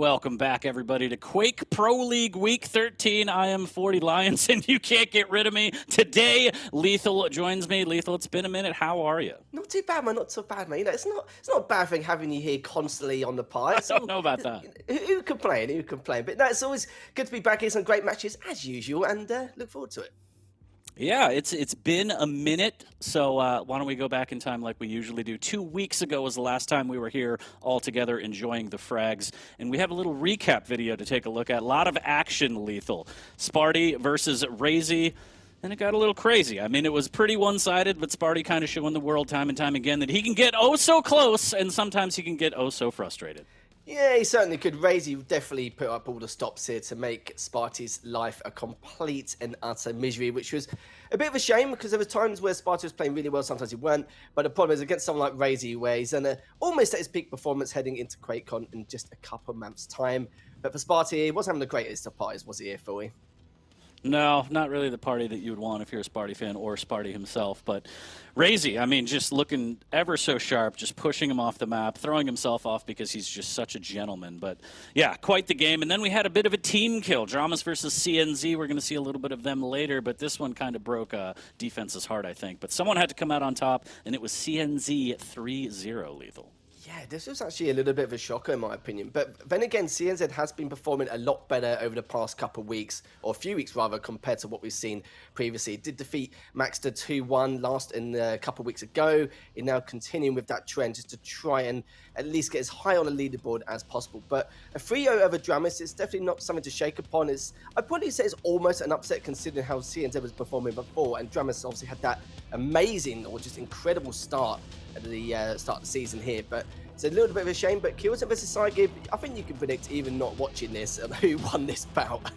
Welcome back, everybody, to Quake Pro League Week 13. I am 40 Lions, and you can't get rid of me. Today, Lethal joins me. Lethal, it's been a minute. How are you? Not too bad, man. Not too bad, man. You know, it's not a bad thing having you here constantly on the pod. I don't know about that. Who complain? Who complain? But no, it's always good to be back here. Some great matches as usual, and look forward to it. Yeah, it's been a minute, so why don't we go back in time like we usually do. 2 weeks ago was the last time we were here all together enjoying the frags, and we have a little recap video to take a look at. A lot of action, Lethal. Sparty versus RAISY, and it got a little crazy. I mean, it was pretty one-sided, but Sparty kind of showing the world time and time again that he can get oh so close, and sometimes he can get oh so frustrated. Yeah, he certainly could. RAISY definitely put up all the stops here to make Sparty's life a complete and utter misery, which was a bit of a shame because there were times where Sparty was playing really well, sometimes he weren't. But the problem is against someone like RAISY, where he's almost at his peak performance heading into QuakeCon in just a couple of months' time. But for Sparty, he wasn't having the greatest of parties, was he, here, Philly? No, not really the party that you would want if you're a Sparty fan or Sparty himself. But RAISY, I mean, just looking ever so sharp, just pushing him off the map, throwing himself off because he's just such a gentleman. But yeah, quite the game. And then we had a bit of a team kill. dramiS versus CNZ. We're going to see a little bit of them later, but this one kind of broke defense's heart, I think. But someone had to come out on top, and it was CNZ 3-0, Lethal. Yeah, this was actually a little bit of a shocker in my opinion. But then again, CNZ has been performing a lot better over the past couple of weeks, or a few weeks rather, compared to what we've seen previously. It did defeat maxter 2-1 last in a couple of weeks ago. It's now continuing with that trend just to try and at least get as high on the leaderboard as possible. But a 3-0 over dramiS is definitely not something to shake upon. I'd probably say it's almost an upset considering how CNZ was performing before. And dramiS obviously had that amazing or just incredible start at the start of the season here. But it's a little bit of a shame, but Kilson versus psygib, I think you can predict, even not watching this, who won this bout.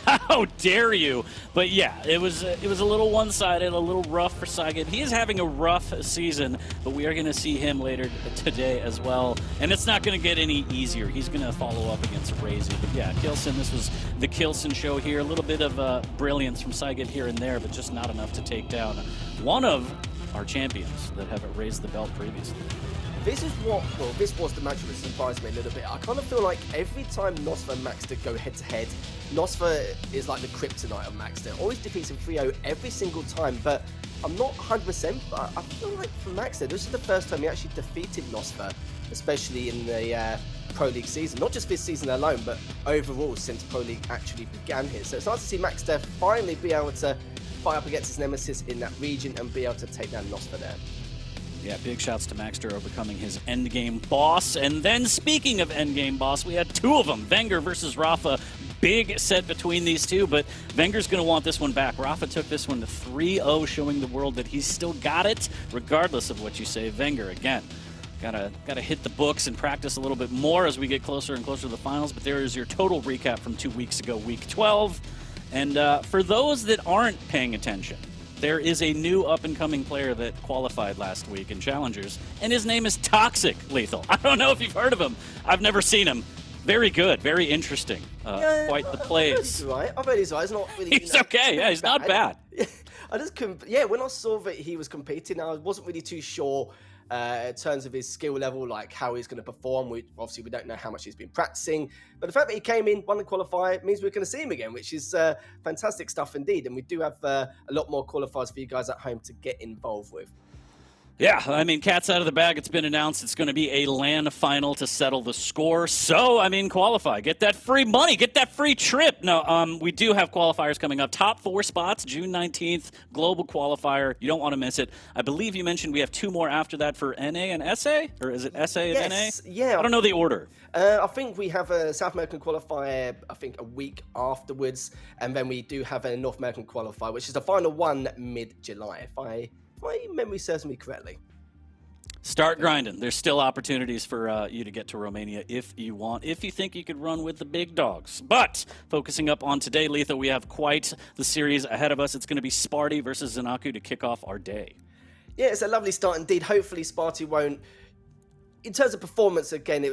How dare you? But yeah, it was a little one-sided, a little rough for psygib. He is having a rough season, but we are going to see him later today as well. And it's not going to get any easier. He's going to follow up against RAISY. But yeah, Kilson, this was the Kilson show here. A little bit of brilliance from psygib here and there, but just not enough to take down one of our champions that haven't raised the belt previously. This was the match that surprised me a little bit. I kind of feel like every time Nosfer and maxter go head-to-head, Nosfer is like the kryptonite of maxter. Always defeats him 3-0 every single time, but I'm not 100%, but I feel like for maxter, this is the first time he actually defeated Nosfer, especially in the Pro League season. Not just this season alone, but overall since Pro League actually began here. So it's nice to see maxter finally be able to fight up against his nemesis in that region and be able to take down Nosfer there. Yeah, big shouts to maxter overcoming his endgame boss. And then, speaking of endgame boss, we had two of them, Wenger versus Rafa. Big set between these two, but Wenger's going to want this one back. Rafa took this one to 3-0, showing the world that he's still got it, regardless of what you say. Wenger, again, gotta hit the books and practice a little bit more as we get closer and closer to the finals. But there is your total recap from 2 weeks ago, week 12. And for those that aren't paying attention, there is a new up-and-coming player that qualified last week in Challengers, and his name is Toxic Lethal. I don't know if you've heard of him. I've never seen him. Very good, very interesting. Quite the plays. I've heard he's right. It's not really. He's okay. Yeah, he's not bad. I just couldn't. Yeah, when I saw that he was competing, I wasn't really too sure in terms of his skill level, like how he's going to perform. Obviously we don't know how much he's been practicing, but the fact that he came in, won the qualifier, means we're going to see him again, which is fantastic stuff indeed. And we do have a lot more qualifiers for you guys at home to get involved with. Yeah, I mean, cat's out of the bag. It's been announced it's going to be a LAN final to settle the score. So, I mean, qualify. Get that free money. Get that free trip. No, we do have qualifiers coming up. Top 4 spots, June 19th, global qualifier. You don't want to miss it. I believe you mentioned we have 2 more after that for NA and SA? Or is it SA and NA? Yeah. I don't know the order. I think we have a South American qualifier, I think, a week afterwards. And then we do have a North American qualifier, which is the final one mid-July, if my memory serves me correctly. Start grinding. There's still opportunities for you to get to Romania if you want, if you think you could run with the big dogs. But focusing up on today, Lethal, we have quite the series ahead of us. It's going to be Sparty versus ZenAku to kick off our day. Yeah, it's a lovely start indeed. Hopefully Sparty won't in terms of performance, again,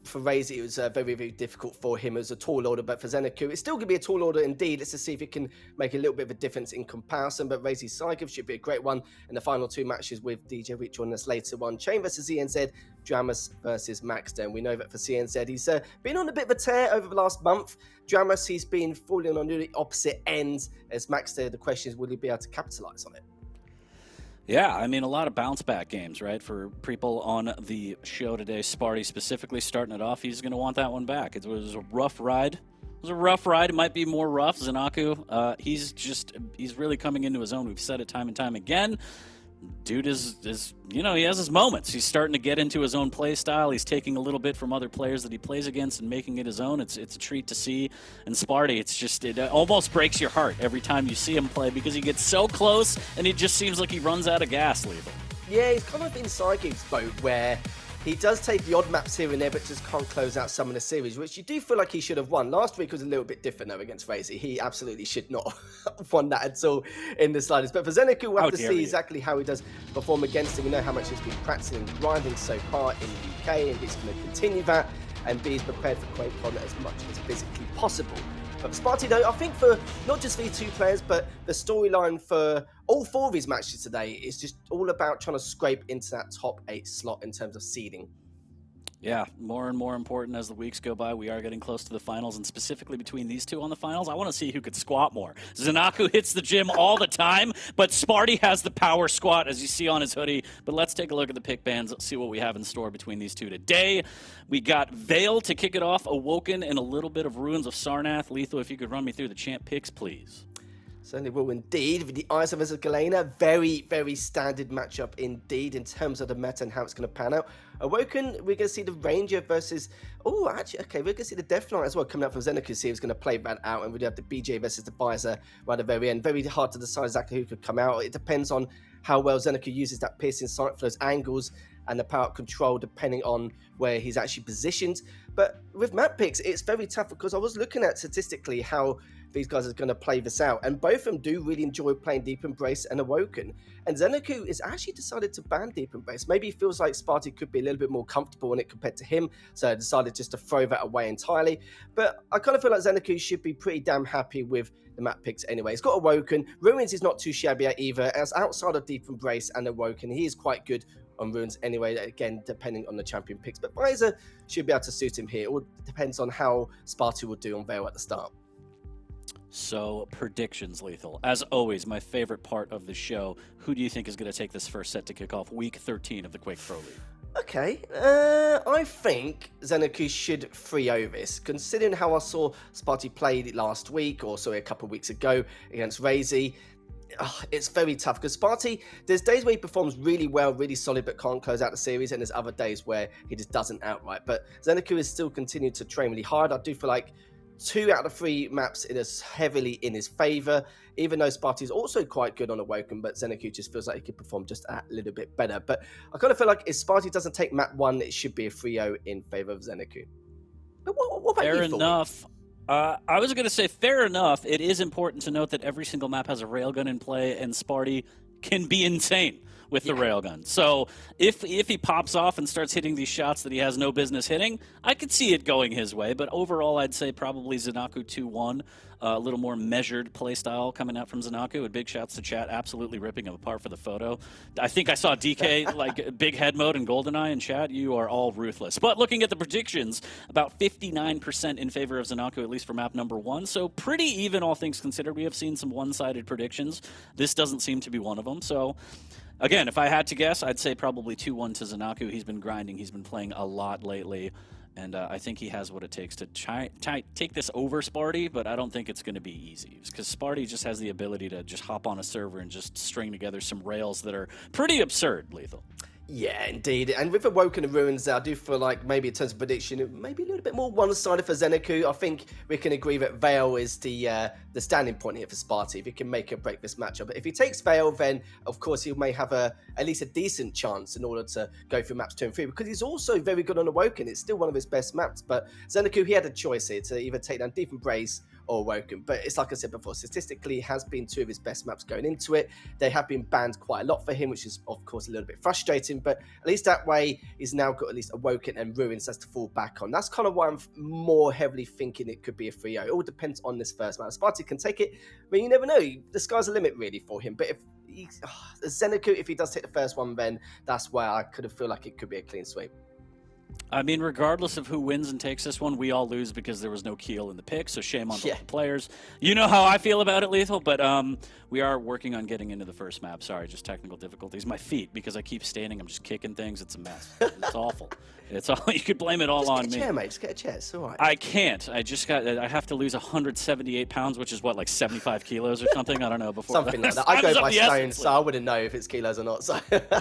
for RAISY, it was very, very difficult for him as a tall order. But for ZenAku, it's still going to be a tall order indeed. Let's just see if it can make a little bit of a difference in comparison. But RAISY's psygib should be a great one. And the final 2 matches with DJ Week joining us later on. Chain versus ZNZ, dramiS versus maxter. And we know that for CNZ, he's been on a bit of a tear over the last month. dramiS, he's been falling on the opposite ends. As maxter, the question is, will he be able to capitalize on it? Yeah, I mean, a lot of bounce-back games, right? For people on the show today, Sparty specifically starting it off, he's going to want that one back. It was a rough ride. It was a rough ride. It might be more rough. ZenAku, he's really coming into his own. We've said it time and time again. Dude is he has his moments. He's starting to get into his own play style. He's taking a little bit from other players that he plays against and making it his own. It's a treat to see. And Sparty, it almost breaks your heart every time you see him play because he gets so close and he just seems like he runs out of gas, Lethal. Yeah, he's kind of in psygib's boat where he does take the odd maps here and there, but just can't close out some of the series, which you do feel like he should have won. Last week was a little bit different, though, against RAISY. He absolutely should not have won that at all in the slightest. But for ZenAku, we'll have to see exactly how he does perform against him. We know how much he's been practicing and grinding so far in the UK, and he's going to continue that and be as prepared for Quake Pro League as much as physically possible. But for Sparty, though, I think for not just these 2 players, but the storyline for all 4 of his matches today is just all about trying to scrape into that top 8 slot in terms of seeding. Yeah, more and more important as the weeks go by. We are getting close to the finals, and specifically between these 2 on the finals, I want to see who could squat more. ZenAku hits the gym all the time, but Sparty has the power squat, as you see on his hoodie. But let's take a look at the pick bands, see what we have in store between these 2 today. We got Vale to kick it off, Awoken, and a little bit of Ruins of Sarnath. Lethal, if you could run me through the champ picks, please. Certainly will indeed. With the ISO versus Galena, very, very standard matchup indeed in terms of the meta and how it's going to pan out. Awoken, we're going to see the Ranger versus... Oh, actually, okay, we're going to see the Death Knight as well coming up from ZenAku. See who's going to play that out. And we do have the BJ versus the Visor right at the very end. Very hard to decide exactly who could come out. It depends on how well ZenAku uses that piercing sight for those angles and the power control depending on where he's actually positioned. But with map picks, it's very tough because I was looking at statistically how these guys are going to play this out, and both of them do really enjoy playing Deep Embrace and Awoken. And ZenAku is actually decided to ban Deep Embrace. Maybe he feels like Sparty could be a little bit more comfortable in it compared to him, so I decided just to throw that away entirely. But I kind of feel like ZenAku should be pretty damn happy with the map picks anyway. He's got Awoken. Ruins is not too shabby either, as outside of Deep Embrace and Awoken, he is quite good on Ruins anyway, again, depending on the champion picks. But Visor should be able to suit him here. It all depends on how Sparty will do on Vale at the start. So, predictions, Lethal. As always, my favorite part of the show. Who do you think is going to take this first set to kick off week 13 of the Quake Pro League? Okay, I think ZenAku should 3-0 this. Considering how I saw Sparty play last week, or sorry, a couple of weeks ago against RAISY, it's very tough because Sparty, there's days where he performs really well, really solid, but can't close out the series, and there's other days where he just doesn't outright. But ZenAku is still continuing to train really hard. I do feel like 2 out of 3 maps is heavily in his favor, even though Sparty is also quite good on Awoken, but ZenAku just feels like he could perform just a little bit better. But I kind of feel like if Sparty doesn't take map 1, it should be a 3-0 in favor of ZenAku. But what about Fair you, enough. I was going to say fair enough. It is important to note that every single map has a railgun in play, and Sparty can be insane with the railgun. So if he pops off and starts hitting these shots that he has no business hitting, I could see it going his way. But overall, I'd say probably ZenAku 2-1. A little more measured play style coming out from ZenAku. And big shouts to chat, absolutely ripping him apart for the photo. I think I saw DK, like big head mode and GoldenEye in chat. You are all ruthless. But looking at the predictions, about 59% in favor of ZenAku, at least for map number 1. So pretty even, all things considered. We have seen some one-sided predictions. This doesn't seem to be one of them. So again, if I had to guess, I'd say probably 2-1 to ZenAku. He's been grinding. He's been playing a lot lately. And I think he has what it takes to take this over Sparty, but I don't think it's going to be easy. Because Sparty just has the ability to just hop on a server and just string together some rails that are pretty absurd, Lethal. Yeah, indeed. And with Awoken and Ruins, I do feel like maybe in terms of prediction, it may be a little bit more one-sided for ZenAku. I think we can agree that Vale is the standing point here for Sparty, if he can make or break this matchup. But if he takes Vale, then of course he may have at least a decent chance in order to go through maps 2 and 3, because he's also very good on Awoken. It's still one of his best maps. But ZenAku, he had a choice here to either take down Deep Embrace or Awoken. But it's like I said before, statistically, it has been 2 of his best maps going into it. They have been banned quite a lot for him, which is, of course, a little bit frustrating. But at least that way, he's now got at least Awoken and Ruins as to fall back on. That's kind of why I'm more heavily thinking it could be a 3-0. It all depends on this first map. Sparty can take it, but you never know. The sky's the limit, really, for him. But if ZenAku, if he does take the first one, then that's why I could have feel like it could be a clean sweep. I mean, regardless of who wins and takes this one, we all lose because there was no keel in the pick, so shame on both the players. You know how I feel about it, Lethal, but we are working on getting into the first map. Sorry, just technical difficulties. My feet, because I keep standing, I'm just kicking things. It's a mess. It's awful. It's all, you could blame it all on me. Just get a chair, mate. Just get a chair. It's all right. I can't. I have to lose 178 pounds, which is what, like 75 kilos or something? I don't know. Before something like that. I go by stones, so I wouldn't know if it's kilos or not. So.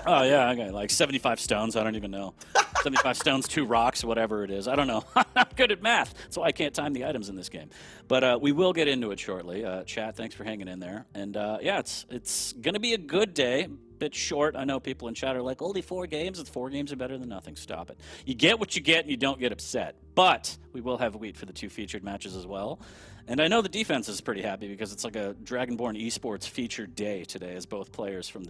Oh, yeah, okay. Like 75 stones. I don't even know. 75 stones, 2 rocks, whatever it is. I don't know. I'm not good at math, so I can't time the items in this game. But we will get into it shortly. Chat, thanks for hanging in there. And yeah, it's going to be a good day. Bit short. I know people in chat are like, only 4 games. It's 4 games are better than nothing. Stop it. You get what you get and you don't get upset. But we will have wheat for the 2 featured matches as well. And I know the defense is pretty happy because it's like a Dragonborn esports featured day today, as both players from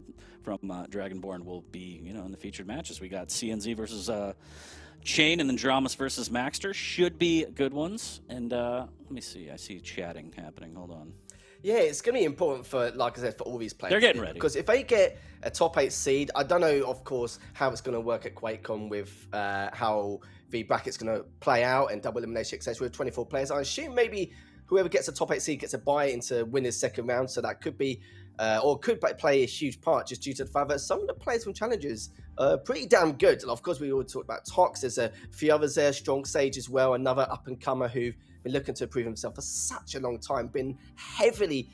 Dragonborn will be, you know, in the featured matches. We got CNZ versus Chain, and then dramiS versus maxter. Should be good ones. And let me see. I see chatting happening. Hold on. Yeah, it's going to be important for, like I said, for all these players. They're getting ready. Because if they get a top 8 seed, I don't know, of course, how it's going to work at QuakeCon with how the bracket's going to play out and double elimination, etc. with 24 players. I assume maybe whoever gets a top 8 seed gets a bye into winners' second round. So that could be, or could play a huge part just due to the fact that some of the players from Challengers are pretty damn good. And of course, we all talked about Tox. There's a few others there, Strong Sage as well, another up-and-comer who've been looking to prove himself for such a long time, been heavily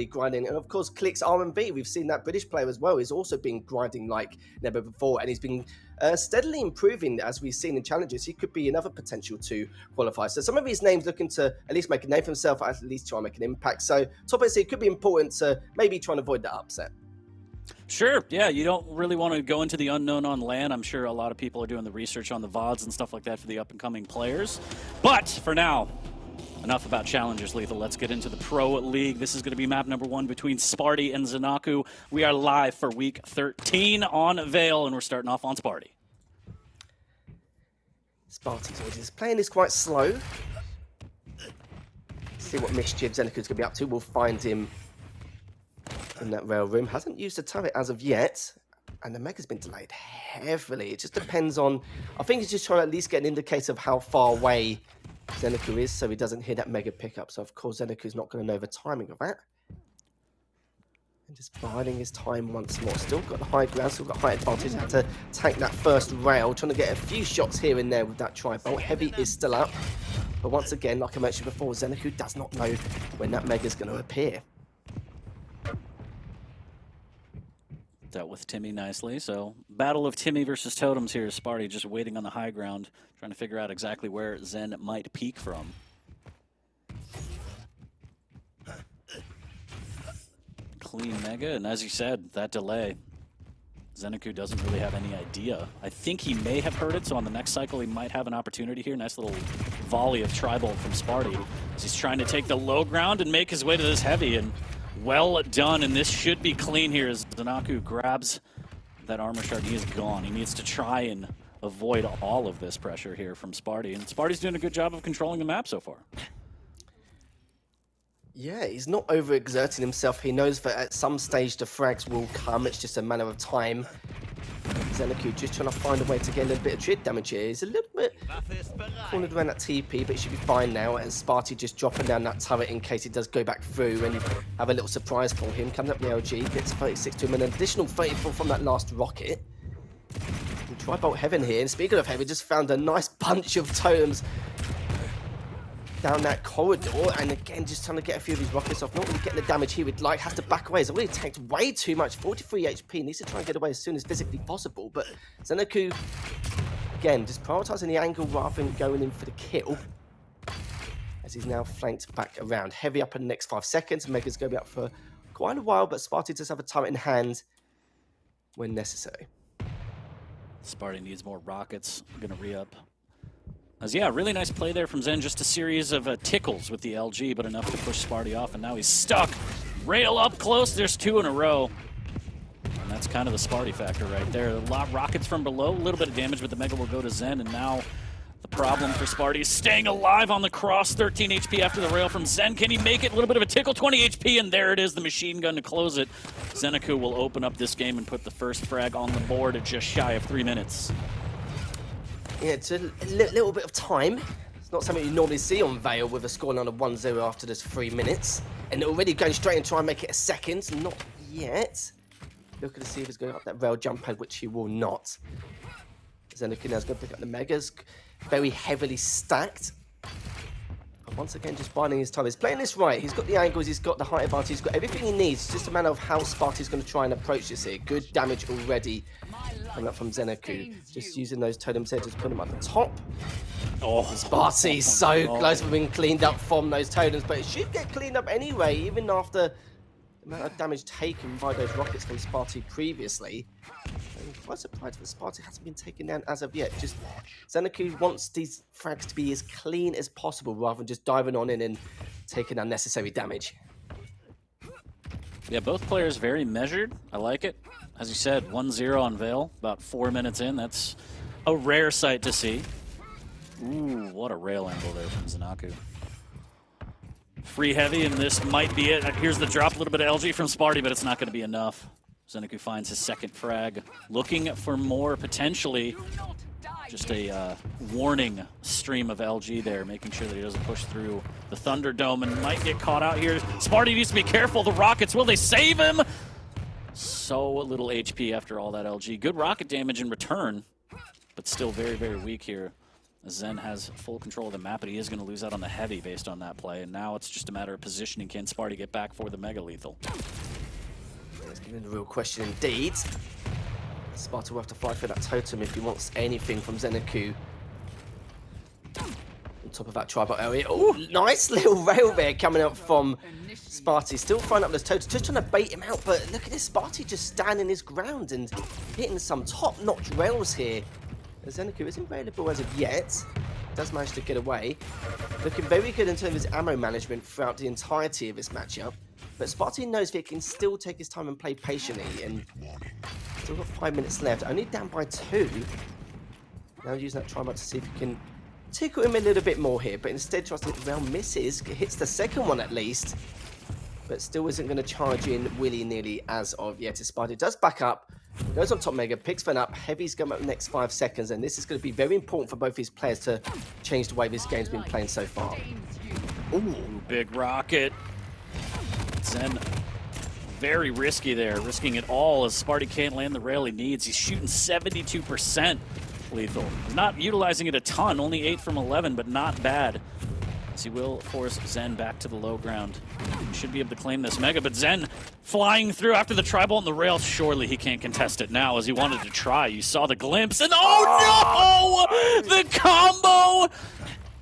grinding. And of course, Click's R&B, we've seen that British player as well. He's also been grinding like never before, and he's been steadily improving as we've seen in Challenges. He could be another potential to qualify. So some of these names looking to at least make a name for himself, at least try and make an impact. So top 8 seed could be important to maybe try and avoid that upset. Sure, yeah, you don't really want to go into the unknown on LAN. I'm sure a lot of people are doing the research on the VODs and stuff like that for the up-and-coming players. But for now, enough about Challengers, Lethal. Let's get into the Pro League. This is going to be map number 1 between Sparty and ZenAku. We are live for week 13 on Vale, and we're starting off on Sparty. Sparty's playing is quite slow. See what mischief ZenAku's going to be up to. We'll find him in that rail room. Hasn't used the turret as of yet, and the mega's been delayed heavily. It just depends on, I think he's just trying to at least get an indicator of how far away ZenAku is, so he doesn't hear that mega pickup. So of course ZenAku's not going to know the timing of that. And just biding his time once more. Still got the high ground, still got high advantage. Had to tank that first rail, trying to get a few shots here and there with that tri-bolt. Heavy is still up, but once again, like I mentioned before, ZenAku does not know when that mega's going to appear. Dealt with Timmy nicely. So battle of Timmy versus Totems here. Sparty just waiting on the high ground, trying to figure out exactly where Zen might peek from. Clean mega, and as you said, that delay. ZenAku doesn't really have any idea. I think he may have heard it, so on the next cycle he might have an opportunity here. Nice little volley of tri-bolt from Sparty as he's trying to take the low ground and make his way to this heavy, and well done, and this should be clean here as ZenAku grabs that armor shard. He is gone. He needs to try and avoid all of this pressure here from Sparty, and Sparty's doing a good job of controlling the map so far. Yeah, he's not overexerting himself. He knows that at some stage the frags will come. It's just a matter of time. ZenAku just trying to find a way to get a little bit of trip damage here. He's a little bit cornered around that TP, but he should be fine now. And Sparty just dropping down that turret in case he does go back through, and have a little surprise for him. Coming up the LG, gets 36 to him, and an additional 34 from that last rocket. And tri-bolt Heaven here. And speaking of Heaven, just found a nice bunch of totems down that corridor, and again just trying to get a few of these rockets off. Not really getting the damage he would like. Has to back away. He's already tanked way too much. 43 HP. Needs to try and get away as soon as physically possible. But ZenAku, again, just prioritizing the angle rather than going in for the kill, as he's now flanked back around. Heavy up in the next 5 seconds. Mega's going to be up for quite a while, but Sparty does have a turret in hand when necessary. Sparty needs more rockets. I'm going to re-up As yeah, really nice play there from Zen. Just a series of tickles with the LG, but enough to push Sparty off, and now he's stuck. Rail up close. There's 2 in a row. And that's kind of the Sparty factor right there. A lot of rockets from below, a little bit of damage, but the Mega will go to Zen, and now the problem for Sparty is staying alive on the cross. 13 HP after the rail from Zen. Can he make it? A little bit of a tickle, 20 HP, and there it is, the machine gun to close it. ZenAku will open up this game and put the first frag on the board at just shy of 3 minutes. Yeah, it's a little bit of time. It's not something you normally see on Vale with a scoreline of 1-0 after just 3 minutes. And already going straight and try and make it a second. Not yet. Looking to see if he's going up that rail jump pad, which he will not. ZenAku now is going to pick up the Megas. Very heavily stacked. And once again, just biding his time. He's playing this right. He's got the angles, he's got the height advantage, he's got everything he needs. It's just a matter of how Sparty's going to try and approach this here. Good damage already coming up from ZenAku. Just using those totems there, just put them at the top. Oh, Sparty's so close to being cleaned up from those totems, but it should get cleaned up anyway, even after the amount of damage taken by those rockets from Sparty previously. I'm quite surprised that Sparty hasn't been taken down as of yet. Just ZenAku wants these frags to be as clean as possible rather than just diving on in and taking unnecessary damage. Yeah, both players very measured. I like it. As you said, 1-0 on Vale, about 4 minutes in. That's a rare sight to see. Ooh, what a rail angle there from ZenAku. Free heavy, and this might be it. Here's the drop, a little bit of LG from Sparty, but it's not going to be enough. ZenAku finds his second frag, looking for more potentially. Just a warning stream of LG there, making sure that he doesn't push through the Thunderdome and might get caught out here. Sparty needs to be careful. The rockets, will they save him? So little HP after all that LG. Good rocket damage in return, but still very, very weak here. Zen has full control of the map, but he is going to lose out on the heavy based on that play. And now it's just a matter of positioning. Can Sparty get back for the Mega Lethal? That's been the real question indeed. Sparty will have to fight for that totem if he wants anything from ZenAku. On top of that tribal area. Oh, nice little rail there coming up from Sparty. Still throwing up those totems, just trying to bait him out. But look at this, Sparty just standing his ground and hitting some top-notch rails here. ZenAku isn't available as of yet. Does manage to get away. Looking very good in terms of his ammo management throughout the entirety of this matchup. But Sparty knows that he can still take his time and play patiently. And still got 5 minutes left. Only down by 2. Now using that try-mark to see if he can tickle him a little bit more here. But instead tries to hit the rail, misses. Hits the second one at least. But still isn't going to charge in willy-nilly as of yet. As Sparty does back up. Goes on top Mega, picks one up. Heavy's going up the next 5 seconds, and this is going to be very important for both these players to change the way this game's been playing so far. Ooh, big rocket. Zen very risky there, risking it all as Sparty can't land the rail he needs. He's shooting 72% lethal. He's not utilizing it a ton, only 8 from 11, but not bad. As he will force Zen back to the low ground. He should be able to claim this Mega, but Zen flying through after the tri-bolt on the rail. Surely he can't contest it now as he wanted to try. You saw the glimpse, and oh no! The combo!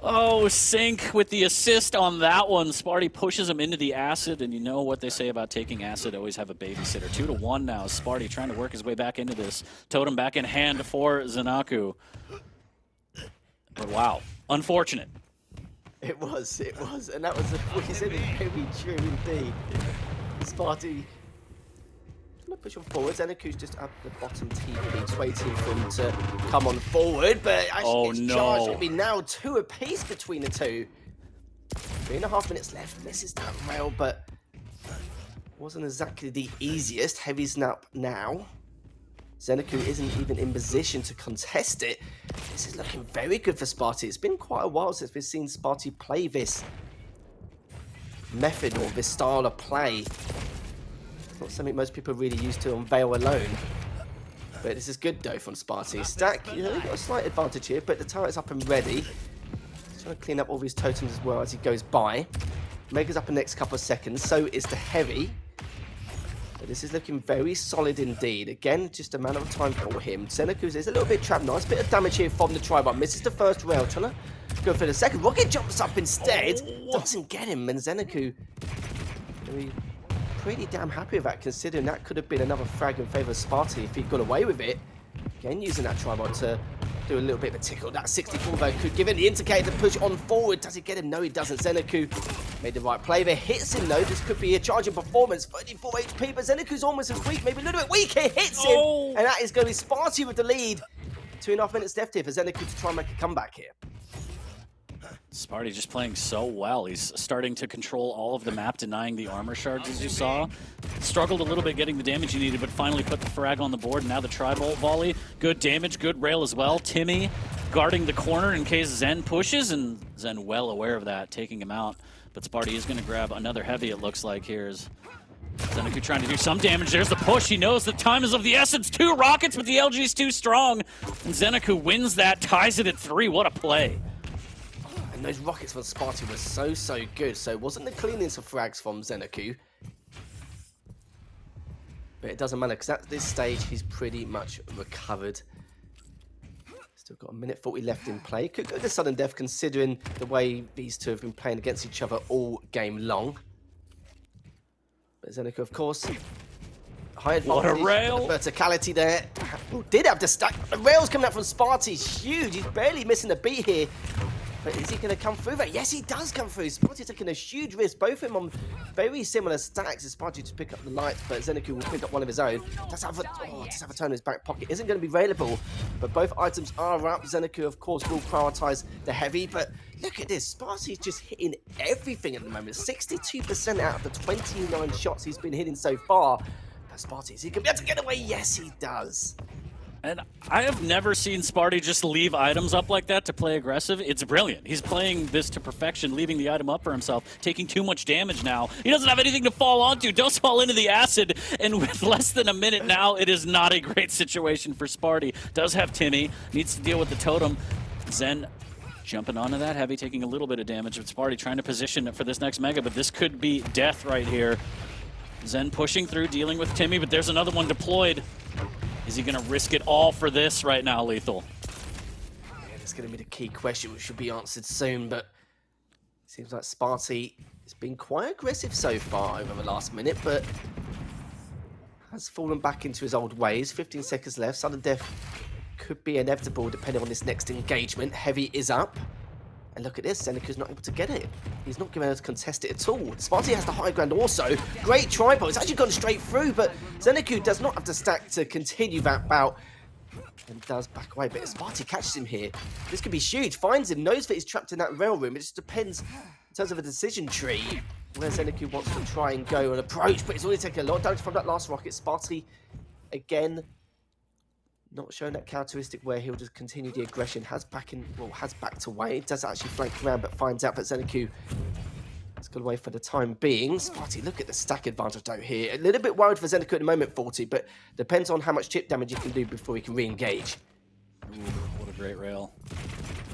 Oh, Sync with the assist on that one. Sparty pushes him into the acid, and you know what they say about taking acid, always have a babysitter. 2-1 now. Sparty trying to work his way back into this. Totem back in hand for ZenAku. But wow, unfortunate. It was, and that was what you said is very true indeed. Sparty trying to push on forward. ZenAku's just at the bottom TP, just waiting for him to come on forward, but actually it's charged. It'll be now 2 apiece between the two. 3.5 minutes left. Misses that rail, but wasn't exactly the easiest. Heavy snap now. ZenAku isn't even in position to contest it. This is looking very good for Sparty. It's been quite a while since we've seen Sparty play this method or this style of play. It's not something most people are really used to on Vale alone. But this is good though from Sparty. Stack, you know, got a slight advantage here, but the turret's up and ready. He's trying to clean up all these totems as well as he goes by. Mega's up in the next couple of seconds, so is the Heavy. But this is looking very solid indeed. Again, just a matter of time for him. ZenAku is a little bit trapped. Nice bit of damage here from the tri-bar. Misses the first rail. Trying to go for the second. Rocket jumps up instead. Doesn't get him. And ZenAku pretty damn happy with that, considering that could have been another frag in favour of Sparty if he got away with it. Again, using that tri-bar to do a little bit of a tickle. That 64 though could give him the indicator to push on forward. Does he get him? No, he doesn't. ZenAku made the right play. If it hits him though, this could be a charging performance. 34 HP, but ZenAku's almost as weak, maybe a little bit weaker. Hits him, and that is going to be Sparty with the lead. 2.5 minutes left here for ZenAku to try and make a comeback here. Sparty just playing so well. He's starting to control all of the map, denying the armor shards, as you saw. Struggled a little bit getting the damage he needed, but finally put the frag on the board. Now the tri-bolt volley. Good damage, good rail as well. Timmy guarding the corner in case Zen pushes, and Zen well aware of that, taking him out. But Sparty is going to grab another heavy, it looks like. Here's ZenAku trying to do some damage. There's the push. He knows the time is of the essence. 2 rockets, but the LG's too strong. And ZenAku wins that, ties it at 3. What a play. And those rockets from Sparty were so good. So it wasn't the cleanest of frags from ZenAku. But it doesn't matter, because at this stage, he's pretty much recovered. Still got 1:40 left in play. Could go to sudden death, considering the way these two have been playing against each other all game long. But ZenAku, of course, high advantage. What a rail! Verticality there. Ooh, did have the stack. The rail's coming out from Sparty's huge. He's barely missing a beat here. But is he going to come through that? Yes, he does come through. Sparty taking a huge risk. Both of them on very similar stacks. As Sparty to pick up the lights, but ZenAku will pick up one of his own. Does have a turn in his back pocket. Isn't going to be available, but both items are up. ZenAku, of course, will prioritize the heavy, but look at this. Sparty's just hitting everything at the moment. 62% out of the 29 shots he's been hitting so far. But Sparty, is he going to be able to get away? Yes, he does. And I have never seen Sparty just leave items up like that to play aggressive. It's brilliant. He's playing this to perfection, leaving the item up for himself, taking too much damage now. He doesn't have anything to fall onto. Does fall into the acid, and with less than a minute now, it is not a great situation for Sparty. Does have Timmy, needs to deal with the totem. Zen jumping onto that heavy, taking a little bit of damage with Sparty, trying to position it for this next mega, but this could be death right here. Zen pushing through, dealing with Timmy, but there's another one deployed. Is he going to risk it all for this right now, Lethal? Yeah, that's going to be the key question, which should be answered soon, but it seems like Sparty has been quite aggressive so far over the last minute, but has fallen back into his old ways. 15 seconds left. Sudden death could be inevitable depending on this next engagement. Heavy is up. And look at this, ZenAku's not able to get it. He's not going to contest it at all. Sparty has the high ground also. Great tri-bolt. It's actually gone straight through, but ZenAku does not have the stack to continue that bout. And does back away, but Sparty catches him here. This could be huge. Finds him, knows that he's trapped in that rail room. It just depends in terms of a decision tree where ZenAku wants to try and go and approach, but it's only taking a lot of damage from that last rocket. Sparty, again, not showing that characteristic where he'll just continue the aggression. Has backed away. Does actually flank around, but finds out that ZenAku has got away for the time being. Sparty, look at the stack advantage out here. A little bit worried for ZenAku at the moment, 40, but depends on how much chip damage he can do before he can re-engage. What a great rail.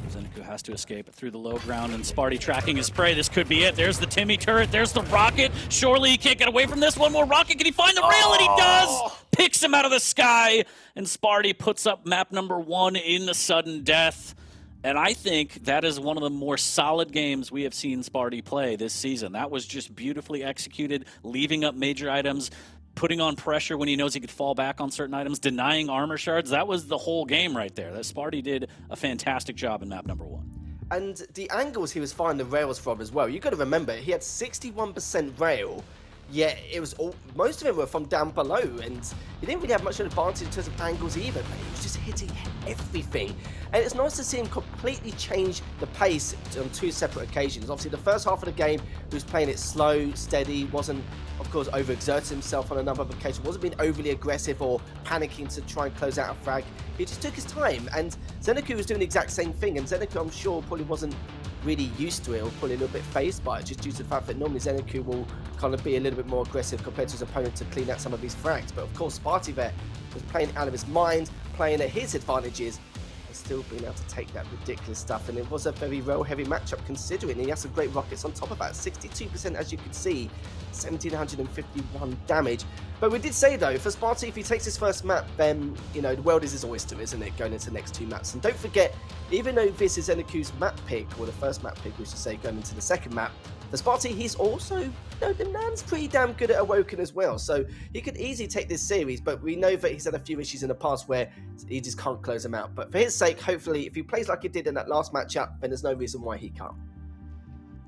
ZenAku has to escape through the low ground, and Sparty tracking his prey. This could be it. There's the Timmy turret. There's the rocket. Surely he can't get away from this. One more rocket. Can he find the rail? And he does! Picks him out of the sky, and Sparty puts up map number 1 in the sudden death. And I think that is one of the more solid games we have seen Sparty play this season. That was just beautifully executed, leaving up major items, putting on pressure when he knows he could fall back on certain items, denying armor shards. That was the whole game right there. That Sparty did a fantastic job in map number 1. And the angles he was finding the rails from as well. You've got to remember, he had 61% rail, yet it was most of them were from down below, and he didn't really have much of an advantage in terms of angles either, but he was just hitting everything. And it's nice to see him completely change the pace on 2 separate occasions. Obviously, the first half of the game, he was playing it slow, steady, wasn't, of course, overexerting himself on a number of occasions, wasn't being overly aggressive or panicking to try and close out a frag. He just took his time, and ZenAku was doing the exact same thing, and ZenAku, I'm sure, probably wasn't really used to it, or probably a little bit phased by it, just due to the fact that normally ZenAku will kind of be a little bit more aggressive compared to his opponent to clean out some of these frags. But of course, Sparty there was playing out of his mind, playing at his advantages, and still being able to take that ridiculous stuff. And it was a very rail-heavy matchup considering he has some great rockets on top of that. 62%, as you can see, 1,751 damage. But we did say, though, for Sparty, if he takes his first map, then, you know, the world is his oyster, isn't it, going into the next 2 maps. And don't forget, even though this is ZenAku's map pick, or the first map pick, we should say, going into the second map, For Sparty, he's also, the man's pretty damn good at Awoken as well. So he could easily take this series, but we know that he's had a few issues in the past where he just can't close them out. But for his sake, hopefully, if he plays like he did in that last matchup, then there's no reason why he can't.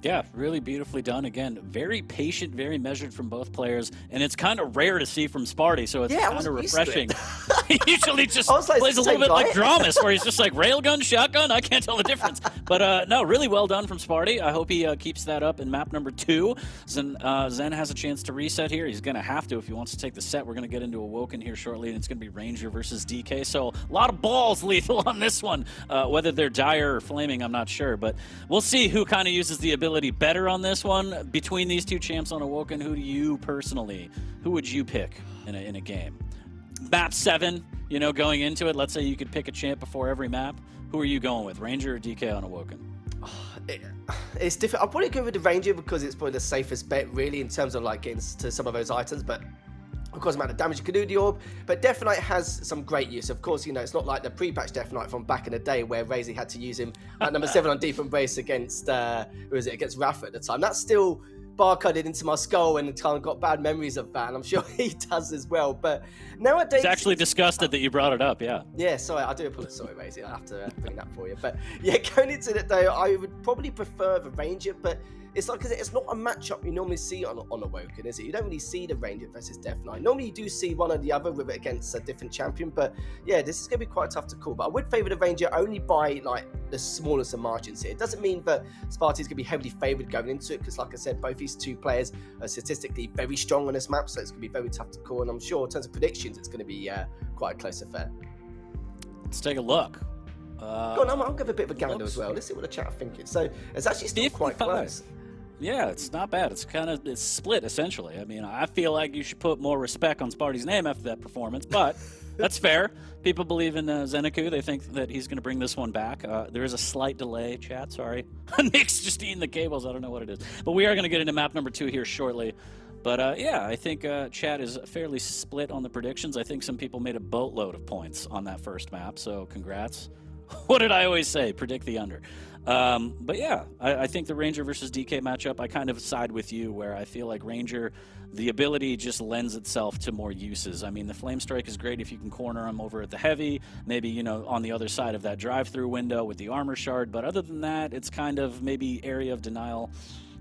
Yeah, really beautifully done. Again, very patient, very measured from both players, and it's kind of rare to see from Sparty, so it's kind of refreshing. He usually just plays a little bit like dramiS, where he's just like railgun, shotgun. I can't tell the difference. But no, really well done from Sparty. I hope he keeps that up in map number 2. Zen has a chance to reset here. He's going to have to if he wants to take the set. We're going to get into Awoken here shortly, and it's going to be Ranger versus DK. So a lot of balls lethal on this one. Whether they're dire or flaming, I'm not sure, but we'll see who kind of uses the ability better on this one. Between these two champs on Awoken, who would you pick in a game? Map 7, going into it, let's say you could pick a champ before every map. Who are you going with, Ranger or DK on Awoken? It's different. I'll probably go with the Ranger because it's probably the safest bet, really, in terms of like getting to some of those items, but of course, amount of damage you can do the orb, but Death Knight has some great use. Of course, it's not like the pre-patch Death Knight from back in the day where RAISY had to use him at number 7 on Deep Embrace against against Rafa at the time. That's still barcoded into my skull and kind of got bad memories of that, and I'm sure he does as well. But nowadays, he's actually disgusted that you brought it up. Yeah, sorry, I do apologize. Sorry, RAISY, I have to bring that for you. But yeah, going into it though, I would probably prefer the Ranger, but it's like, it's not a matchup you normally see on Awoken, is it? You don't really see the Ranger versus Death Knight. Normally you do see one or the other with it against a different champion, but yeah, this is going to be quite tough to call. But I would favour the Ranger only by like the smallest of margins here. It doesn't mean that Sparty's going to be heavily favoured going into it, because like I said, both these two players are statistically very strong on this map, so it's going to be very tough to call. And I'm sure in terms of predictions, it's going to be quite a close affair. Let's take a look. Go on, I'll give a bit of a gander as well. Let's see what the chat are thinking. So it's actually still quite close. Yeah, it's not bad. It's split, essentially. I mean, I feel like you should put more respect on Sparty's name after that performance, but that's fair. People believe in ZenAku. They think that he's going to bring this one back. There is a slight delay, chat. Sorry. Nick's just eating the cables. I don't know what it is. But we are going to get into map number 2 here shortly. But yeah, I think chat is fairly split on the predictions. I think some people made a boatload of points on that first map, so congrats. What did I always say? Predict the under. But yeah, I think the Ranger versus DK matchup, I kind of side with you, where I feel like Ranger, the ability just lends itself to more uses. I mean, the Flame Strike is great if you can corner him over at the heavy, maybe, on the other side of that drive-through window with the armor shard. But other than that, it's kind of maybe area of denial.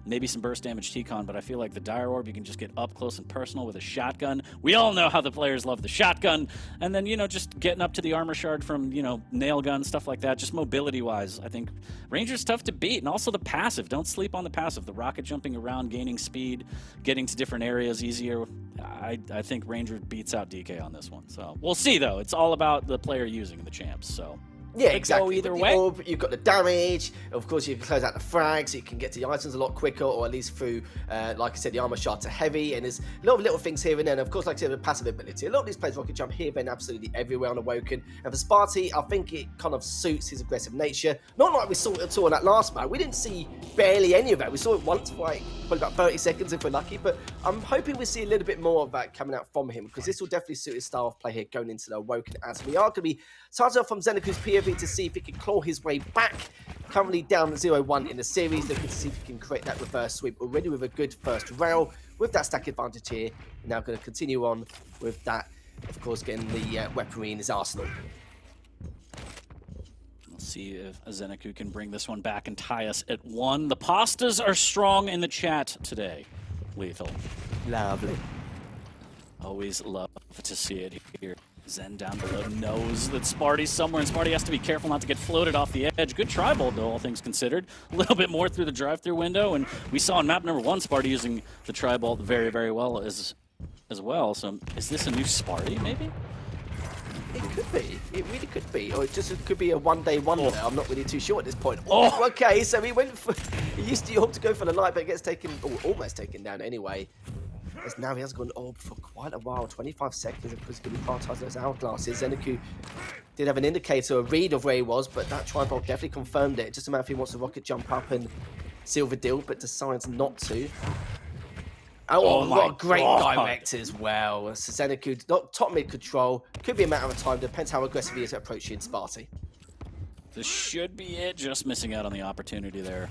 Maybe some burst damage T-Con, but I feel like the Dire Orb, you can just get up close and personal with a shotgun. We all know how the players love the shotgun. And then, just getting up to the armor shard from, nail gun, stuff like that. Just mobility-wise, I think Ranger's tough to beat. And also the passive. Don't sleep on the passive. The rocket jumping around, gaining speed, getting to different areas easier. I think Ranger beats out DK on this one. So we'll see, though. It's all about the player using the champs, so... Yeah, exactly. Either way. Orb, you've got the damage. Of course, you can close out the frag, so you can get to the items a lot quicker, or at least through, like I said, the armor shard to heavy. And there's a lot of little things here and there. And of course, like I said, the passive ability. A lot of these players rocket jump here, then absolutely everywhere on Awoken. And for Sparty, I think it kind of suits his aggressive nature. Not like we saw it at all in that last match. We didn't see barely any of that. We saw it once for like probably about 30 seconds if we're lucky. But I'm hoping we see a little bit more of that coming out from him, because this will definitely suit his style of play here going into the Awoken, as we are going to be starting off from ZenAku's POV to see if he can claw his way back. Currently down 0-1 in the series, looking to see if he can create that reverse sweep already with a good first rail with that stack advantage here. Now going to continue on with that, of course, getting the weaponry in his arsenal. Let's see if ZenAku can bring this one back and tie us at 1. The pastas are strong in the chat today. Lethal. Lovely. Always love to see it here. Zen down below knows that Sparty's somewhere, and Sparty has to be careful not to get floated off the edge. Good tri-bolt, though, all things considered. A little bit more through the drive-through window, and we saw in map number 1 Sparty using the tri-bolt very, very well as well. So is this a new Sparty, maybe? It could be. It really could be. Or it could be a one-day wonder. I'm not really too sure at this point. Oh, okay. So he used to hope to go for the light, but it gets taken, or almost taken down anyway. As now he has gone orb for quite a while, 25 seconds, of course, he's going to be prioritizing those hourglasses. ZenAku did have an indicator, a read of where he was, but that tri-bolt definitely confirmed it. Just a matter if he wants to rocket jump up and seal the deal, but decides not to. Oh, what a great direct as well. So ZenAku, top mid control. Could be a matter of time, depends how aggressive he is approaching Sparty. This should be it, just missing out on the opportunity there.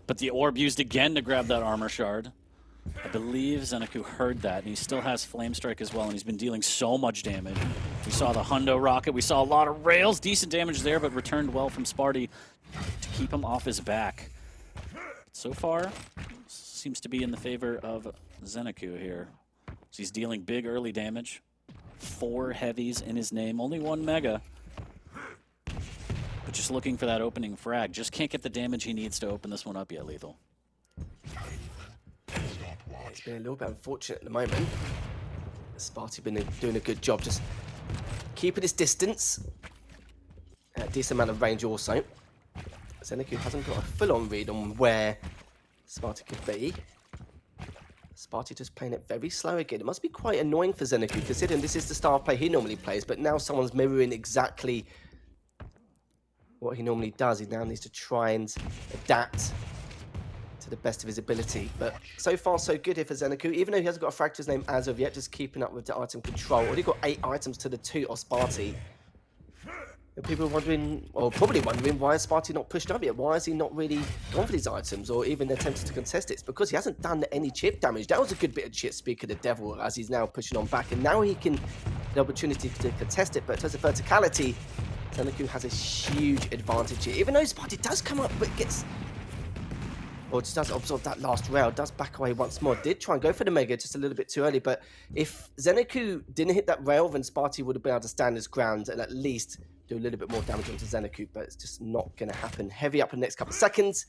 But the orb used again to grab that armor shard. I believe ZenAku heard that, and he still has Flame Strike as well, and he's been dealing so much damage. We saw the Hundo Rocket, we saw a lot of rails, decent damage there, but returned well from Sparty to keep him off his back. So far, seems to be in the favor of ZenAku here. So he's dealing big early damage. 4 heavies in his name, only 1 mega. But just looking for that opening frag. Just can't get the damage he needs to open this one up yet, Lethal. It's been a little bit unfortunate at the moment. Sparty been doing a good job just keeping his distance. A decent amount of range also. ZenAku hasn't got a full-on read on where Sparty could be. Sparty just playing it very slow again. It must be quite annoying for ZenAku, considering this is the style of play he normally plays, but now someone's mirroring exactly what he normally does. He now needs to try and adapt to the best of his ability. But so far, so good here for ZenAku. Even though he hasn't got a frag to his name as of yet, just keeping up with the item control. Already got 8 items to the 2 of Sparty. And people are wondering, or probably wondering, why is Sparty not pushed up yet? Why is he not really gone for these items or even attempted to contest it? It's because he hasn't done any chip damage. That was a good bit of chip, speak of the devil, as he's now pushing on back. And now he can the opportunity to contest it. But in terms of verticality, ZenAku has a huge advantage here. Even though Sparty does come up, but gets... or just does absorb that last rail, does back away once more. Did try and go for the mega just a little bit too early, but if ZenAku didn't hit that rail, then Sparty would have been able to stand his ground and at least do a little bit more damage onto ZenAku, but it's just not going to happen. Heavy up in the next couple of seconds.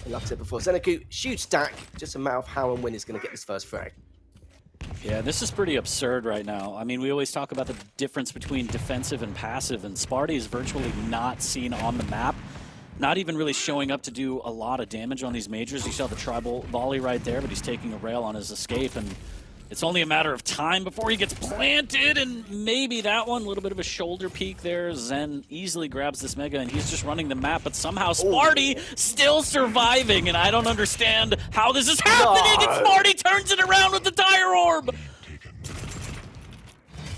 And like I said before, ZenAku, huge stack, just a matter of how and when he's going to get this first frag. Yeah, this is pretty absurd right now. I mean, we always talk about the difference between defensive and passive, and Sparty is virtually not seen on the map. Not even really showing up to do a lot of damage on these majors. You saw the tribal volley right there, but he's taking a rail on his escape, and it's only a matter of time before he gets planted, and maybe that one, a little bit of a shoulder peek there. Zen easily grabs this mega, and he's just running the map, but somehow Sparty still surviving, and I don't understand how this is happening, and Sparty turns it around with the Dire Orb!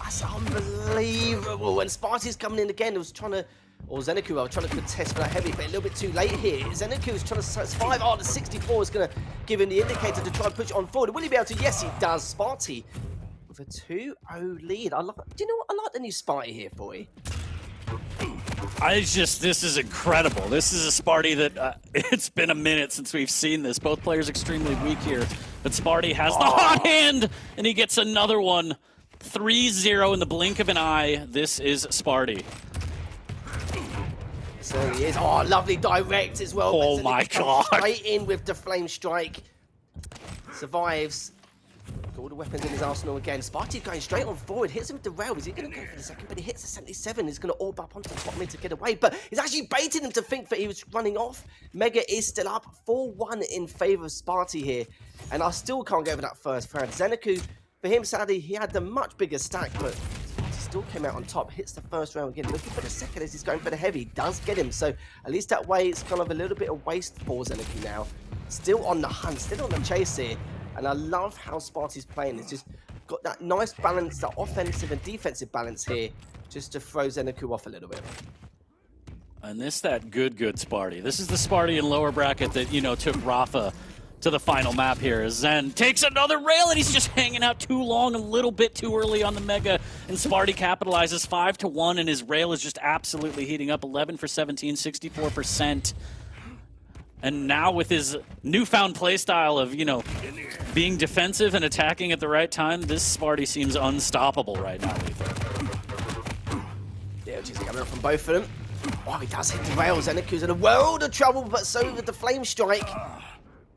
That's unbelievable, and Sparty's coming in again. It was trying to... or ZenAku are trying to contest for that heavy, but a little bit too late here. ZenAku is trying to survive. Oh, the 64 is going to give him the indicator to try and push it on forward. Will he be able to? Yes, he does. Sparty with a 2-0 lead. Do you know what? I like the new Sparty here for you. This is incredible. This is a Sparty that, it's been a minute since we've seen this. Both players extremely weak here, but Sparty has the hot hand, and he gets another one. 3-0 in the blink of an eye. This is Sparty. So he is. Oh, lovely direct as well. Oh my god. Straight in with the flame strike. Survives. Got all the weapons in his arsenal again. Sparty going straight on forward. Hits him with the rail. Is he going to go for the second? But he hits the 77. He's going to orb up onto the top mid to get away. But he's actually baiting him to think that he was running off. Mega is still up. 4-1 in favor of Sparty here. And I still can't go over that first frag. ZenAku, for him, sadly, he had the much bigger stack, but still came out on top, hits the first round again, looking for the second as he's going for the heavy, does get him, so at least that way it's kind of a little bit of waste for ZenAku now. Still on the hunt, still on the chase here, and I love how Sparty's playing. It's just got that nice balance, that offensive and defensive balance here, just to throw ZenAku off a little bit. And that good Sparty. This is the Sparty in lower bracket that, you know, took Rafa to the final map here. Zen takes another rail, and he's just hanging out too long, a little bit too early on the mega, and Sparty capitalizes 5-1, and his rail is just absolutely heating up. 11 for 17, 64%. And now with his newfound playstyle of, you know, being defensive and attacking at the right time, this Sparty seems unstoppable right now, Yeah, she's coming up from both of them. Oh, he does hit the rails. ZenAku's in a world of trouble, but so with the flame strike.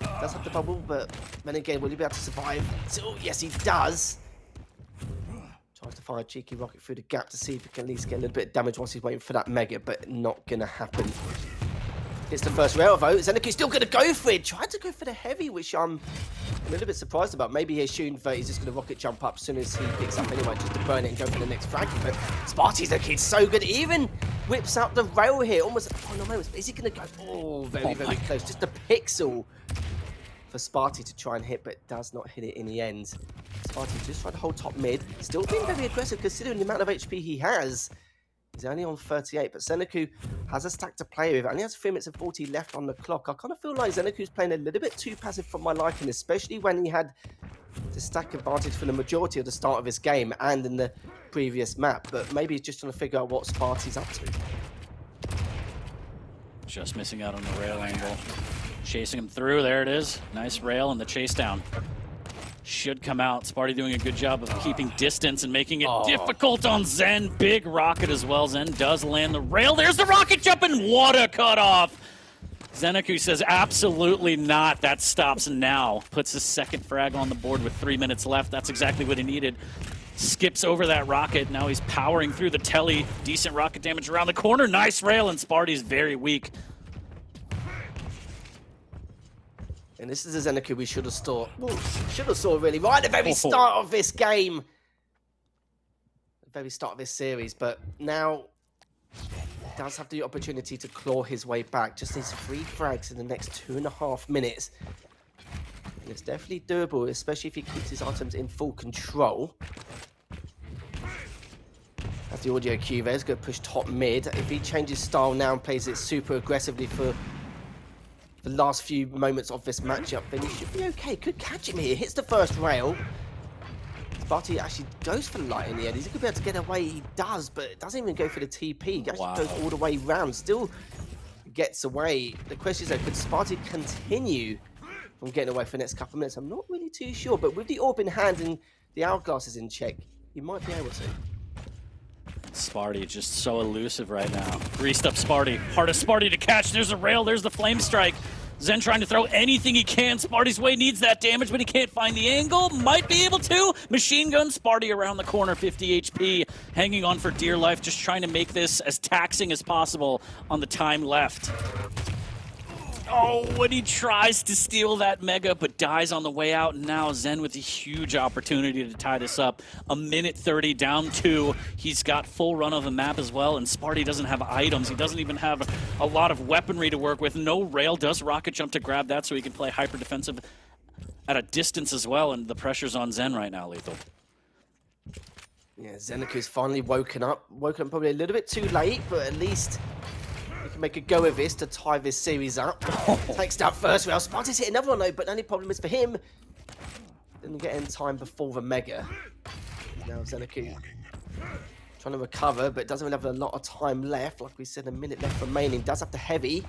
Does have the bubble, but then again, will he be able to survive? So, yes, he does. Tries to fire a cheeky rocket through the gap to see if he can at least get a little bit of damage once he's waiting for that mega, but not going to happen. Hits the first rail vote. ZenAku's still going to go for it. Tried to go for the heavy, which I'm a little bit surprised about. Maybe he's shooting for he's just going to rocket jump up as soon as he picks up anyway, just to burn it and go for the next frag. But Sparty's looking so good. Even whips out the rail here. Almost. Oh, no, is he going to go? Oh, very close. Just a pixel for Sparty to try and hit, but does not hit it in the end. Sparty just tried to hold top mid. Still being very aggressive considering the amount of HP he has. He's only on 38, but ZenAku has a stack to play with. Only has 3 minutes and 40 left on the clock. I kind of feel like ZenAku's playing a little bit too passive for my liking, especially when he had the stack advantage for the majority of the start of his game and in the previous map. But maybe he's just trying to figure out what Sparty's up to. Just missing out on the rail angle. Chasing him through. There it is. Nice rail and the chase down. Should come out. Sparty doing a good job of keeping distance and making it difficult on Zen. Big rocket as well. Zen does land the rail. There's the rocket jump and what a cutoff. ZenAku says absolutely not. That stops now. Puts his second frag on the board with 3 minutes left. That's exactly what he needed. Skips over that rocket. Now he's powering through the telly. Decent rocket damage around the corner. Nice rail and Sparty's very weak. And this is a ZenAku we should have saw really right at the very start of this game. The very start of this series, but now he does have the opportunity to claw his way back. Just needs 3 frags in the next 2.5 minutes. And it's definitely doable, especially if he keeps his items in full control. As the audio cue there is going to push top mid. If he changes style now and plays it super aggressively for the last few moments of this matchup, then he should be okay. Could catch him here. Hits the first rail. Sparty actually goes for the light in the end. He's going to be able to get away. He does, but it doesn't even go for the TP. He actually goes all the way round. Still gets away. The question is, though, could Sparty continue from getting away for the next couple of minutes? I'm not really too sure, but with the orb in hand and the hourglasses in check, he might be able to. Sparty just so elusive right now. Greased up Sparty. Hardest Sparty to catch. There's a rail. There's the flame strike. Zen trying to throw anything he can. Sparty's way needs that damage, but he can't find the angle. Might be able to. Machine gun Sparty around the corner. 50 HP. Hanging on for dear life. Just trying to make this as taxing as possible on the time left. Oh, when he tries to steal that mega, but dies on the way out. And now Zen with a huge opportunity to tie this up. 1:30 down 2. He's got full run of the map as well, and Sparty doesn't have items. He doesn't even have a lot of weaponry to work with. No rail, does rocket jump to grab that so he can play hyper defensive at a distance as well, and the pressure's on Zen right now, Lethal. Yeah, ZenAku's finally woken up. Woken up probably a little bit too late, but at least he can make a go of this to tie this series up. Takes down first rail. Sparty's hit another one though, but the only problem is for him, didn't get in time before the mega. Now ZenAku trying to recover, but doesn't really have a lot of time left. Like we said, a minute left remaining. Does have the heavy,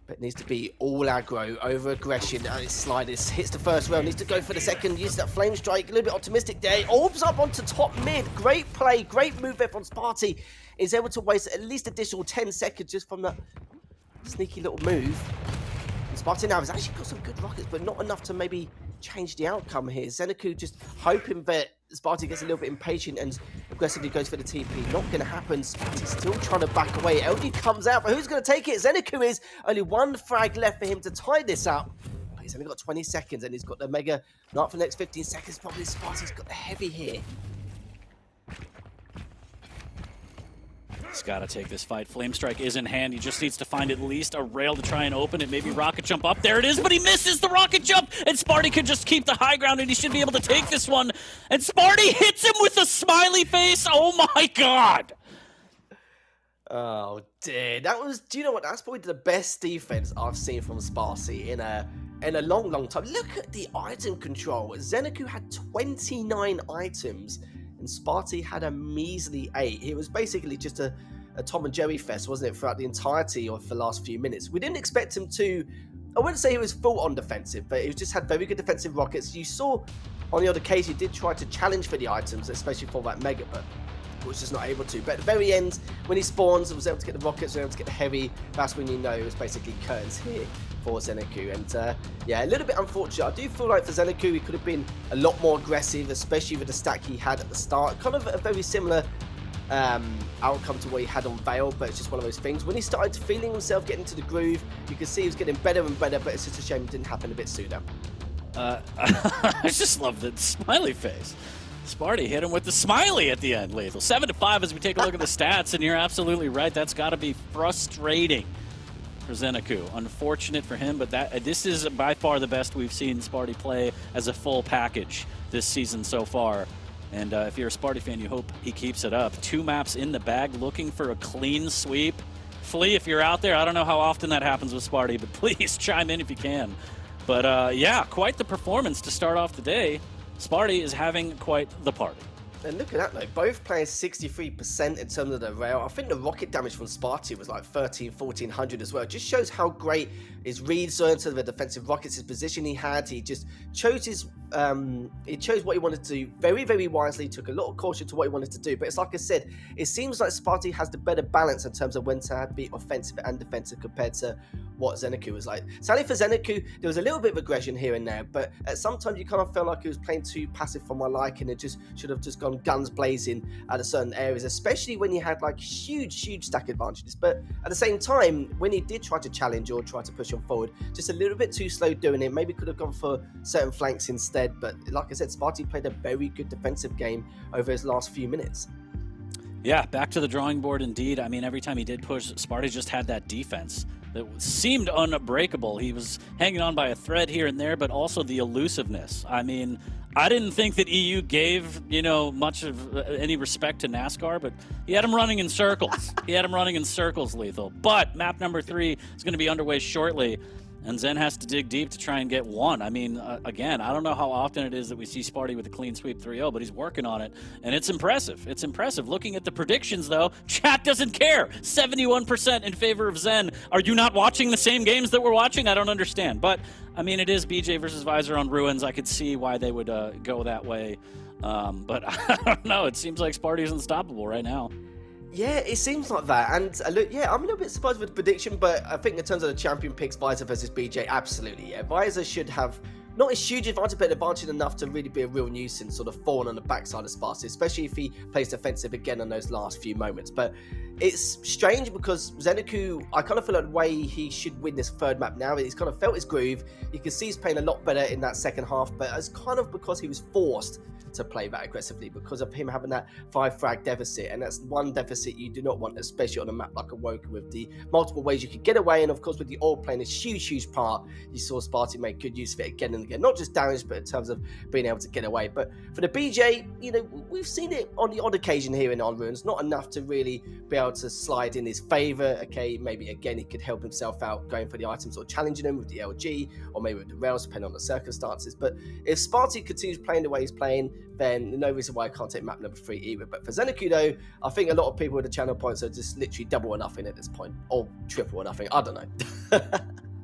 but needs to be all aggro, over aggression. His sliders hits the first rail, needs to go for the second, use that flame strike, a little bit optimistic there. Orbs up onto top mid. Great play, great move there from Sparty. Is able to waste at least additional 10 seconds just from that sneaky little move. And Sparty now has actually got some good rockets, but not enough to maybe change the outcome here. ZenAku just hoping that Sparty gets a little bit impatient and aggressively goes for the TP. Not going to happen. Sparty's still trying to back away. LG comes out, but who's going to take it? ZenAku is. Only 1 frag left for him to tie this up. But he's only got 20 seconds and he's got the mega. Not for the next 15 seconds. Probably Sparty's got the heavy here. He's got to take this fight. Flame Strike is in hand. He just needs to find at least a rail to try and open it. Maybe rocket jump up. There it is, but he misses the rocket jump. And Sparty could just keep the high ground, and he should be able to take this one. And Sparty hits him with a smiley face. Oh my god. Oh dear. That was, do you know what? That's probably the best defense I've seen from Sparty in a long time. Look at the item control. ZenAku had 29 items. And Sparty had a measly 8. It was basically just a Tom and Jerry fest, wasn't it, throughout the entirety of the last few minutes. We didn't expect him to, I wouldn't say he was full on defensive, but he just had very good defensive rockets. You saw on the other case he did try to challenge for the items, especially for that mega, but was just not able to. But at the very end, when he spawns and was able to get the rockets, was able to get the heavy, that's when you know it was basically curtains here for ZenAku. And yeah, a little bit unfortunate. I do feel like for ZenAku, he could have been a lot more aggressive, especially with the stack he had at the start. Kind of a very similar outcome to what he had on Vale, but it's just one of those things. When he started feeling himself getting into the groove, you could see he was getting better and better, but it's just a shame it didn't happen a bit sooner. I just love the smiley face. Sparty hit him with the smiley at the end, Lethal. 7-5 as we take a look at the stats, and you're absolutely right. That's got to be frustrating for ZenAku. Unfortunate for him, but this is by far the best we've seen Sparty play as a full package this season so far. And if you're a Sparty fan, you hope he keeps it up. 2 maps in the bag, looking for a clean sweep. Flea, if you're out there, I don't know how often that happens with Sparty, but please chime in if you can. But yeah, quite the performance to start off the day. Sparty is having quite the party. And look at that though, both playing 63% in terms of the rail. I think the rocket damage from Sparty was like 1400 as well. It just shows how great his reads are in terms of the defensive rockets, his position he had. He just chose his, he chose what he wanted to do very, very wisely, took a lot of caution to what he wanted to do. But it's like I said, it seems like Sparty has the better balance in terms of when to be offensive and defensive compared to what ZenAku was like. Sadly for ZenAku, there was a little bit of aggression here and there, but at some times you kind of felt like he was playing too passive for my liking. It just should have just gone guns blazing at certain areas, especially when he had like huge stack advantages. But at the same time, when he did try to challenge or try to push him forward, just a little bit too slow doing it. Maybe could have gone for certain flanks instead. But like I said, Sparty played a very good defensive game over his last few minutes. Yeah, back to the drawing board indeed. I mean, every time he did push, Sparty just had that defense that seemed unbreakable. He was hanging on by a thread here and there, but also the elusiveness. I mean, I didn't think that EU gave, you know, much of any respect to NASCAR, but he had him running in circles. He had him running in circles, Lethal. But map number 3 is going to be underway shortly, and Zen has to dig deep to try and get 1. I mean, again, I don't know how often it is that we see Sparty with a clean sweep 3-0, but he's working on it, and it's impressive. It's impressive. Looking at the predictions, though, chat doesn't care. 71% in favor of Zen. Are you not watching the same games that we're watching? I don't understand. But, I mean, it is BJ versus Visor on Ruins. I could see why they would go that way. But I don't know. It seems like Sparty is unstoppable right now. Yeah, it seems like that. And look, yeah, I'm a little bit surprised with the prediction, but I think in terms of the champion picks, Visor versus BJ, absolutely, yeah. Visor should have not a huge advantage, but advantage enough to really be a real nuisance, sort of falling on the backside of Sparty, especially if he plays defensive again on those last few moments. But it's strange because ZenAku, I kind of feel like the way he should win this third map now, he's kind of felt his groove. You can see he's playing a lot better in that second half, but it's kind of because he was forced to play that aggressively because of him having that 5 frag deficit, and that's one deficit you do not want, especially on a map like Awoken with the multiple ways you could get away. And of course with the ore playing a huge part, you saw Sparty make good use of it again and again, not just damage but in terms of being able to get away. But for the BJ, you know, we've seen it on the odd occasion here in On Ruins, not enough to really be able to slide in his favor. Okay, maybe again he could help himself out going for the items or challenging him with the LG or maybe with the rails, depending on the circumstances. But if Sparty continues playing the way he's playing, then no reason why I can't take map number 3 either. But for ZenAku though, I think a lot of people with the channel points are just literally double or nothing at this point, or triple or nothing, I don't know.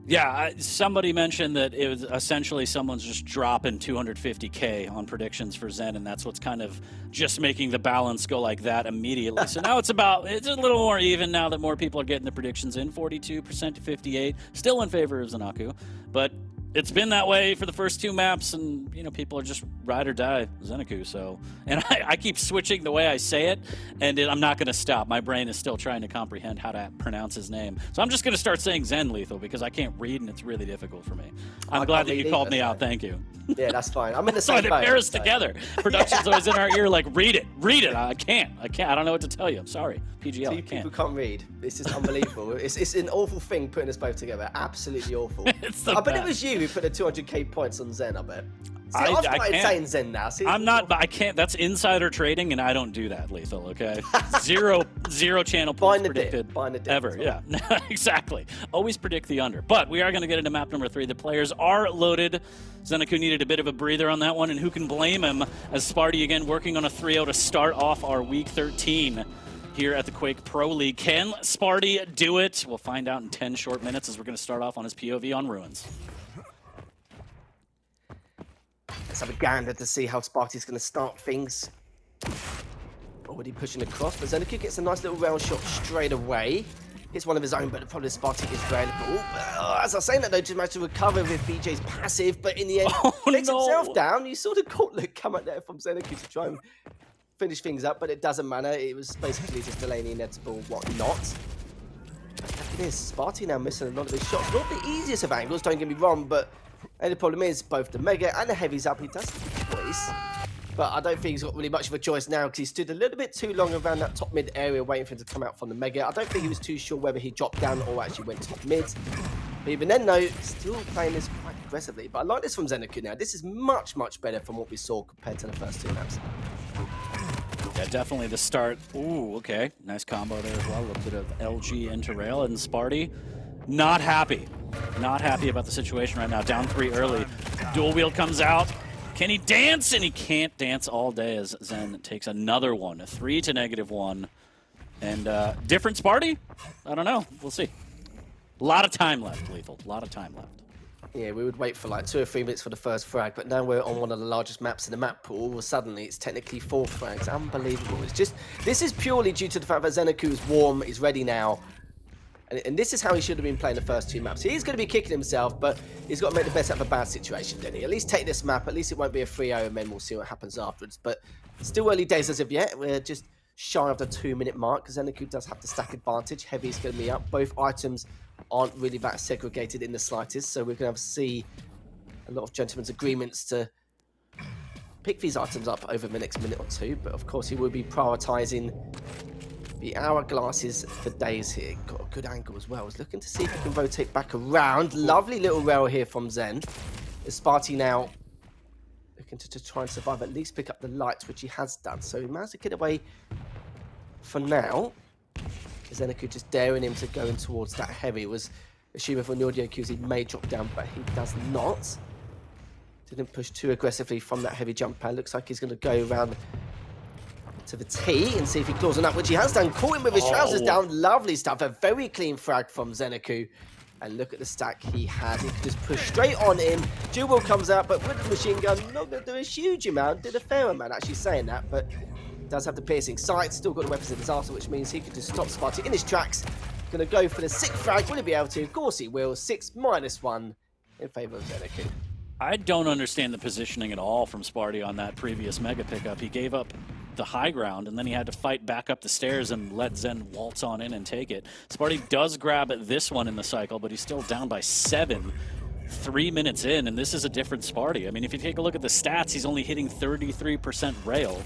Yeah, somebody mentioned that it was essentially someone's just dropping 250K on predictions for Zen, and that's what's kind of just making the balance go like that immediately. So now it's a little more even now that more people are getting the predictions in, 42% to 58, still in favor of ZenAku, but it's been that way for the first 2 maps, and you know, people are just ride or die ZenAku. So, and I keep switching the way I say it, and I'm not going to stop. My brain is still trying to comprehend how to pronounce his name. So I'm just going to start saying Zen Lethal because I can't read and it's really difficult for me. I'm glad that you called me out. Thank you. Yeah, that's fine. I'm in the same boat. So they pair us together. Production's always in our ear like, read it. I can't. I don't know what to tell you. I'm sorry. PGL, I can't. People can't read. This is unbelievable. it's an awful thing putting us both together. Absolutely awful. I bet it was you who put the 200K points on Zen, I bet. See, I've started saying Zen now. See, I'm not, but I can't. That's insider trading, and I don't do that, Lethal, okay? zero channel points predicted ever. Yeah, exactly. Always predict the under. But we are going to get into map number 3. The players are loaded. ZenAku needed a bit of a breather on that one, and who can blame him as Sparty again working on a 3-0 to start off our Week 13 here at the Quake Pro League. Can Sparty do it? We'll find out in 10 short minutes as we're going to start off on his POV on Ruins. Let's have a gander to see how Sparty's going to start things. Already pushing across, but ZenAku gets a nice little round shot straight away. Hits one of his own, but the problem is Sparty is available. As I was saying that though, just managed to recover with BJ's passive, but in the end, takes himself down. You saw the gauntlet come out there from ZenAku to try and finish things up, but it doesn't matter. It was basically just delaying the inevitable whatnot. Look at this, Sparty now missing a lot of his shots. Not the easiest of angles, don't get me wrong, but and the problem is both the Mega and the Heavy's up. He does have a choice, but I don't think he's got really much of a choice now because he stood a little bit too long around that top mid area waiting for him to come out from the Mega. I don't think he was too sure whether he dropped down or actually went top mid. But even then though, still playing this quite aggressively. But I like this from ZenAku now. This is much better from what we saw compared to the first 2 maps. Yeah, definitely the start. Ooh, okay. Nice combo there as well. A little bit of LG into rail, and Sparty not happy. Not happy about the situation right now. Down 3 early. Dual wield comes out. Can he dance? And he can't dance all day as Zen takes another one. A 3 to -1. And different Sparty? I don't know. We'll see. A lot of time left, Lethal. A lot of time left. Yeah, we would wait for like 2 or 3 minutes for the first frag, but now we're on one of the largest maps in the map pool. Well, suddenly it's technically 4 frags. Unbelievable. It's just, this is purely due to the fact that ZenAku is warm, is ready now. And this is how he should have been playing the first 2 maps. He's going to be kicking himself, but he's got to make the best out of a bad situation, doesn't he? At least take this map. At least it won't be a 3-0, and then we'll see what happens afterwards. But still early days as of yet. We're just shy of the 2-minute mark. ZenAku does have the stack advantage. Heavy's going to be up. Both items aren't really that segregated in the slightest, so we're going to see a lot of gentlemen's agreements to pick these items up over the next minute or 2, but of course he will be prioritizing the hourglasses for days here. Got a good angle as well. I was looking to see if he can rotate back around. Lovely little rail here from Zen. Is Sparty now looking to try and survive, at least pick up the lights, which he has done, so he managed to get away for now. ZenAku just daring him to go in towards that heavy. Was assuming for Nordio Qs he may drop down, but he does not. Didn't push too aggressively from that heavy jump pad. Looks like he's going to go around to the T and see if he claws on that, which he has done. Caught him with his trousers down. Lovely stuff. A very clean frag from ZenAku. And look at the stack he had. He could just push straight on in. Jewel comes out, but with the machine gun, not going to do a huge amount. Did a fair amount, actually saying that, but does have the piercing sight, still got the weapons in his arsenal, which means he can just stop Sparty in his tracks. Gonna go for the 6th frag. Will he be able to? Of course he will. 6 -1 in favor of ZenAku. I don't understand the positioning at all from Sparty on that previous mega pickup. He gave up the high ground, and then he had to fight back up the stairs and let Zen waltz on in and take it. Sparty does grab at this one in the cycle, but he's still down by 7. 3 minutes in, and this is a different Sparty. I mean, if you take a look at the stats, he's only hitting 33% rail.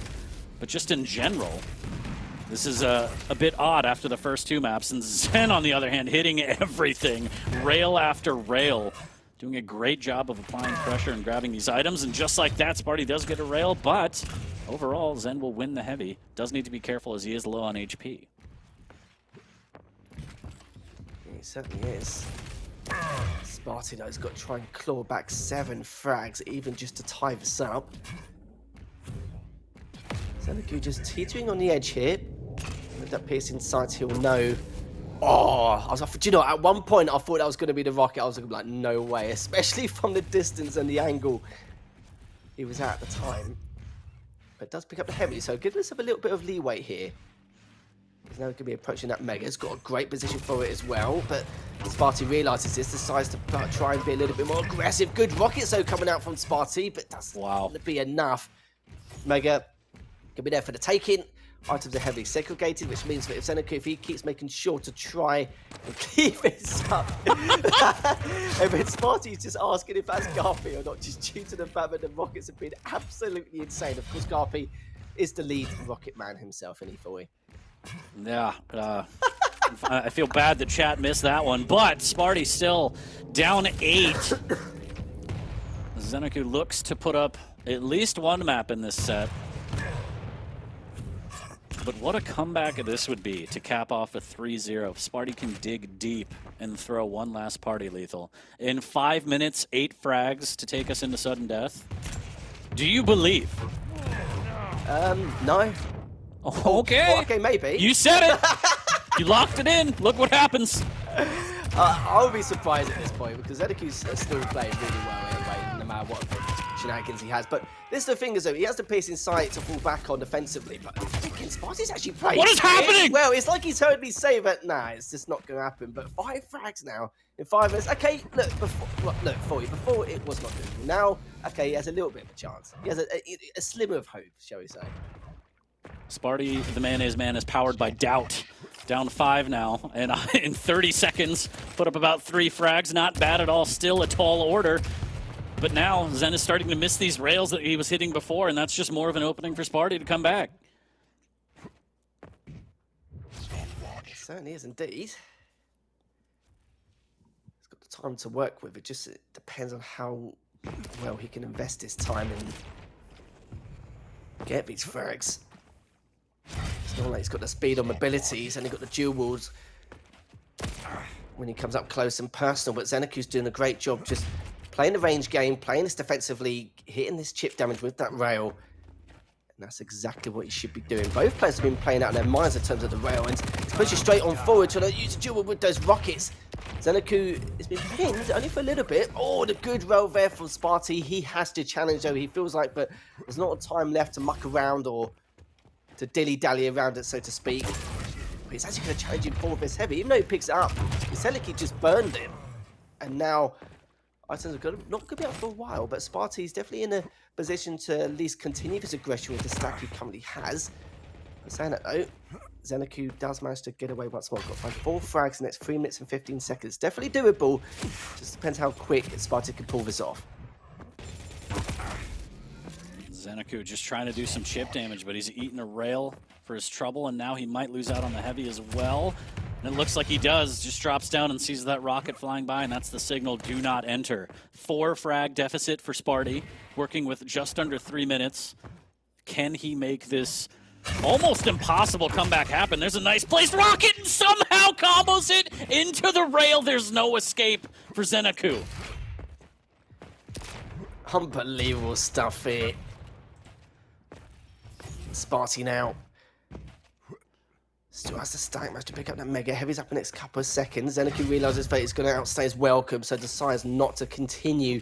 But just in general, this is a bit odd after the first 2 maps. And Zen, on the other hand, hitting everything, rail after rail, doing a great job of applying pressure and grabbing these items. And just like that, Sparty does get a rail, but overall, Zen will win the heavy. Does need to be careful as he is low on HP. He certainly is. Sparty, though, has got to try and claw back 7 frags, even just to tie this up. ZenAku just teetering on the edge here. With that piercing sight, he'll know. Oh, I was like, do you know, at one point I thought that was going to be the rocket. I was like, no way, especially from the distance and the angle he was at the time. But it does pick up the heavy, so give us a little bit of leeway here. He's now going to be approaching that mega. He's got a great position for it as well, but Sparty realises this, decides to try and be a little bit more aggressive. Good rocket, so coming out from Sparty, but that's not going to be enough. Mega can be there for the taking. Items are heavily segregated, which means that if ZenAku, if he keeps making sure to try and keep this up, and then Sparty's just asking if that's Garpy or not, just due to the fact that the rockets have been absolutely insane. Of course, Garpy is the lead rocket man himself in E4E. Yeah, I feel bad that chat missed that one, but Sparty still down 8. ZenAku looks to put up at least 1 map in this set. But what a comeback this would be to cap off a 3-0. Sparty can dig deep and throw one last party lethal. In 5 minutes, 8 frags to take us into sudden death. Do you believe? No. Okay. Well, okay, maybe. You said it. You locked it in. Look what happens. I would be surprised at this point because ZenAku's still playing really well anyway, no matter what shenanigans he has. But this is the thing, is though, he has the piercing sight to fall back on defensively, but Sparty's actually playing. What is happening? Well, it's like he's heard me say that, nah, it's just not going to happen. But 5 frags now in 5 minutes. Okay, look, before it was not good. Now, okay, he has a little bit of a chance. He has a slimmer of hope, shall we say. Sparty, the mayonnaise man, is powered by doubt. Down 5 now, and in 30 seconds, put up about 3 frags. Not bad at all, still a tall order. But now, Zen is starting to miss these rails that he was hitting before, and that's just more of an opening for Sparty to come back. It certainly is indeed. He's got the time to work with. It depends on how well he can invest his time and get these frags. It's not like he's got the speed or mobility, he's only got the dual wields when he comes up close and personal, but ZenAku's doing a great job just playing the range game, playing this defensively, hitting this chip damage with that rail. And that's exactly what he should be doing. Both players have been playing out their minds in terms of the rail, and he's pushing straight on forward, trying to use a dual with those rockets. ZenAku has been pinned only for a little bit. Oh, the good rail there from Sparty. He has to challenge, though. He feels like but there's not time left to muck around or to dilly-dally around it, so to speak. But he's actually going to challenge him for this heavy. Even though he picks it up, ZenAku just burned him. And now, items are not going to be out for a while, but Sparty's definitely in a position to at least continue this aggression with the stack he currently has. But saying that though, ZenAku does manage to get away once more. Got to find 4 frags in the next 3 minutes and 15 seconds. Definitely doable. Just depends how quick Sparty can pull this off. ZenAku just trying to do some chip damage, but he's eaten a rail for his trouble, and now he might lose out on the heavy as well. And it looks like he does. Just drops down and sees that rocket flying by, and that's the signal, do not enter. 4 frag deficit for Sparty, working with just under 3 minutes. Can he make this almost impossible comeback happen? There's a nice placed rocket, and somehow combos it into the rail. There's no escape for ZenAku. Unbelievable stuff here. Sparty now still has the stack, managed to pick up that mega heavies up in the next couple of seconds. ZenAku realizes fate is going to outstay his welcome, so decides not to continue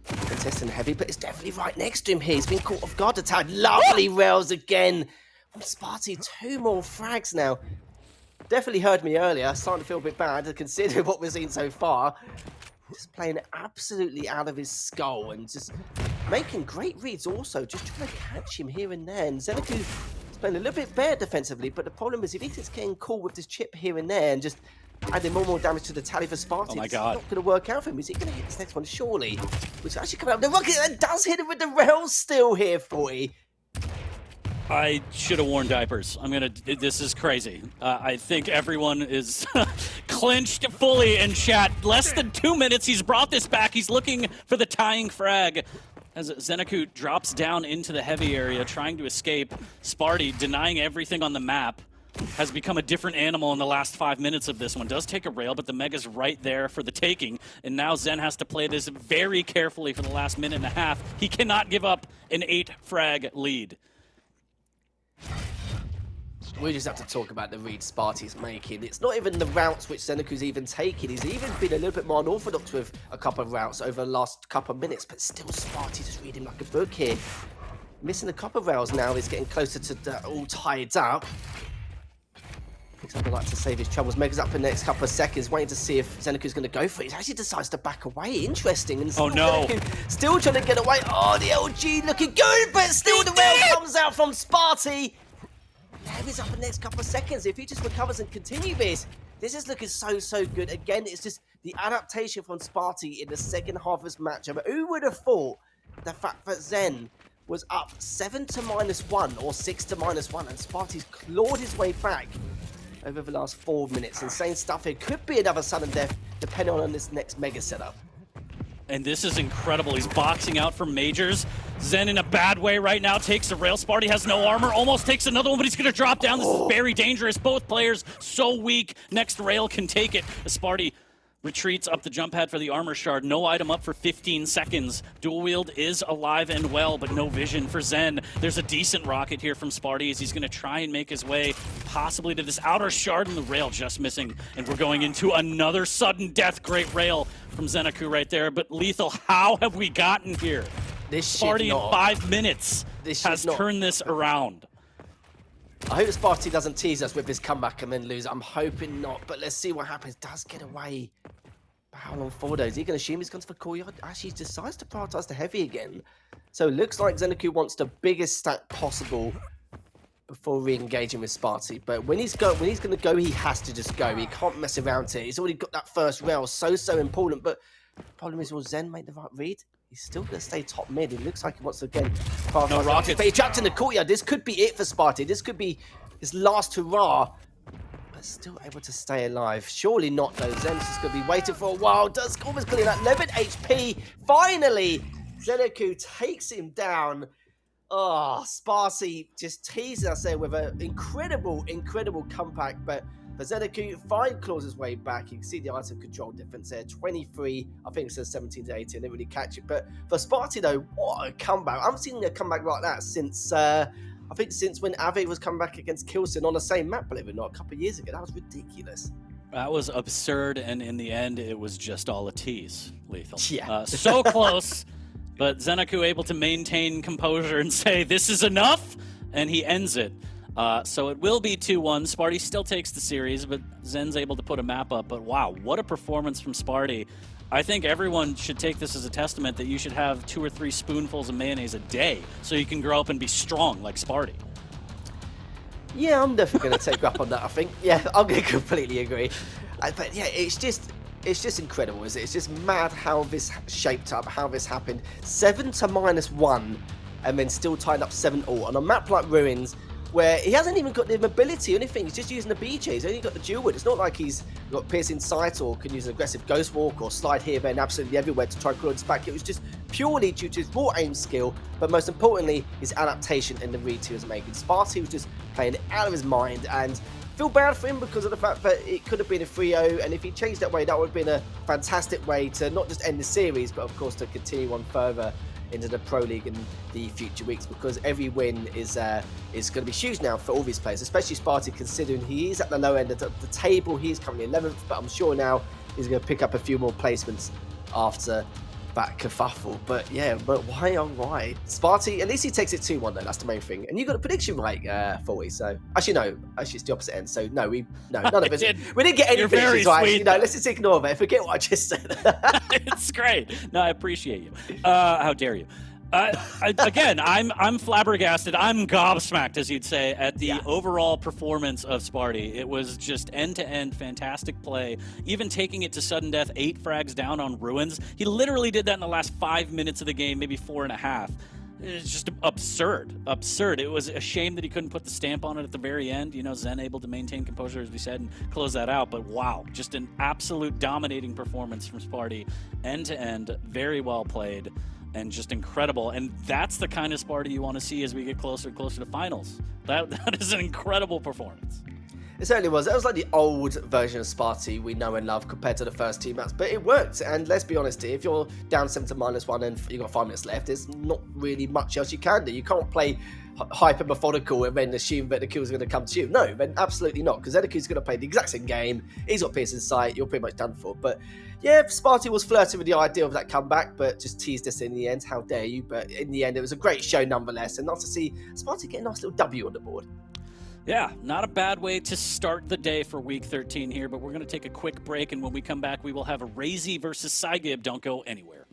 contesting heavy, but it's definitely right next to him here. He's been caught off guard attack. Lovely rails again from Sparty. 2 more frags now. Definitely heard me earlier. Starting to feel a bit bad considering what we've seen so far. Just playing absolutely out of his skull and just making great reads also. Just trying to catch him here and there. And ZenAku is playing a little bit bare defensively, but the problem is if he's getting caught with this chip here and there and just adding more damage to the tally for Sparty, oh my it's God, not going to work out for him. Is he going to hit this next one? Surely. Which actually coming up. The rocket and does hit him with the rails still here, 40. I should have worn diapers. This is crazy. I think everyone is clinched fully in chat. Less than 2 minutes, he's brought this back. He's looking for the tying frag as ZenAku drops down into the heavy area, trying to escape. Sparty, denying everything on the map, has become a different animal in the last 5 minutes of this one. Does take a rail, but the Mega's right there for the taking. And now Zen has to play this very carefully for the last minute and a half. He cannot give up an 8 frag lead. We just have to talk about the read Sparty's making. It's not even the routes which ZenAku's even taken. He's even been a little bit more unorthodox with a couple of routes over the last couple of minutes, but still Sparty just reading like a book here. Missing a couple of rails now, he's getting closer to all tied up. Picks up a light to save his troubles. Mega's up in the next couple of seconds, waiting to see if ZenAku's going to go for it. He actually decides to back away. Interesting. And oh no. Still trying to get away. Oh, the LG looking good, but still the rail comes out from Sparty. Heavy's up in the next couple of seconds. If he just recovers and continue this is looking so good. Again, it's just the adaptation from Sparty in the second half of this matchup. But who would have thought the fact that Zen was up 7 to -1 or 6 to -1, and Sparty's clawed his way back over the last 4 minutes. Insane stuff here. Could be another sudden death depending on this next mega setup. And this is incredible. He's boxing out for majors. Zen in a bad way right now takes a rail. Sparty has no armor, almost takes another one, but he's going to drop down. This is very dangerous. Both players so weak. Next rail can take it. Sparty retreats up the jump pad for the armor shard. No item up for 15 seconds. Dual wield is alive and well, but no vision for Zen. There's a decent rocket here from Sparty as he's going to try and make his way possibly to this outer shard, and the rail just missing. And we're going into another sudden death. Great rail from ZenAku right there. But Lethal, how have we gotten here? This Sparty in 5 minutes has turned this around. I hope Sparty doesn't tease us with his comeback and then lose. I'm hoping not, but let's see what happens. Does get away. But how long for though? Is he going to assume he's gone for the courtyard? Actually, he decides to prioritize the heavy again. So it looks like ZenAku wants the biggest stack possible before re-engaging with Sparty. But when he's going to go, he has to just go. He can't mess around here. He's already got that first rail. So important. But the problem is, will Zen make the right read? He's still going to stay top mid. It looks like he wants to again. No rockets. But he's trapped in the courtyard. This could be it for Sparty. This could be his last hurrah. But still able to stay alive. Surely not though. Zen's just going to be waiting for a while. Does almost clean that 11 HP. Finally, ZenAku takes him down. Oh, Sparty just teasing us there with an incredible comeback. But for ZenAku, 5 claws his way back. You can see the item control difference there. 23, I think it says 17 to 18. Didn't really catch it. But for Sparty, though, what a comeback. I haven't seen a comeback like that since, I think, since when Ave was coming back against Kilson on the same map, believe it or not, a couple of years ago. That was ridiculous. That was absurd, and in the end, it was just all a tease, Lethal. Yeah. So close, but ZenAku able to maintain composure and say, this is enough, and he ends it. So it will be 2-1. Sparty still takes the series, but Zen's able to put a map up. But wow, what a performance from Sparty. I think everyone should take this as a testament that you should have 2 or 3 spoonfuls of mayonnaise a day so you can grow up and be strong like Sparty. Yeah, I'm definitely going to take you up on that, I think. Yeah, I'm going to completely agree. But yeah, it's just incredible, isn't it? It's just mad how this shaped up, how this happened. 7 to -1, and then still tied up 7-all. On a map like Ruins, where he hasn't even got the mobility or anything, he's just using the BJ, he's only got the dual wood. It's not like he's got piercing sight or can use an aggressive ghost walk or slide here, there, and absolutely everywhere to try to crawl his back. It was just purely due to his raw aim skill, but most importantly, his adaptation in the read he was making. Sparty was just playing it out of his mind, and feel bad for him because of the fact that it could have been a 3-0, and if he changed that way, that would have been a fantastic way to not just end the series, but of course to continue on further into the Pro League in the future weeks, because every win is going to be huge now for all these players, especially Sparty, considering he is at the low end of the table. He is currently 11th, but I'm sure now he's going to pick up a few more placements after that kerfuffle. But yeah, but why on why? Sparty, at least he takes it 2-1 though, that's the main thing. And you got a prediction right, Foley, so actually no, it's the opposite end, so no, none of us, we didn't get any predictions right, sweet, let's just ignore that, forget what I just said. It's great. No, I appreciate you. How dare you? Again, I'm flabbergasted. I'm gobsmacked, as you'd say, at the overall performance of Sparty. It was just end-to-end fantastic play. Even taking it to sudden death, 8 frags down on Ruins. He literally did that in the last 5 minutes of the game, maybe 4.5. It's just absurd. It was a shame that he couldn't put the stamp on it at the very end. You know, Zen able to maintain composure, as we said, and close that out. But wow, just an absolute dominating performance from Sparty, end-to-end, very well played. And just incredible. And that's the kind of Sparty you want to see as we get closer and closer to finals. That is an incredible performance. It certainly was. That was like the old version of Sparty we know and love compared to the first 2 maps. But it worked. And let's be honest here, if you're down 7 to -1 and you've got 5 minutes left, there's not really much else you can do. You can't play hyper methodical and then assume that the kill is going to come to you. No, then absolutely not, because ZenAku's going to play the exact same game. He's got piercing sight. You're pretty much done for. But yeah, Sparty was flirting with the idea of that comeback, but just teased us in the end. How dare you? But in the end, it was a great show nonetheless, and nice to see Sparty get a nice little W on the board. Yeah, not a bad way to start the day for Week 13 here, but we're going to take a quick break, and when we come back, we will have a RAISY versus psygib. Don't go anywhere.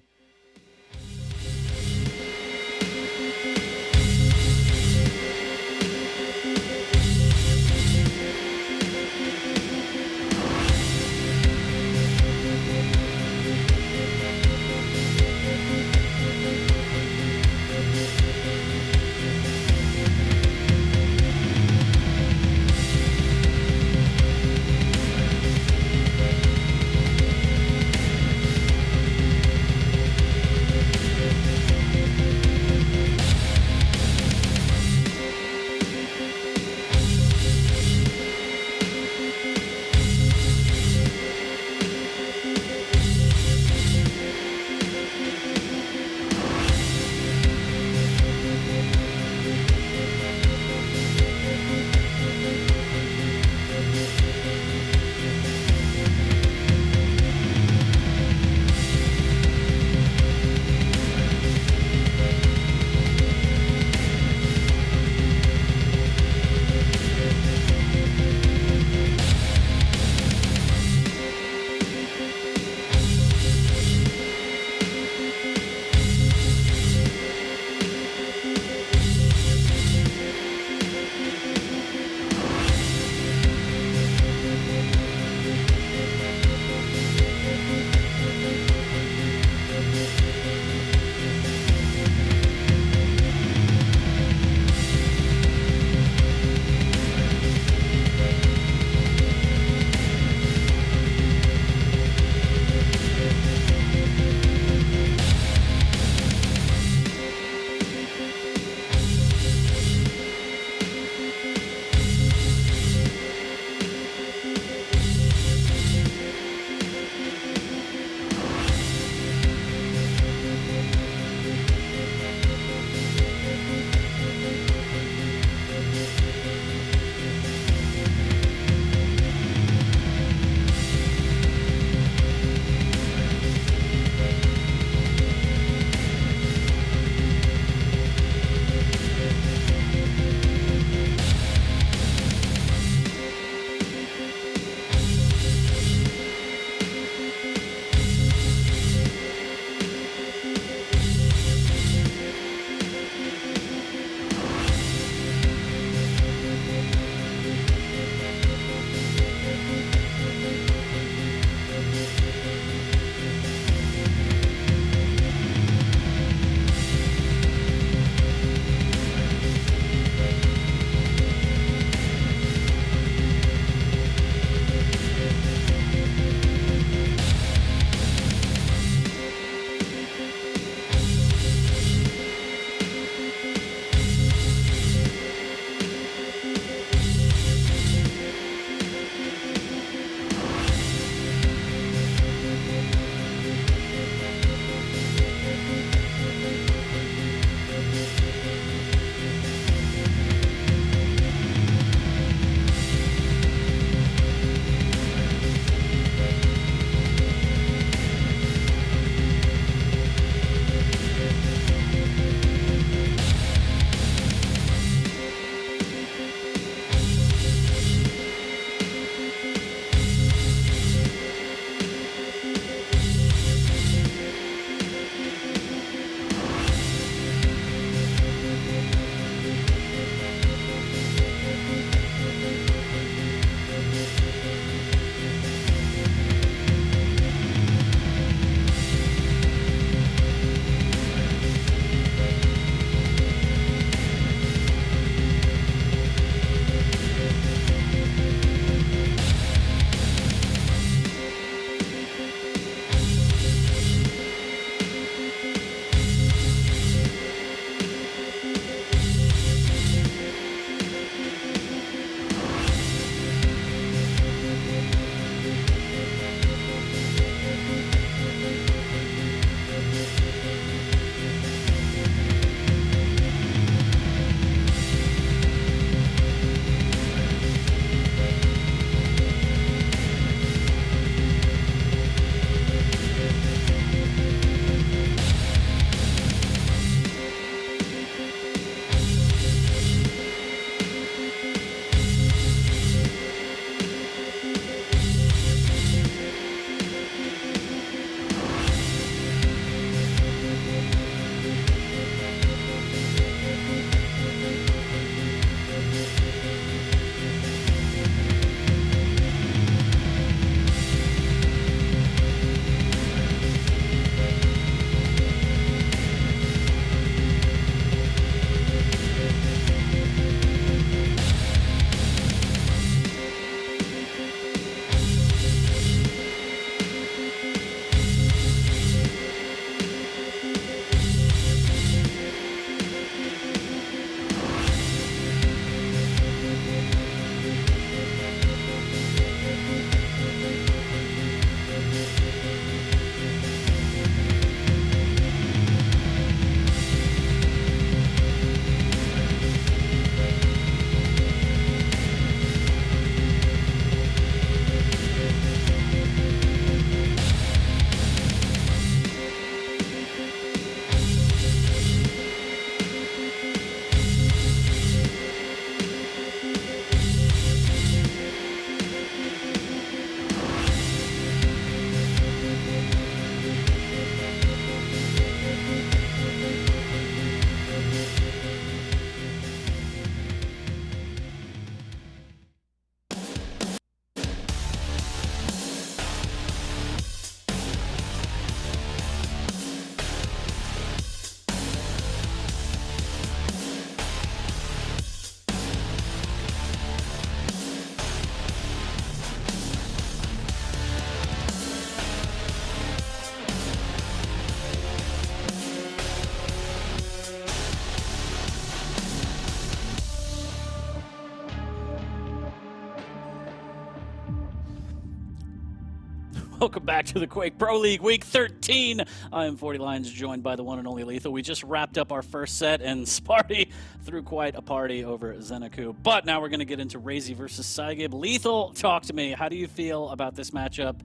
Welcome back to the Quake Pro League, Week 13. I am 40 Lions, joined by the one and only Lethal. We just wrapped up our first set, and Sparty threw quite a party over ZenAku. But now we're going to get into RAISY versus psygib. Lethal, talk to me. How do you feel about this matchup,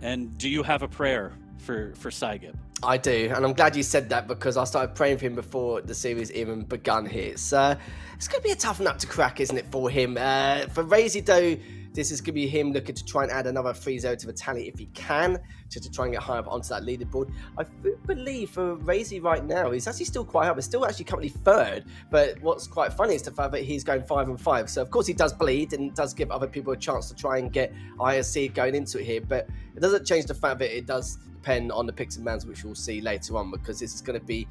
and do you have a prayer for psygib? I do, and I'm glad you said that because I started praying for him before the series even begun here. So it's going to be a tough nut to crack, isn't it, for him? For RAISY, though, this is going to be him looking to try and add another 3-0 to the tally if he can, just to try and get higher up onto that leaderboard. I believe for RAISY right now, he's actually still quite up. He's still actually currently third, but what's quite funny is the fact that he's going 5-5. So, of course, he does bleed and does give other people a chance to try and get ISC going into it here, but it doesn't change the fact that it does depend on the picks and bans, which we'll see later on, because this is going to be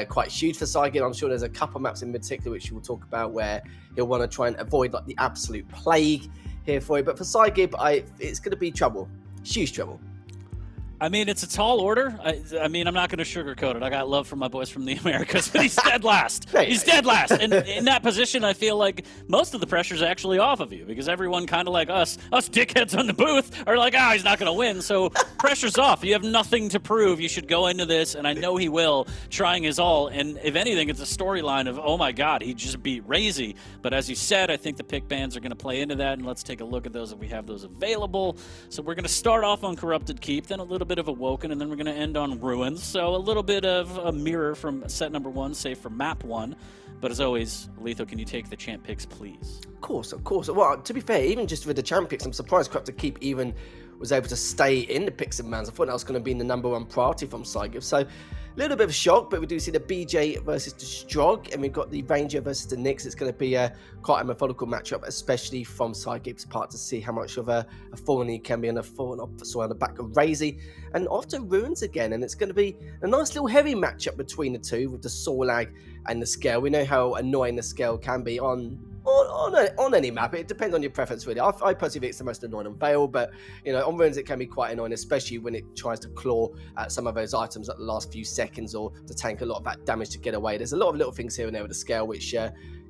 quite huge for psygib. I'm sure there's a couple maps in particular which we'll talk about where he'll want to try and avoid like the absolute plague here for you. But for psygib, it's going to be trouble, huge trouble. I mean, it's a tall order. I mean, I'm not going to sugarcoat it. I got love from my boys from the Americas, but he's dead last. He's dead last. And in that position, I feel like most of the pressure's actually off of you, because everyone kind of like us dickheads on the booth are like, he's not going to win. So pressure's off. You have nothing to prove. You should go into this, and I know he will, trying his all. And if anything, it's a storyline of, oh my God, he just beat RAISY. But as you said, I think the pick bans are going to play into that, and let's take a look at those if we have those available. So we're going to start off on Corrupted Keep, then a little bit of Awoken, and then we're going to end on Ruins. So a little bit of a mirror from set number 1, save for map 1. But as always, Lethal, can you take the champ picks, please? Of course. Well, to be fair, even just with the champ picks, I'm surprised Corrupted Keep even was able to stay in the picks and bans. I thought that was going to be the number 1 priority from psygib. So a little bit of a shock, but we do see the BJ versus the Strog, and we've got the Ranger versus the Nyx. It's going to be quite a methodical matchup, especially from psygib's part, to see how much of a thorn he can be on the back of RAISY. And off to Ruins again, and it's going to be a nice little heavy matchup between the two with the Sorlag and the Scale. We know how annoying the Scale can be on any map. It depends on your preference, really. I personally think it's the most annoying on Vale, but on Ruins it can be quite annoying, especially when it tries to claw at some of those items at the last few seconds, or to tank a lot of that damage to get away. There's a lot of little things here and there with the Scale which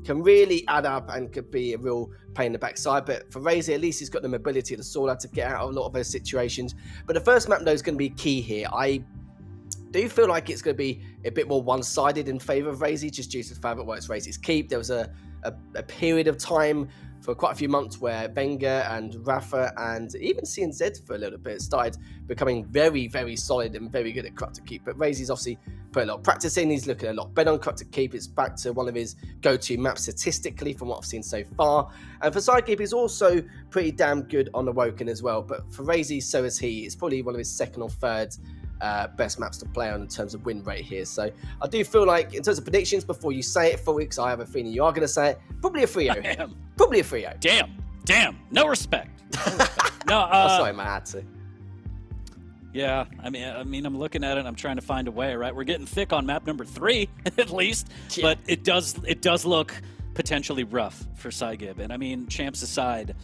can really add up and could be a real pain in the backside. But for RAISY, at least he's got the mobility of the Sorlag to get out of a lot of those situations. But the first map, though, is going to be key here. I do feel like it's going to be a bit more one-sided in favour of RAISY, just due to the fact that it's RAISY's keep. There was a period of time for quite a few months where Wenger and Rafa and even CNZ for a little bit started becoming very, very solid and very good at Corrupted Keep. But RAISY's obviously put a lot of practice in. He's looking a lot better on Corrupted Keep. It's back to one of his go-to maps statistically from what I've seen so far. And for psygib, he's also pretty damn good on Awoken as well. But for RAISY, so is he. It's probably one of his second or third best maps to play on in terms of win rate here. So I do feel like, in terms of predictions, before you say it, 4 weeks, I have a feeling you are going to say it. Probably a 3-0. Probably a 3-0. Damn. No respect. No, sorry, man, I had to. Yeah, I mean, I'm looking at it, and I'm trying to find a way, right? We're getting thick on map number 3, at least, but it does look potentially rough for psygib. And I mean, champs aside,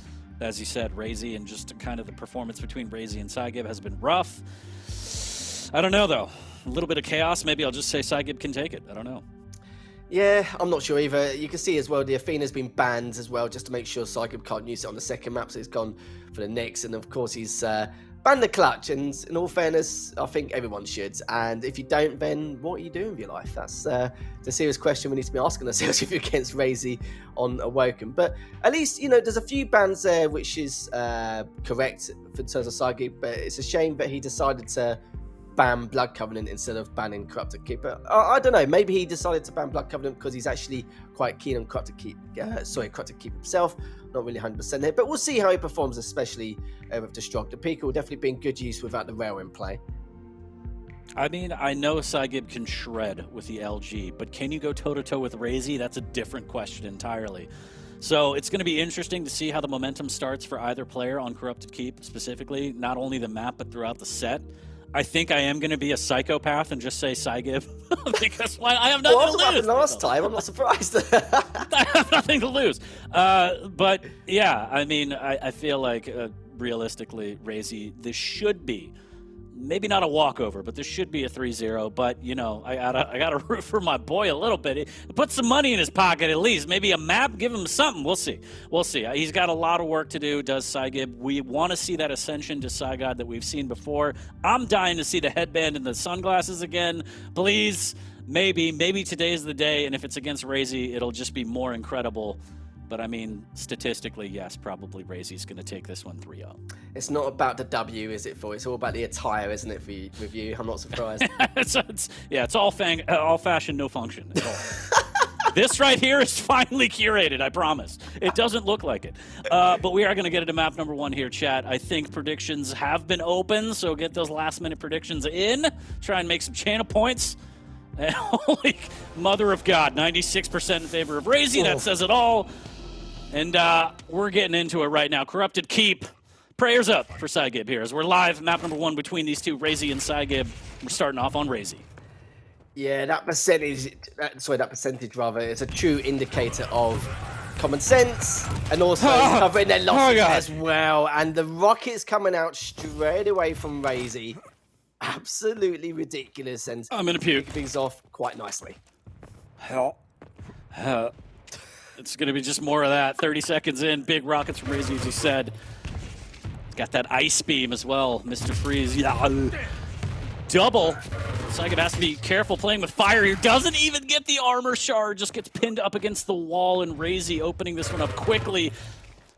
as you said, RAISY, and just kind of the performance between RAISY and psygib has been rough. I don't know, though. A little bit of chaos. Maybe I'll just say psygib can take it. I don't know. Yeah, I'm not sure either. You can see as well, the Athena's been banned as well, just to make sure psygib can't use it on the second map, so he's gone for the Nyx. And of course, he's banned the clutch. And in all fairness, I think everyone should. And if you don't, then what are you doing with your life? That's the serious question we need to be asking ourselves if you're against RAISY on Awoken. But at least, there's a few bans there, which is correct in terms of psygib. But it's a shame that he decided to ban Blood Covenant instead of banning Corrupted Keep. But I don't know, maybe he decided to ban Blood Covenant because he's actually quite keen on Corrupted Keep himself. Not really 100% there, but we'll see how he performs, especially with the Strog. The Pika will definitely be in good use without the rail in play. I mean, I know psygib can shred with the LG, but can you go toe-to-toe with RAISY? That's a different question entirely. So it's going to be interesting to see how the momentum starts for either player on Corrupted Keep, specifically, not only the map, but throughout the set. I think I am going to be a psychopath and just say psygib because I have nothing to lose. Happened last time. I'm not surprised. I have nothing to lose. But yeah, I mean, I feel like realistically, RAISY, this should be maybe not a walkover, but this should be a 3-0. But, you know, I gotta root for my boy a little bit. Put some money in his pocket at least. Maybe a map, give him something. We'll see. We'll see. He's got a lot of work to do, does psygib. We want to see that ascension to psygod that we've seen before. I'm dying to see the headband and the sunglasses again. Please, maybe today's the day, and if it's against RAISY, it'll just be more incredible. But I mean, statistically, yes, probably RAISY's going to take this one 3-0. It's not about the W, is it, for? It's all about the attire, isn't it, with you? I'm not surprised. it's all fashion, no function. This right here is finally curated, I promise. It doesn't look like it. But we are going to get into map number 1 here, chat. I think predictions have been open, so get those last-minute predictions in. Try and make some channel points. And holy mother of God, 96% in favor of RAISY. That says it all. And we're getting into it right now. Corrupted Keep. Prayers up for psygib here as we're live. Map number 1 between these two, RAISY and psygib. We're starting off on RAISY. Yeah, that percentage rather, is a true indicator of common sense and also covering their losses as well. And the rockets coming out straight away from RAISY. Absolutely ridiculous. And I'm going to puke. Things off quite nicely. It's going to be just more of that. 30 seconds in, big rockets from RAISY, as you said. He's got that ice beam as well, Mr. Freeze. Yeah. Double. psygib has to be careful playing with fire here. Doesn't even get the armor shard, just gets pinned up against the wall, and RAISY opening this one up quickly.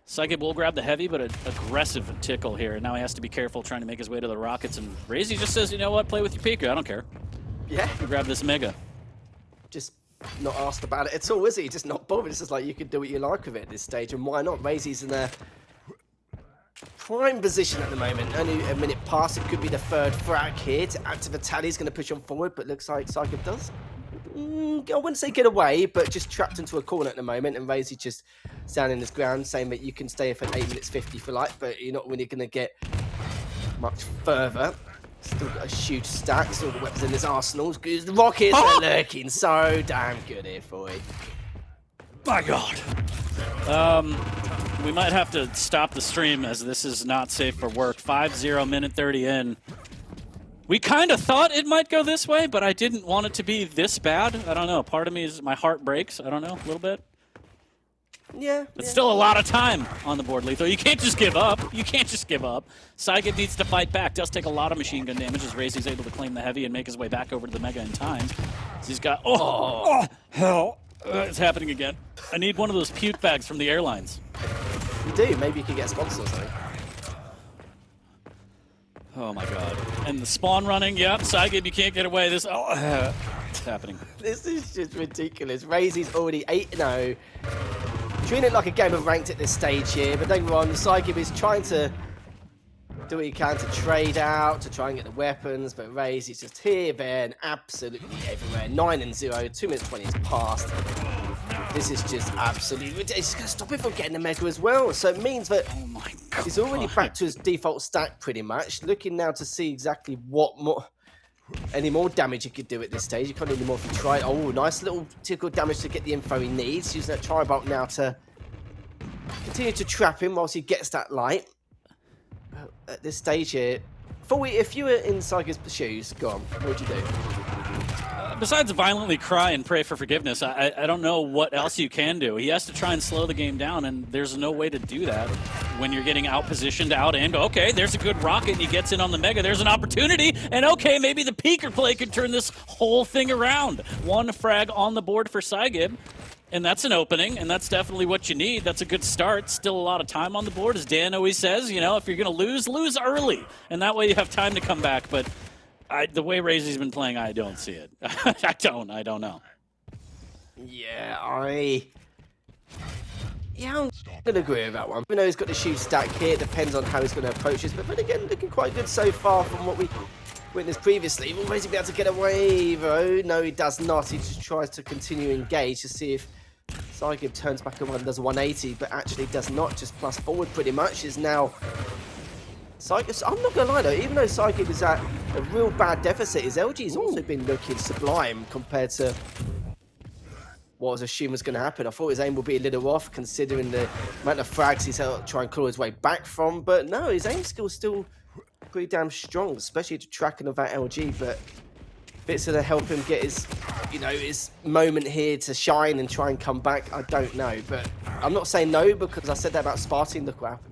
psygib will grab the heavy, but an aggressive tickle here. And now he has to be careful trying to make his way to the rockets. And RAISY just says, you know what, play with your Pika. I don't care. Yeah. You grab this Mega. Just not asked about it at all, is he? Just not bothered. It's just like you can do what you like with it at this stage. And why not? RAISY's in a prime position at the moment. Only a minute past. It could be the third frag here to add to the tally. He's going to push on forward, but looks like psygib does. I wouldn't say get away, but just trapped into a corner at the moment, and RAISY just standing his ground, saying that you can stay for 8 minutes 50 for light, but you're not really going to get much further. Still got a huge stack, still got weapons in his arsenal, because the rockets are lurking so damn good here for you. My God. We might have to stop the stream as this is not safe for work. 5-0, minute 30 in. We kind of thought it might go this way, but I didn't want it to be this bad. I don't know. Part of me is my heart breaks. I don't know, a little bit. Yeah. But still a lot of time on the board, Lethal. You can't just give up. You can't just give up. psygib needs to fight back. Does take a lot of machine gun damage as RAISY's able to claim the heavy and make his way back over to the Mega in time. So he's got... hell. It's happening again. I need one of those puke bags from the airlines. You do. Maybe you could get a sponsor or something. Oh my God. And the spawn running. Yep. psygib, you can't get away. This... it's happening. This is just ridiculous. RAISY's already 8-0. Treating it like a game of ranked at this stage here, but don't go on. psygib is trying to do what he can to trade out, to try and get the weapons, but RAISY's just here, there, and absolutely everywhere. 9-0, 2 minutes 20 is passed. This is just absolutely ridiculous. He's going to stop him from getting the Mega as well, so it means that he's already back to his default stack pretty much. Looking now to see exactly what any more damage he could do at this stage. You can't do any more if you try. Oh, nice little tickle damage to get the info he needs. Using that tri-bolt now to continue to trap him whilst he gets that light. At this stage here, if you were in psygib's shoes, go on, what would you do? Besides violently cry and pray for forgiveness, I don't know what else you can do. He has to try and slow the game down, and there's no way to do that when you're getting out-positioned, out-aimed. Okay, there's a good rocket, and he gets in on the Mega. There's an opportunity, and okay, maybe the peeker play could turn this whole thing around. One frag on the board for psygib, and that's an opening, and that's definitely what you need. That's a good start. Still a lot of time on the board, as Dan always says. You know, if you're going to lose, lose early, and that way you have time to come back, but... the way RAISY's been playing, I don't see it. I don't know. Yeah, I'm going to agree with that one. We know he's got the shoe stack here. It depends on how he's going to approach this. But then again, looking quite good so far from what we witnessed previously. Will RAISY be able to get away, though? No, he does not. He just tries to continue to engage to see if psygib turns back around and does a 180, but actually does not. Just plus forward pretty much is now... psygib, I'm not going to lie though, even though psygib is at a real bad deficit, his LG's also been looking sublime compared to what I was assuming was going to happen. I thought his aim would be a little off considering the amount of frags he's trying to claw his way back from, but no, his aim skill's still pretty damn strong, especially to tracking of that LG, but bits going to help him get his, you know, his moment here to shine and try and come back. I don't know, but I'm not saying no because I said that about Spartan. Look what happened.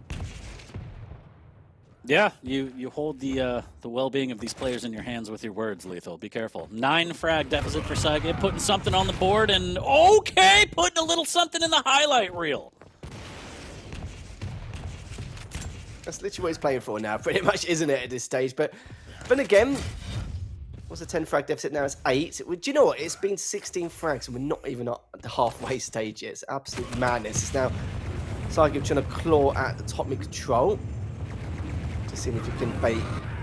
Yeah, you hold the well-being of these players in your hands with your words, Lethal. Be careful. 9 frag deficit for psygib, putting something on the board, and okay, putting a little something in the highlight reel. That's literally what he's playing for now, pretty much, isn't it, at this stage? But then again, what's the 10 frag deficit now? It's 8. Do you know what? It's been 16 frags, and we're not even at the halfway stage yet. It's absolute madness. It's now psygib trying to claw at the top mid control. Just seeing if he can bait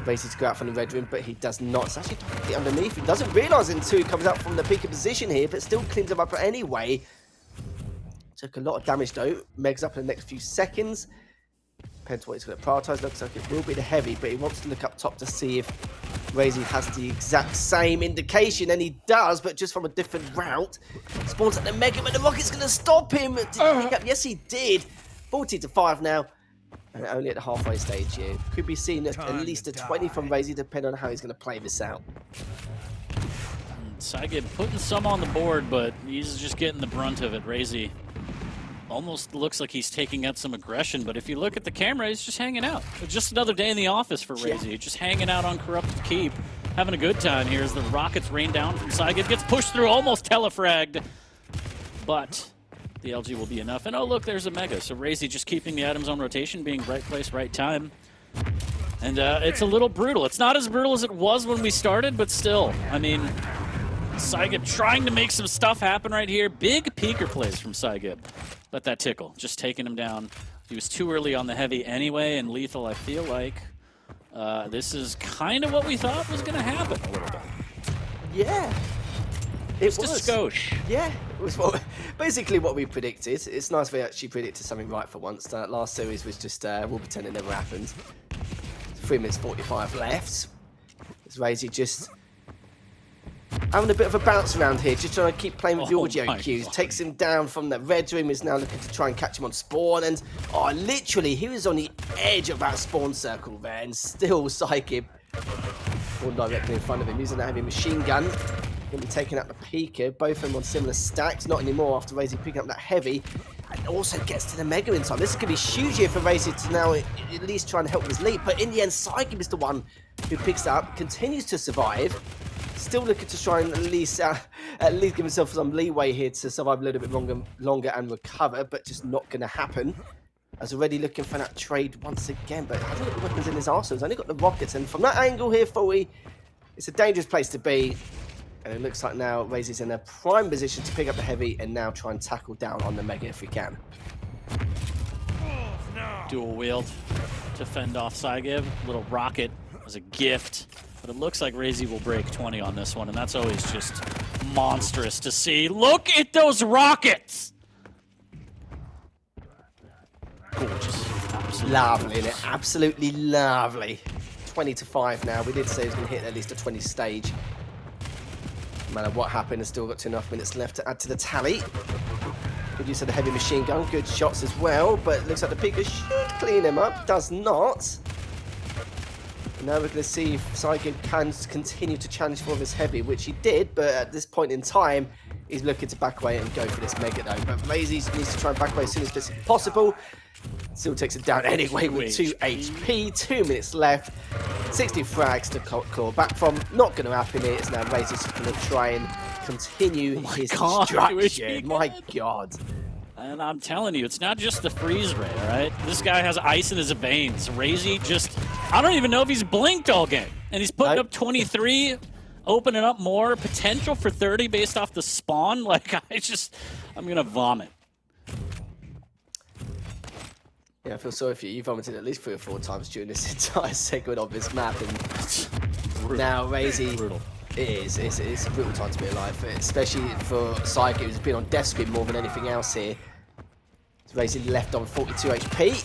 RAISY to go out from the red room, but he does not. It's actually directly underneath. He doesn't realise it until he comes out from the peaker position here, but still cleans him up anyway. Took a lot of damage though. Meg's up in the next few seconds. Depends what he's going to prioritise. Looks like it will be the heavy, but he wants to look up top to see if RAISY has the exact same indication, and he does, but just from a different route. Spawns at the Mega, but the Rocket's going to stop him. Did he pick up? Yes, he did. 40-5 now. And only at the halfway stage here. Could be seen at least a 20 from RAISY, depending on how he's going to play this out. psygib putting some on the board, but he's just getting the brunt of it. RAISY almost looks like he's taking out some aggression, but if you look at the camera, he's just hanging out. It's just another day in the office for RAISY. Just hanging out on Corrupted Keep, having a good time here as the rockets rain down from psygib. Gets pushed through, almost telefragged, but the LG will be enough. And oh, look, there's a Mega. So RAISY just keeping the items on rotation, being right place, right time. And it's a little brutal. It's not as brutal as it was when we started, but still, I mean, psygib trying to make some stuff happen right here. Big peeker plays from psygib. But that tickle, just taking him down. He was too early on the heavy anyway, and Lethal, I feel like this is kind of what we thought was going to happen a little bit. Yeah. Just a skosh. Yeah, it was basically what we predicted. It's nice we actually predicted something right for once. That last series was just, we'll pretend it never happened. 3 minutes 45 left. As RAISY just having a bit of a bounce around here, just trying to keep playing with the audio cues. God. Takes him down from the red room, is now looking to try and catch him on spawn. And, oh, literally, he was on the edge of that spawn circle there, and still psygib spawn directly in front of him, using that heavy machine gun. Going to be taking out the peeker, both of them on similar stacks, not anymore after RAISY picking up that heavy, and also gets to the Mega in time. This could be huge here for RAISY to now at least try and help his lead, but in the end, psygib is the one who picks it up, continues to survive, still looking to try and at least give himself some leeway here to survive a little bit longer and recover, but just not going to happen. As already looking for that trade once again, but I don't know what weapons in his arsenal. He's only got the rockets, and from that angle here, 40, it's a dangerous place to be. And it looks like now RAISY's in a prime position to pick up the heavy and now try and tackle down on the Mega if we can. Dual wield to fend off psygib. Little rocket was a gift, but it looks like RAISY will break 20 on this one, and that's always just monstrous to see. Look at those rockets! Gorgeous. Absolutely lovely, isn't it? Absolutely lovely. 20-5 now. We did say he was going to hit at least a 20 stage. No matter what happened, has still got 2.5 minutes left to add to the tally. Good use of the heavy machine gun, good shots as well, but it looks like the peeker should clean him up, does not. And now we're going to see if psygib can continue to challenge for his heavy, which he did, but at this point in time, he's looking to back away and go for this Mega though. But RAISY needs to try and back away as soon as possible. Still takes it down anyway with 2 HP, 2 minutes left. 60 frags to claw back from. Not going to happen here. It's now RAISY's going to try and continue his destruction. My God. And I'm telling you, it's not just the freeze ray, all right? This guy has ice in his veins. RAISY just, I don't even know if he's blinked all game. And he's putting up 23, opening up more. Potential for 30 based off the spawn. Like, I'm going to vomit. Yeah, I feel sorry for you. You vomited at least 3 or 4 times during this entire segment of this map. And now RAISY, brutal. It's a brutal time to be alive, especially for psygib, who's been on death screen more than anything else here. RAISY left on 42 HP.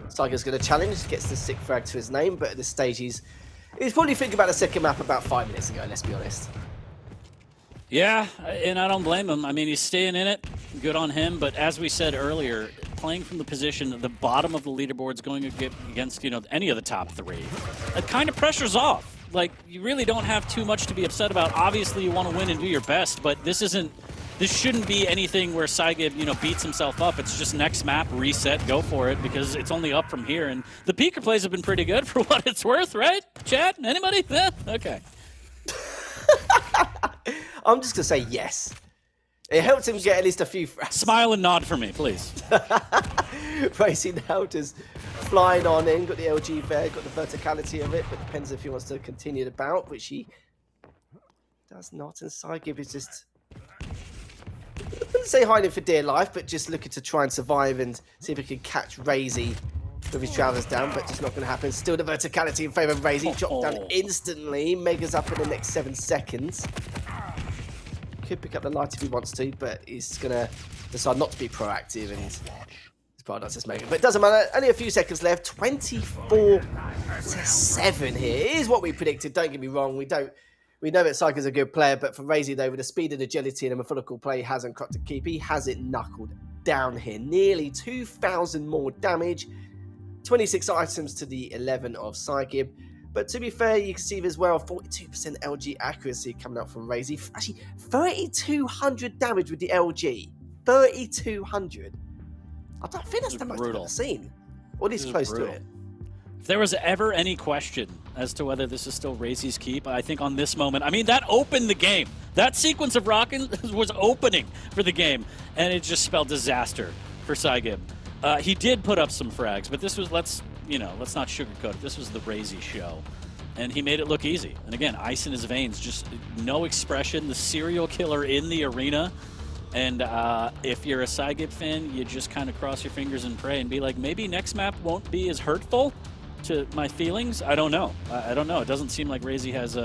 psygib's going to challenge, gets the sick frag to his name, but at this stage he's probably thinking about the second map about 5 minutes ago, let's be honest. Yeah, and I don't blame him. I mean, he's staying in it. Good on him. But as we said earlier, playing from the position at the bottom of the leaderboards going against, you know, any of the top 3, it kind of pressures off. Like, you really don't have too much to be upset about. Obviously, you want to win and do your best, but this shouldn't be anything where psygib, you know, beats himself up. It's just next map, reset, go for it, because it's only up from here. And the Peeker plays have been pretty good for what it's worth, right? Chat? Anybody? Yeah? Okay. I'm just going to say yes. It helped him get at least a few frags. Smile and nod for me, please. RAISY now just flying on in, got the LG there, got the verticality of it, but depends if he wants to continue the bout, which he does not. And psygib is just, I wouldn't say hiding for dear life, but just looking to try and survive and see if he can catch RAISY with his trousers down, but just not going to happen. Still the verticality in favour of RAISY, dropped down instantly. Mega's up in the next 7 seconds. Could pick up the light if he wants to, but he's going to decide not to be proactive and his product is Mega. But it doesn't matter. Only a few seconds left. 24-7 here. It is what we predicted. Don't get me wrong. We know that psygib's a good player, but for RAISY, though, with the speed and agility and a methodical play, he hasn't cracked to keep. He has it knuckled down here. Nearly 2,000 more damage. 26 items to the 11 of psygib. But to be fair, you can see as well, 42% LG accuracy coming out from RAISY. Actually, 3,200 damage with the LG. 3,200. I don't think that's the most I've ever seen. Or at least close to it. If there was ever any question as to whether this is still RAISY's keep, I think on this moment, I mean, that opened the game. That sequence of rocking was opening for the game, and it just spelled disaster for psygib. He did put up some frags, but this was, let's not sugarcoat it. This was the RAISY show, and he made it look easy. And again, ice in his veins, just no expression, the serial killer in the arena. And if you're a psygib fan, you just kind of cross your fingers and pray and be like, maybe next map won't be as hurtful to my feelings. I don't know. I don't know. It doesn't seem like RAISY has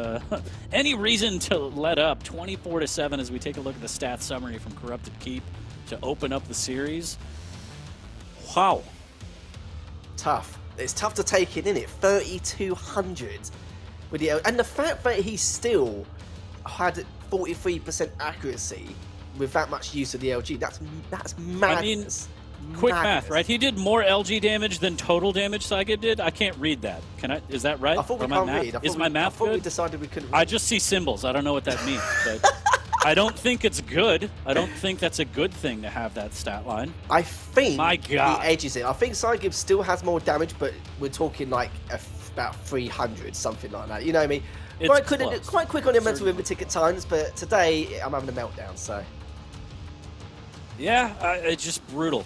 any reason to let up. 24-7 as we take a look at the stats summary from Corrupted Keep to open up the series. Wow. Tough. It's tough to take it, isn't it? 3,200 with the and the fact that he still had 43% accuracy with that much use of the LG, that's madness. I mean, quick math, right? He did more LG damage than total damage psygib did. I can't read that. Can I? Is that right? I thought we can't read. Is my math good? I thought we decided we couldn't read. I just see symbols. I don't know what that means, but I don't think it's good. I don't think that's a good thing to have that stat line. I think my God, he edges it. I think psygib still has more damage, but we're talking like about 300, something like that. You know what I mean? Quite quick on your mental arithmetic at times, but today I'm having a meltdown, so. Yeah, it's just brutal.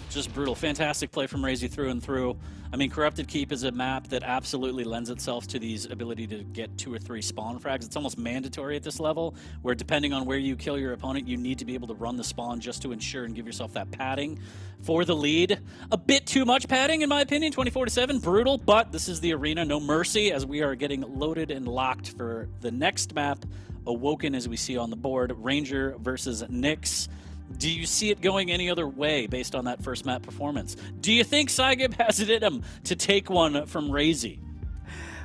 Fantastic play from RAISY through and through. I mean, Corrupted Keep is a map that absolutely lends itself to these ability to get 2 or 3 spawn frags. It's almost mandatory at this level, where depending on where you kill your opponent, you need to be able to run the spawn just to ensure and give yourself that padding for the lead. A bit too much padding, in my opinion. 24-7, brutal, but this is the arena. No mercy, as we are getting loaded and locked for the next map. Awoken, as we see on the board. Ranger versus Nyx. Do you see it going any other way based on that first map performance? Do you think psygib has it in him to take one from RAISY?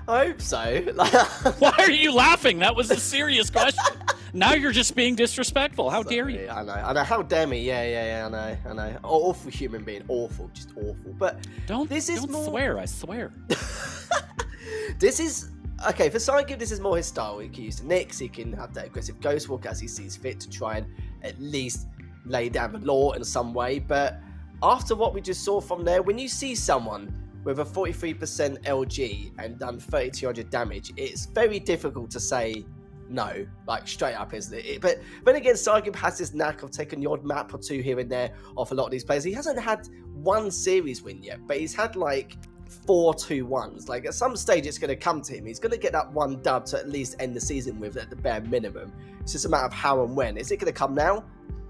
I hope so. Why are you laughing? That was a serious question. Now you're just being disrespectful. How dare you? I know. How dare me? Yeah. I know. Awful human being. Awful. Just awful. But don't swear. I swear. This is... Okay, for psygib, this is more his style. He can use the Nyx. He can have that aggressive ghost walk as he sees fit to try and at least lay down the law in some way. But after what we just saw from there, when you see someone with a 43% LG and done 3,200 damage, it's very difficult to say no, like straight up, isn't it? But then again, psygib has this knack of taking the odd map or 2 here and there off a lot of these players. He hasn't had 1 series win yet, but he's had like 4 2-1s. Like at some stage it's going to come to him. He's going to get that 1 dub to at least end the season with at the bare minimum. It's just a matter of how and when. Is it going to come now?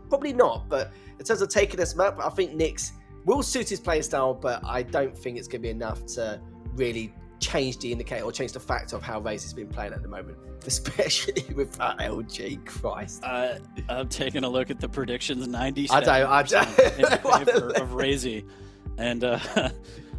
Probably not, but in terms of taking this map, I think Nyx will suit his playing style, but I don't think it's going to be enough to really change the indicator or change the factor of how RAISY's been playing at the moment, especially with that LG. Christ. I'm taking a look at the predictions. 97% I don't. in favor of RAISY. And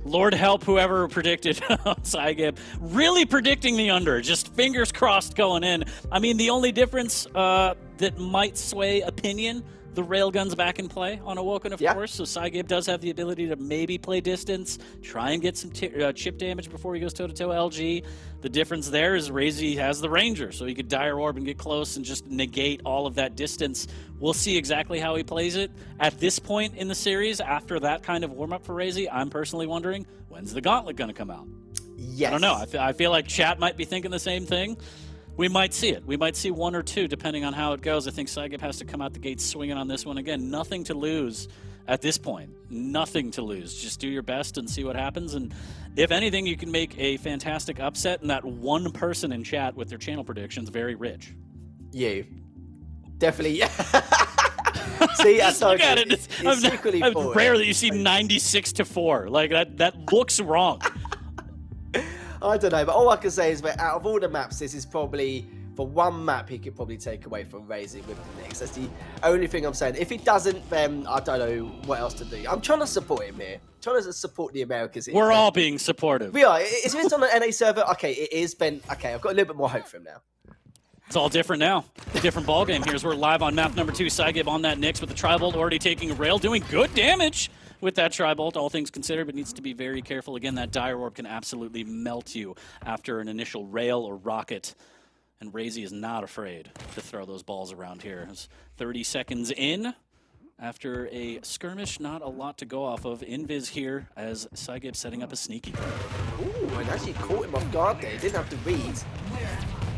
Lord help whoever predicted psygib. Really predicting the under. Just fingers crossed going in. I mean, the only difference that might sway opinion the railguns back in play on Awoken, of course, so psygib does have the ability to maybe play distance, try and get some chip damage before he goes toe-to-toe LG. The difference there is RAISY has the Ranger, so he could Dire Orb and get close and just negate all of that distance. We'll see exactly how he plays it. At this point in the series, after that kind of warm-up for RAISY, I'm personally wondering, when's the Gauntlet going to come out? Yes. I don't know. I feel like chat might be thinking the same thing. We might see it. We might see one or two, depending on how it goes. I think psygib has to come out the gate swinging on this one. Again, nothing to lose at this point. Nothing to lose. Just do your best and see what happens. And if anything, you can make a fantastic upset, and that one person in chat with their channel predictions very rich. You. Definitely. See, just look at it. It's rare that you see 96-4. Like, that looks wrong. I don't know, but all I can say is that out of all the maps, this is probably, for one map, he could probably take away from RAISY with the Knicks. That's the only thing I'm saying. If he doesn't, then I don't know what else to do. I'm trying to support him here. Trying to support the Americans here. We're all being supportive. We are. Is this on an NA server? Okay, it is, Ben. Okay, I've got a little bit more hope for him now. It's all different now. Different ballgame here as we're live on map number 2. psygib on that Nyx with the Tri-Bolt already taking a rail, doing good damage with that Tri-Bolt, all things considered, but needs to be very careful. Again, that Dire Orb can absolutely melt you after an initial rail or rocket, and RAISY is not afraid to throw those balls around here. It's 30 seconds in after a skirmish, not a lot to go off of. Invis here as psygib setting up a sneaky. Ooh, and actually caught him off guard there. He didn't have to read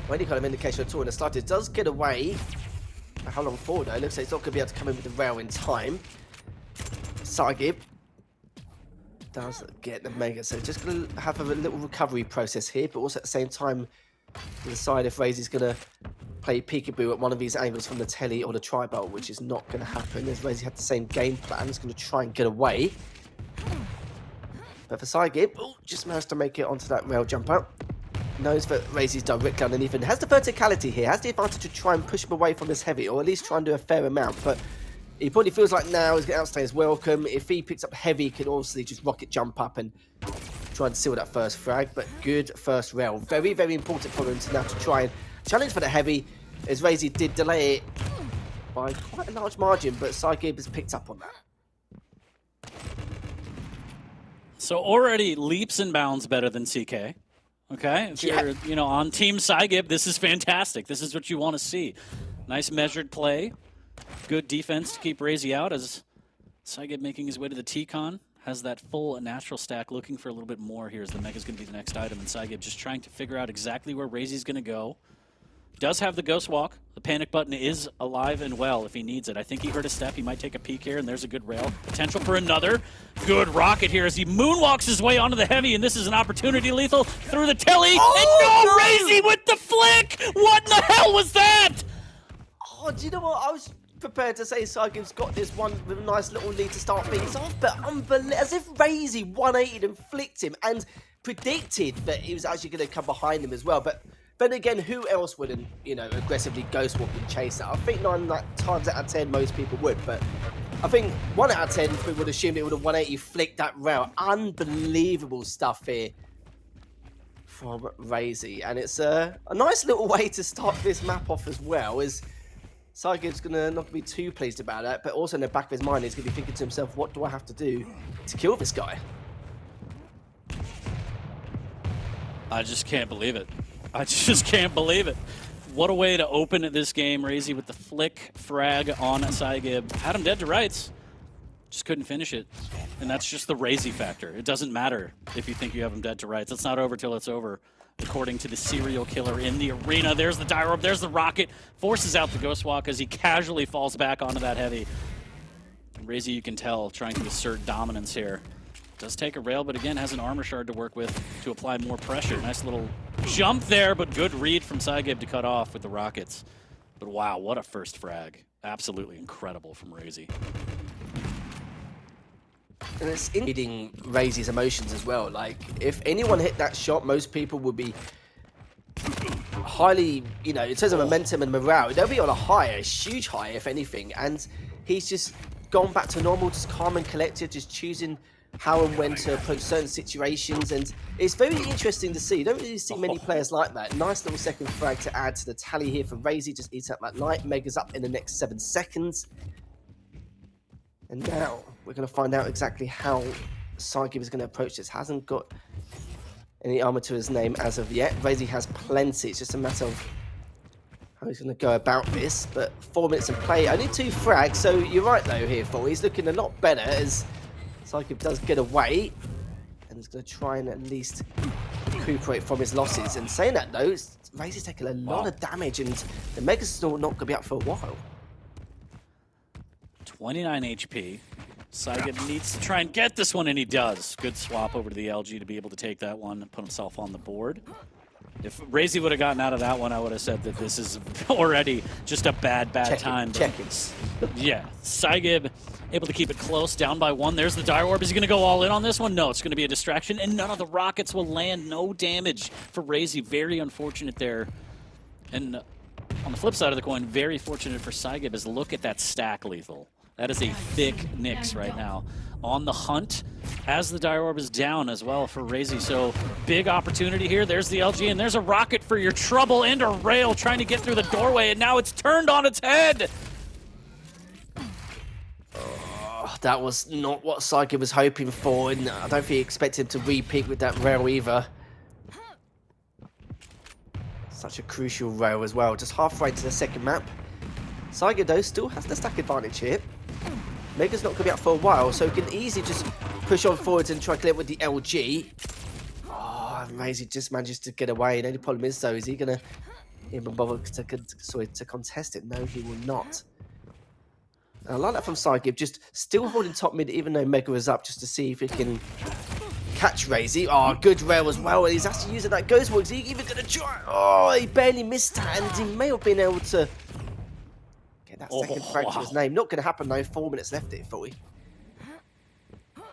or any kind of indication at all in the start. It does get away. How long for, though? It looks like it's not going to be able to come in with the rail in time. psygib does get the Mega, so just going to have a little recovery process here, but also at the same time decide if RAISY's going to play peekaboo at one of these angles from the telly or the Tri-Bolt, which is not going to happen, as RAISY had the same game plan. He's going to try and get away. But for psygib, just managed to make it onto that rail jump out. Knows that RAISY's direct underneath and has the verticality here, has the advantage to try and push him away from this heavy, or at least try and do a fair amount, but he probably feels like now he's going to outstay his welcome. If he picks up heavy, he can obviously just rocket jump up and try and seal that first frag, but good first rail. Very, very important for him to now to try and challenge for the heavy, as RAISY did delay it by quite a large margin, but psygib has picked up on that. So already leaps and bounds better than CK. Okay, if you're on Team psygib, this is fantastic. This is what you want to see. Nice measured play. Good defense to keep RAISY out as psygib making his way to the T-Con. Has that full natural stack, looking for a little bit more here as the Mega's going to be the next item. And psygib just trying to figure out exactly where RAISY's going to go. Does have the Ghost Walk. The panic button is alive and well if he needs it. I think he heard a step. He might take a peek here, and there's a good rail. Potential for another good rocket here as he moonwalks his way onto the heavy, and this is an opportunity. Lethal through the telly. Oh, and RAISY with the flick! What in the hell was that? Oh, do you know what? I was prepared to say psygib's got this one with a nice little lead to start things off, but as if RAISY 180'd and flicked him and predicted that he was actually going to come behind him as well. But then again, who else wouldn't, aggressively ghost walk and chase that? I think 9 times out of 10 most people would, but I think 1 out of 10 we would assume it would have 180 flicked that rail. Unbelievable stuff here from RAISY, and it's a nice little way to start this map off as well. As psygib's gonna not be too pleased about that, but also in the back of his mind, he's gonna be thinking to himself, "What do I have to do to kill this guy?" I just can't believe it. I just can't believe it. What a way to open this game. RAISY with the flick frag on psygib. Had him dead to rights. Just couldn't finish it. And that's just the RAISY factor. It doesn't matter if you think you have him dead to rights. It's not over till it's over, according to the serial killer in the arena. There's the Dire Orb, there's the rocket. Forces out the Ghost Walk as he casually falls back onto that heavy. RAISY, you can tell, trying to assert dominance here. Does take a rail, but again, has an armor shard to work with to apply more pressure. Nice little jump there, but good read from psygib to cut off with the rockets. But wow, what a first frag. Absolutely incredible from RAISY. And it's reading RAISY's emotions as well. Like, if anyone hit that shot, most people would be highly, in terms of momentum and morale, they'll be on a high, a huge high, if anything. And he's just gone back to normal, just calm and collected, just choosing how and when to approach certain situations, and it's very interesting to see. You don't really see many players like that. Nice little second frag to add to the tally here for RAISY. Just eats up that light. Mega's up in the next 7 seconds. And now we're going to find out exactly how psygib is going to approach this. Hasn't got any armor to his name as of yet. RAISY has plenty. It's just a matter of how he's going to go about this. But 4 minutes of play, only 2 frags. So you're right though here, Phil. He's looking a lot better as psygib does get away. And he's going to try and at least recuperate from his losses. And saying that though, RAISY's taking a lot of damage and the Mega's still not going to be up for a while. 29 HP. psygib needs to try and get this one, and he does. Good swap over to the LG to be able to take that one and put himself on the board. If RAISY would have gotten out of that one, I would have said that this is already just a bad time. Check-ins. Yeah, psygib able to keep it close, down by 1. There's the Dire Orb. Is he going to go all in on this one? No, it's going to be a distraction, and none of the rockets will land. No damage for RAISY. Very unfortunate there. And on the flip side of the coin, very fortunate for psygib is look at that stack, Lethal. That is a thick Nyx right now. On the hunt as the Dire Orb is down as well for RAISY. So big opportunity here. There's the LG, and there's a rocket for your trouble, and a rail trying to get through the doorway, and now it's turned on its head. Oh, that was not what psygib was hoping for, and I don't think he expected him to repeat with that rail either. Such a crucial rail as well. Just halfway to the second map. psygib though still has the stack advantage here. Mega's not going to be up for a while, so he can easily just push on forwards and try to clear with the LG. Oh, RAISY just manages to get away. The only problem is, though, is he going to even bother to contest it? No, he will not. And I like that from psygib, just still holding top mid, even though Mega is up, just to see if he can catch RAISY. Oh, good rail as well. And he's actually using that ghost wall. Is he even going to try? Oh, he barely missed that, and he may have been able to that second frag to his name. Not going to happen though. 4 minutes left here, fully.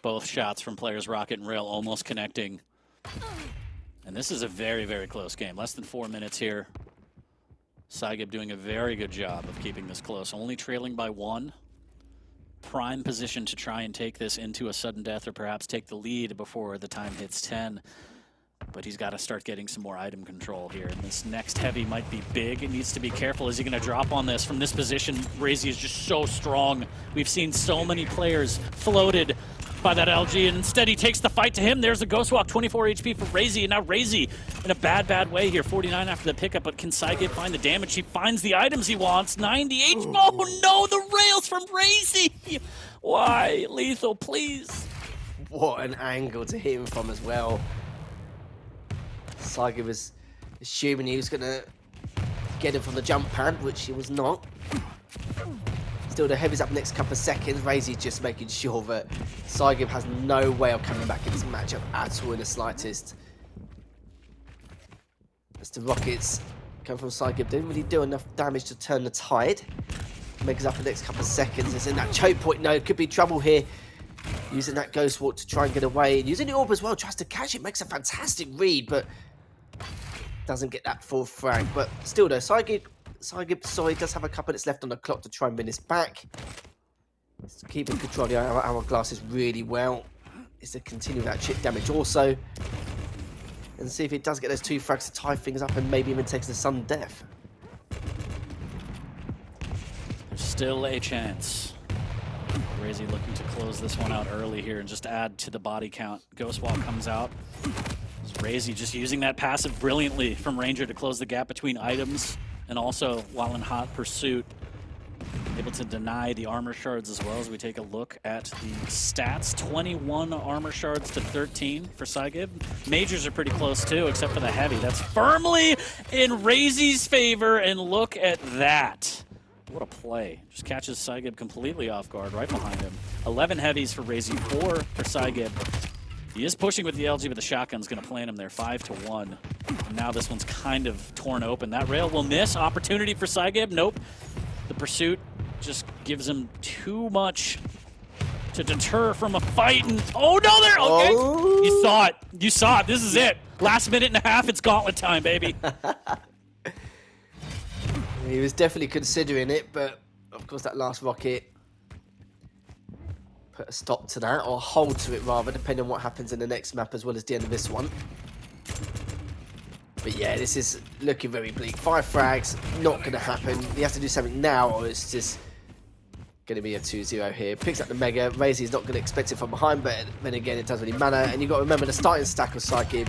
Both shots from players Rocket and Rail almost connecting. And this is a very, very close game. Less than 4 minutes here. psygib doing a very good job of keeping this close. Only trailing by 1. Prime position to try and take this into a sudden death or perhaps take the lead before the time hits 10. But he's got to start getting some more item control here. And this next heavy might be big. It needs to be careful. Is he going to drop on this? From this position, RAISY is just so strong. We've seen so many players floated by that LG, and instead he takes the fight to him. There's a Ghost Walk, 24 HP for RAISY, and now RAISY in a bad way here. 49 after the pickup, but can psygib find the damage? He finds the items he wants. 98. Oh no, the rails from RAISY! Why? Lethal, please. What an angle to hit him from as well. psygib was assuming he was going to get him from the jump pad, which he was not. Still, the heavy's up next couple of seconds. RAISY just making sure that psygib has no way of coming back in this matchup at all in the slightest. As the rockets come from psygib, didn't really do enough damage to turn the tide. Mega's up the next couple of seconds. It's in that choke point. No, it could be trouble here. Using that ghost walk to try and get away. And using the orb as well, tries to catch it. Makes a fantastic read, but doesn't get that full frag. But still though, psygib, sorry, does have a couple minutes left on the clock to try and win this back. It's keeping control of the hourglasses really well. Is to continue that chip damage also. And see if it does get those 2 frags to tie things up and maybe even takes the sudden death. There's still a chance. RAISY looking to close this one out early here and just add to the body count. Ghost Walk comes out. RAISY just using that passive brilliantly from Ranger to close the gap between items, and also while in hot pursuit, able to deny the armor shards as well. As we take a look at the stats, 21 armor shards to 13 for psygib. Majors are pretty close too, except for the heavy. That's firmly in RAISY's favor, and look at that. What a play. Just catches psygib completely off guard right behind him. 11 heavies for RAISY, 4 for psygib. He is pushing with the LG, but the shotgun's going to plant him there, 5-1. And now this one's kind of torn open. That rail will miss. Opportunity for psygib. Nope. The pursuit just gives him too much to deter from a fight. And oh no, there. Okay. Oh. You saw it. You saw it. This is it. Last minute and a half. It's gauntlet time, baby. He was definitely considering it, but of course that last rocket put a stop to that, or a hold to it rather, depending on what happens in the next map as well as the end of this one. But yeah, this is looking very bleak. 5 frags, not going to happen. He has to do something now, or it's just going to be a 2-0 here. Picks up the Mega. RAISY's not going to expect it from behind, but then again, it doesn't really matter. And you've got to remember the starting stack of psygib.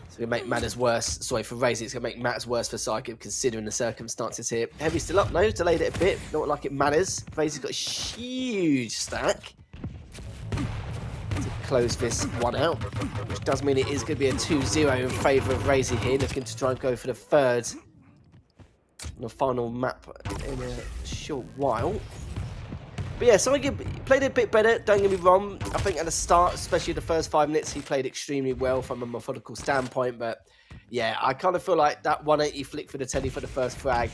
It's going to make matters worse. Sorry, for RAISY, it's going to make matters worse for psygib considering the circumstances here. Heavy still up. No, delayed it a bit. Not like it matters. RAISY's got a huge stack to close this one out, which does mean it is going to be a 2-0 in favour of RAISY here. Looking to try and go for the third on the final map in a short while. But yeah, psygib played a bit better, don't get me wrong. I think at the start, especially the first 5 minutes, he played extremely well from a methodical standpoint. But yeah, I kind of feel like that 180 flick for the telly for the first frag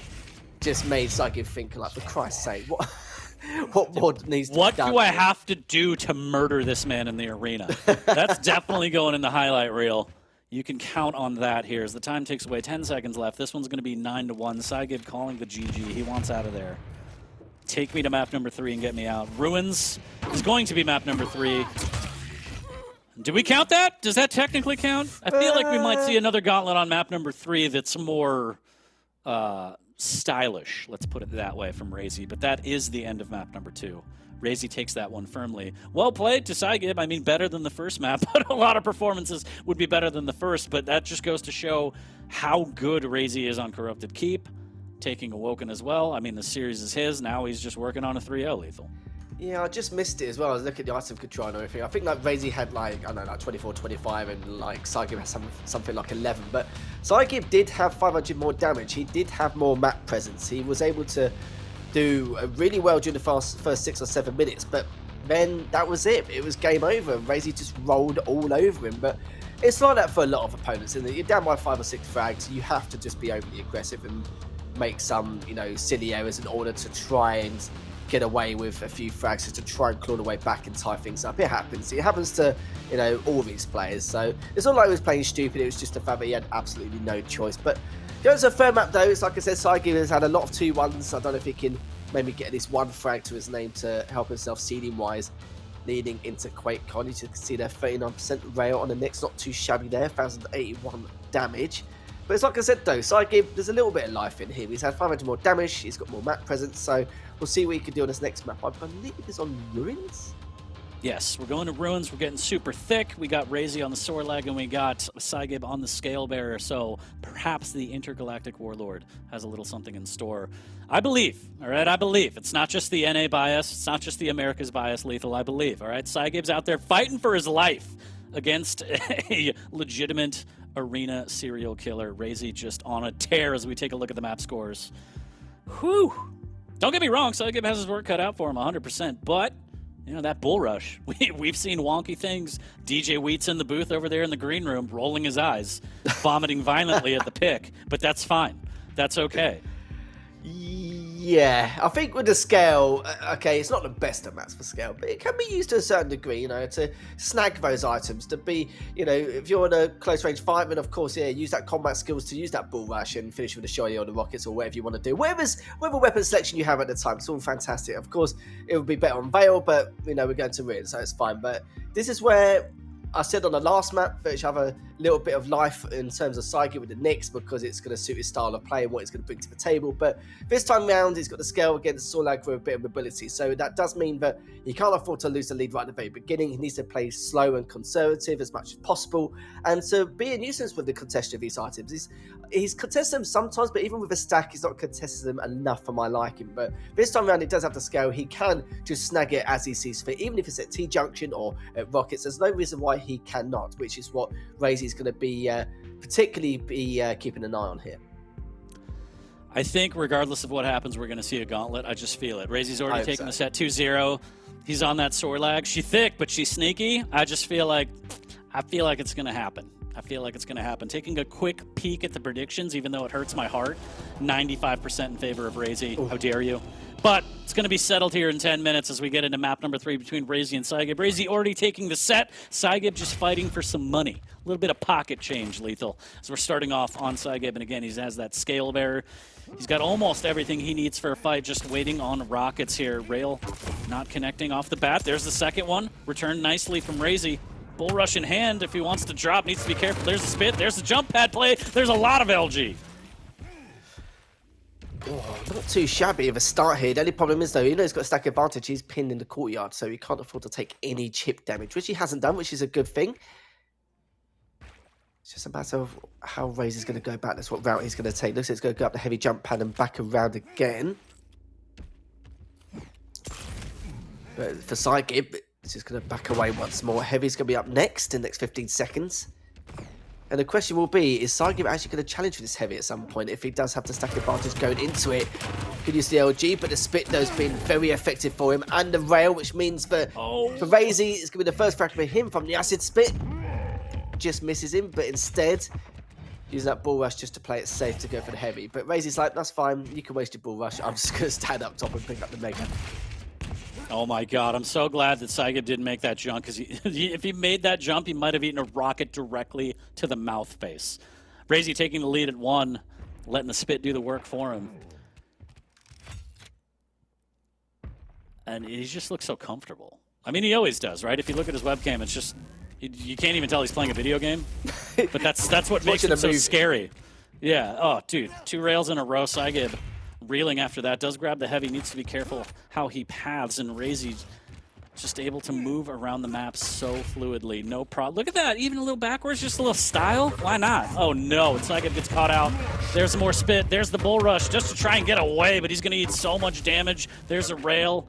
just made psygib think, like, for Christ's sake, what more needs to be done? What do I have to do to murder this man in the arena? That's definitely going in the highlight reel. You can count on that here as the time ticks away. 10 seconds left. This one's going to be 9-1. psygib calling the GG. He wants out of there. Take me to map number 3 and get me out. Ruins is going to be map number 3. Do we count that? Does that technically count? I feel like we might see another gauntlet on map number 3 that's more stylish, let's put it that way, from RAISY. But that is the end of map number 2. RAISY takes that one firmly. Well played to psygib. I mean, better than the first map, but a lot of performances would be better than the first. But that just goes to show how good RAISY is on Corrupted Keep. Taking Awoken as well. I mean, the series is his. Now he's just working on a 3-0 lethal. Yeah, I just missed it as well. I was looking at the item control and everything. I think like RAISY had like, I don't know, like 24, 25, and like psygib has something like 11. But psygib did have 500 more damage. He did have more map presence. He was able to do really well during the first 6 or 7 minutes. But then that was it. It was game over. RAISY just rolled all over him. But it's like that for a lot of opponents, isn't it? You're down by 5 or 6 frags. You have to just be overly aggressive and make some, you know, silly errors in order to try and get away with a few frags, just to try and claw the way back and tie things up. It happens. It happens to, you know, all these players. So it's not like he was playing stupid. It was just the fact that he had absolutely no choice. But going to a third map though, it's like I said, psygib has had a lot of 2-1s. I don't know if he can maybe get at least one frag to his name to help himself seeding wise leading into Quake Con. You can see their 39% rail on the Knicks, not too shabby there, 1,081 damage. But it's like I said though, psygib, there's a little bit of life in him. He's had 500 more damage, he's got more map presence, so we'll see what he can do on this next map. I believe it's on Ruins? Yes, we're going to Ruins. We're getting super thick. We got RAISY on the Sorlag, and we got psygib on the Scale Bearer, so perhaps the Intergalactic Warlord has a little something in store. I believe, all right, I believe. It's not just the NA bias, it's not just the America's bias, Lethal, I believe, all right? psygib's out there fighting for his life against a legitimate arena serial killer. RAISY just on a tear as we take a look at the map scores. Whew. Don't get me wrong, psygib has his work cut out for him 100%, but you know, that bull rush. We've seen wonky things. DJ Wheat's in the booth over there in the green room, rolling his eyes, vomiting violently at the pick, but that's fine. That's okay. Yeah, I think with the Scale, okay, it's not the best of maps for Scale, but it can be used to a certain degree, you know, to snag those items, to be, you know, if you're in a close range fight, then of course, yeah, use that combat skills to use that bull rush and finish with a shotty or the rockets or whatever you want to do. Whatever weapon selection you have at the time, it's all fantastic. Of course, it would be better on Vale, but, you know, we're going to win, so it's fine. But this is where I said on the last map that it should have a little bit of life in terms of psygib with the Knicks because it's going to suit his style of play and what he's going to bring to the table. But this time round, he's got the Scale against Sorlag for a bit of mobility. So that does mean that he can't afford to lose the lead right at the very beginning. He needs to play slow and conservative as much as possible and to be a nuisance with the contestation of these items. He's contested them sometimes, but even with a stack, he's not contested them enough for my liking. But this time around, he does have the Scale. He can just snag it as he sees fit, even if it's at T-Junction or at Rockets. There's no reason why he cannot, which is what RAISY is going to be particularly keeping an eye on here. I think regardless of what happens, we're going to see a gauntlet. I just feel it. RAISY's already taken the set 2-0. He's on that Sorlag. She's thick, but she's sneaky. I feel like it's going to happen. I feel like it's going to happen. Taking a quick peek at the predictions, even though it hurts my heart, 95% in favor of RAISY. How dare you? But it's going to be settled here in 10 minutes as we get into map number 3 between RAISY and psygib. RAISY already taking the set. psygib just fighting for some money. A little bit of pocket change, Lethal. So we're starting off on psygib, and again, he has that Scale Bearer. He's got almost everything he needs for a fight, just waiting on rockets here. Rail not connecting off the bat. There's the second one. Returned nicely from RAISY. Bull rush in hand. If he wants to drop, needs to be careful. There's the spit. There's the jump pad play. There's a lot of LG. Oh, not too shabby of a start here. The only problem is, though, you know he's got a stack advantage. He's pinned in the courtyard, so he can't afford to take any chip damage, which he hasn't done, which is a good thing. It's just a matter of how RAISY's going to go back. That's what route he's going to take. Looks like it's going to go up the heavy jump pad and back around again. But for psygib, it's just going to back away once more. Heavy's going to be up next in the next 15 seconds. And the question will be, is psygib actually going to challenge for this heavy at some point? If he does have the stack advantage going into it, could use the LG, but the spit has been very effective for him. And the rail, which means for RAISY, it's going to be the first frag for him from the acid spit. Just misses him, but instead, using that bull rush just to play it safe to go for the heavy. But RAISY's like, that's fine, you can waste your bull rush. I'm just going to stand up top and pick up the mega. Oh my god, I'm so glad that psygib didn't make that jump, because if he made that jump, he might have eaten a rocket directly to the mouth face. RAISY taking the lead at 1, letting the spit do the work for him. And he just looks so comfortable. I mean, he always does, right? If you look at his webcam, it's just, you can't even tell he's playing a video game. But that's what makes him so scary. Yeah, oh dude, 2 rails in a row, psygib reeling after that, does grab the heavy, needs to be careful how he paths, and RAISY just able to move around the map so fluidly, no problem. Look at that, even a little backwards, just a little style, why not? Oh no, psygib gets caught out. There's more spit, there's the bull rush, just to try and get away, but he's gonna eat so much damage. There's a rail,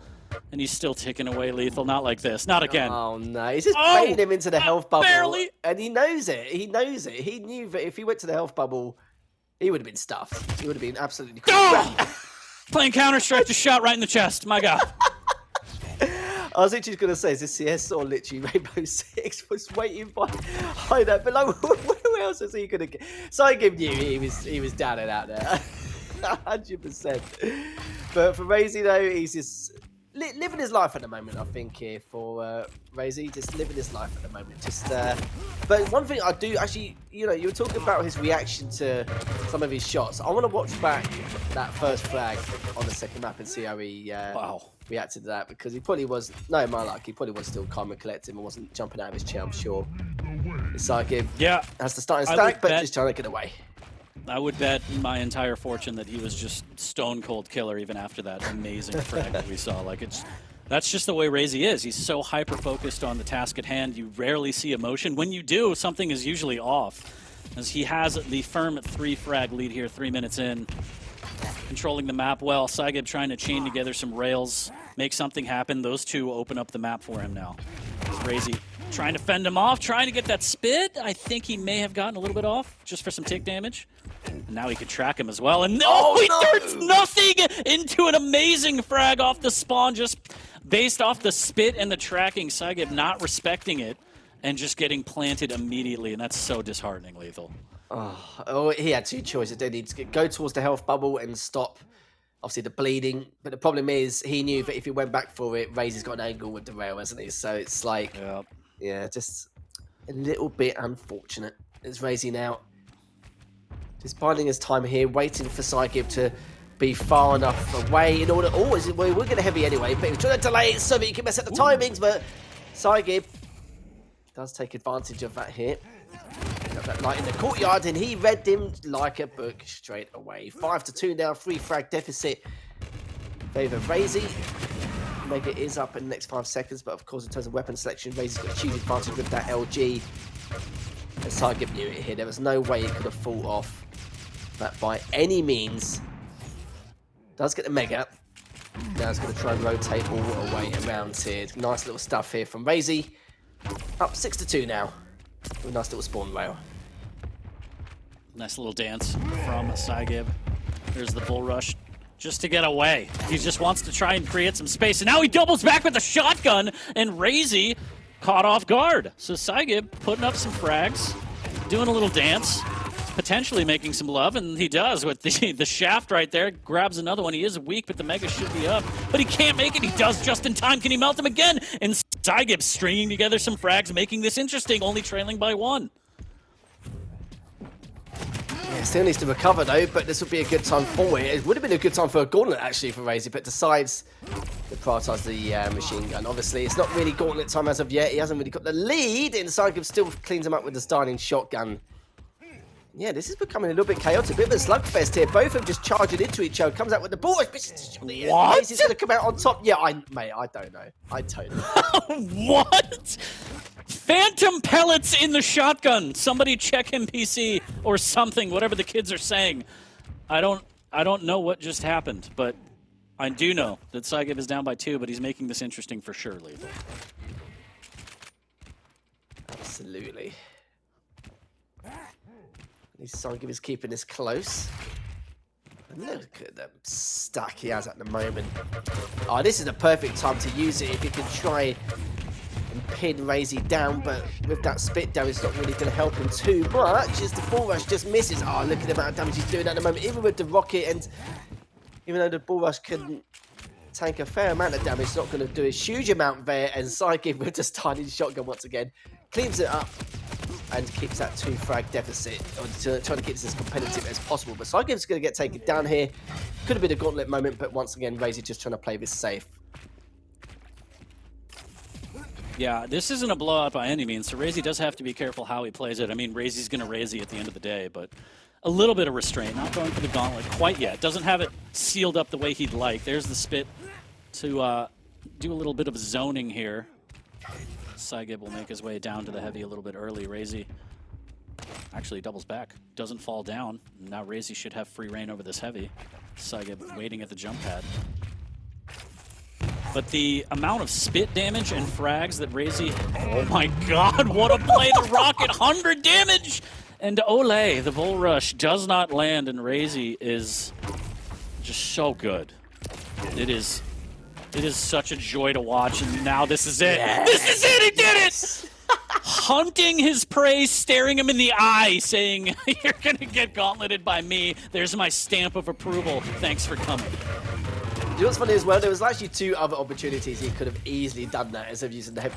and he's still ticking away lethal, not like this, not again. Oh no, he's just playing him into the health bubble, barely. And he knows it, he knows it. He knew that if he went to the health bubble, he would have been stuffed. He would have been absolutely Playing Counter-Strike, just shot right in the chest. My god. I was literally going to say, is this CS or literally Rainbow Six? Was waiting behind that. But like, where else is he going to get? psygib knew he was down and out there. 100%. But for RAISY, though, he's just living his life at the moment, I think, here for RAISY. Just living his life at the moment. Just, but one thing I do actually, you know, you were talking about his reaction to some of his shots. I want to watch back that first flag on the second map and see how he reacted to that, because he probably was, no, my luck, he probably was still calm and collected and wasn't jumping out of his chair, I'm sure. psygib has the starting stack, but just trying to get away. I would bet my entire fortune that he was just stone cold killer even after that amazing frag that we saw. Like, that's just the way RAISY is. He's so hyper focused on the task at hand. You rarely see emotion. When you do, something is usually off, as he has the firm 3 frag lead here, 3 minutes in, controlling the map well. psygib trying to chain together some rails, make something happen. Those 2 open up the map for him now. RAISY trying to fend him off, trying to get that spit. I think he may have gotten a little bit off just for some tick damage. And now he could track him as well. And he turns nothing into an amazing frag off the spawn, just based off the spit and the tracking. psygib not respecting it and just getting planted immediately. And that's so disheartening, Lethal. Oh, he had 2 choices. They need to go towards the health bubble and stop, obviously, the bleeding. But the problem is, he knew that if he went back for it, RAISY's got an angle with the rail, hasn't he? So it's like, yeah, just a little bit unfortunate. It's RAISY now, just biding his time here, waiting for psygib to be far enough away in order. Oh, well, we're going to heavy anyway, but he was trying to delay it so that he can mess up the timings. But psygib does take advantage of that here. Got that light in the courtyard, and he read him like a book straight away. 5-2 now, 3 frag deficit. Favor RAISY. Mega is up in the next 5 seconds, but of course, in terms of weapon selection, RAISY's got a huge advantage with that LG. And psygib knew it here. There was no way he could have fought off that by any means. Does get the mega. Now he's going to try and rotate all the way around here. Nice little stuff here from RAISY. Up 6-2 now. With a nice little spawn rail. Nice little dance from psygib. There's the bull rush just to get away. He just wants to try and create some space. And now he doubles back with the shotgun, and RAISY caught off guard. So psygib putting up some frags, doing a little dance, potentially making some love, and he does with the shaft right there. Grabs another one. He is weak, but the mega should be up. But he can't make it. He does just in time. Can he melt him again? And psygib stringing together some frags, making this interesting, only trailing by 1. Yeah, still needs to recover though, but this would be a good time for it. It would have been a good time for a gauntlet actually for RAISY, but decides to prioritise the machine gun. Obviously, it's not really gauntlet time as of yet. He hasn't really got the lead, and psygib still cleans him up with the starting shotgun. Yeah, this is becoming a little bit chaotic. A bit of a slugfest here. Both of them just charging into each other. Comes out with the ball. What? Raisy's going to come out on top. Yeah, mate, I don't know. I don't know. What? Phantom pellets in the shotgun. Somebody check him PC or something, whatever the kids are saying. I don't know what just happened, but I do know that psygib is down by 2, but he's making this interesting for sure, Lethal. Absolutely. psygib is keeping this close. And look at the stack he has at the moment. Oh, this is the perfect time to use it if you can try and pin RAISY down, but with that spit down, it's not really going to help him too much as the bull rush just misses. Oh, look at the amount of damage he's doing at the moment, even with the rocket, and even though the bull rush can tank a fair amount of damage, it's not going to do a huge amount there, and psygib with the starting shotgun once again cleans it up and keeps that 2 frag deficit, or trying to keep this as competitive as possible. But psygib's going to get taken down here. Could have been a gauntlet moment, but once again, RAISY just trying to play this safe. Yeah, this isn't a blowout by any means, so RAISY does have to be careful how he plays it. I mean, RAISY's going to RAISY at the end of the day, but a little bit of restraint, not going for the gauntlet quite yet. Doesn't have it sealed up the way he'd like. There's the spit to do a little bit of zoning here. psygib will make his way down to the heavy a little bit early. RAISY actually doubles back, doesn't fall down. Now RAISY should have free reign over this heavy. psygib waiting at the jump pad. But the amount of spit damage and frags that RAISY... Oh my god, what a play! The rocket, 100 damage! And Ole, the bull rush, does not land, and RAISY is just so good. It is such a joy to watch, and now this is it. Yes. This is it, he did it! Hunting his prey, staring him in the eye, saying, you're gonna get gauntleted by me. There's my stamp of approval. Thanks for coming. You know what's funny as well? There was actually 2 other opportunities he could have easily done that instead of using the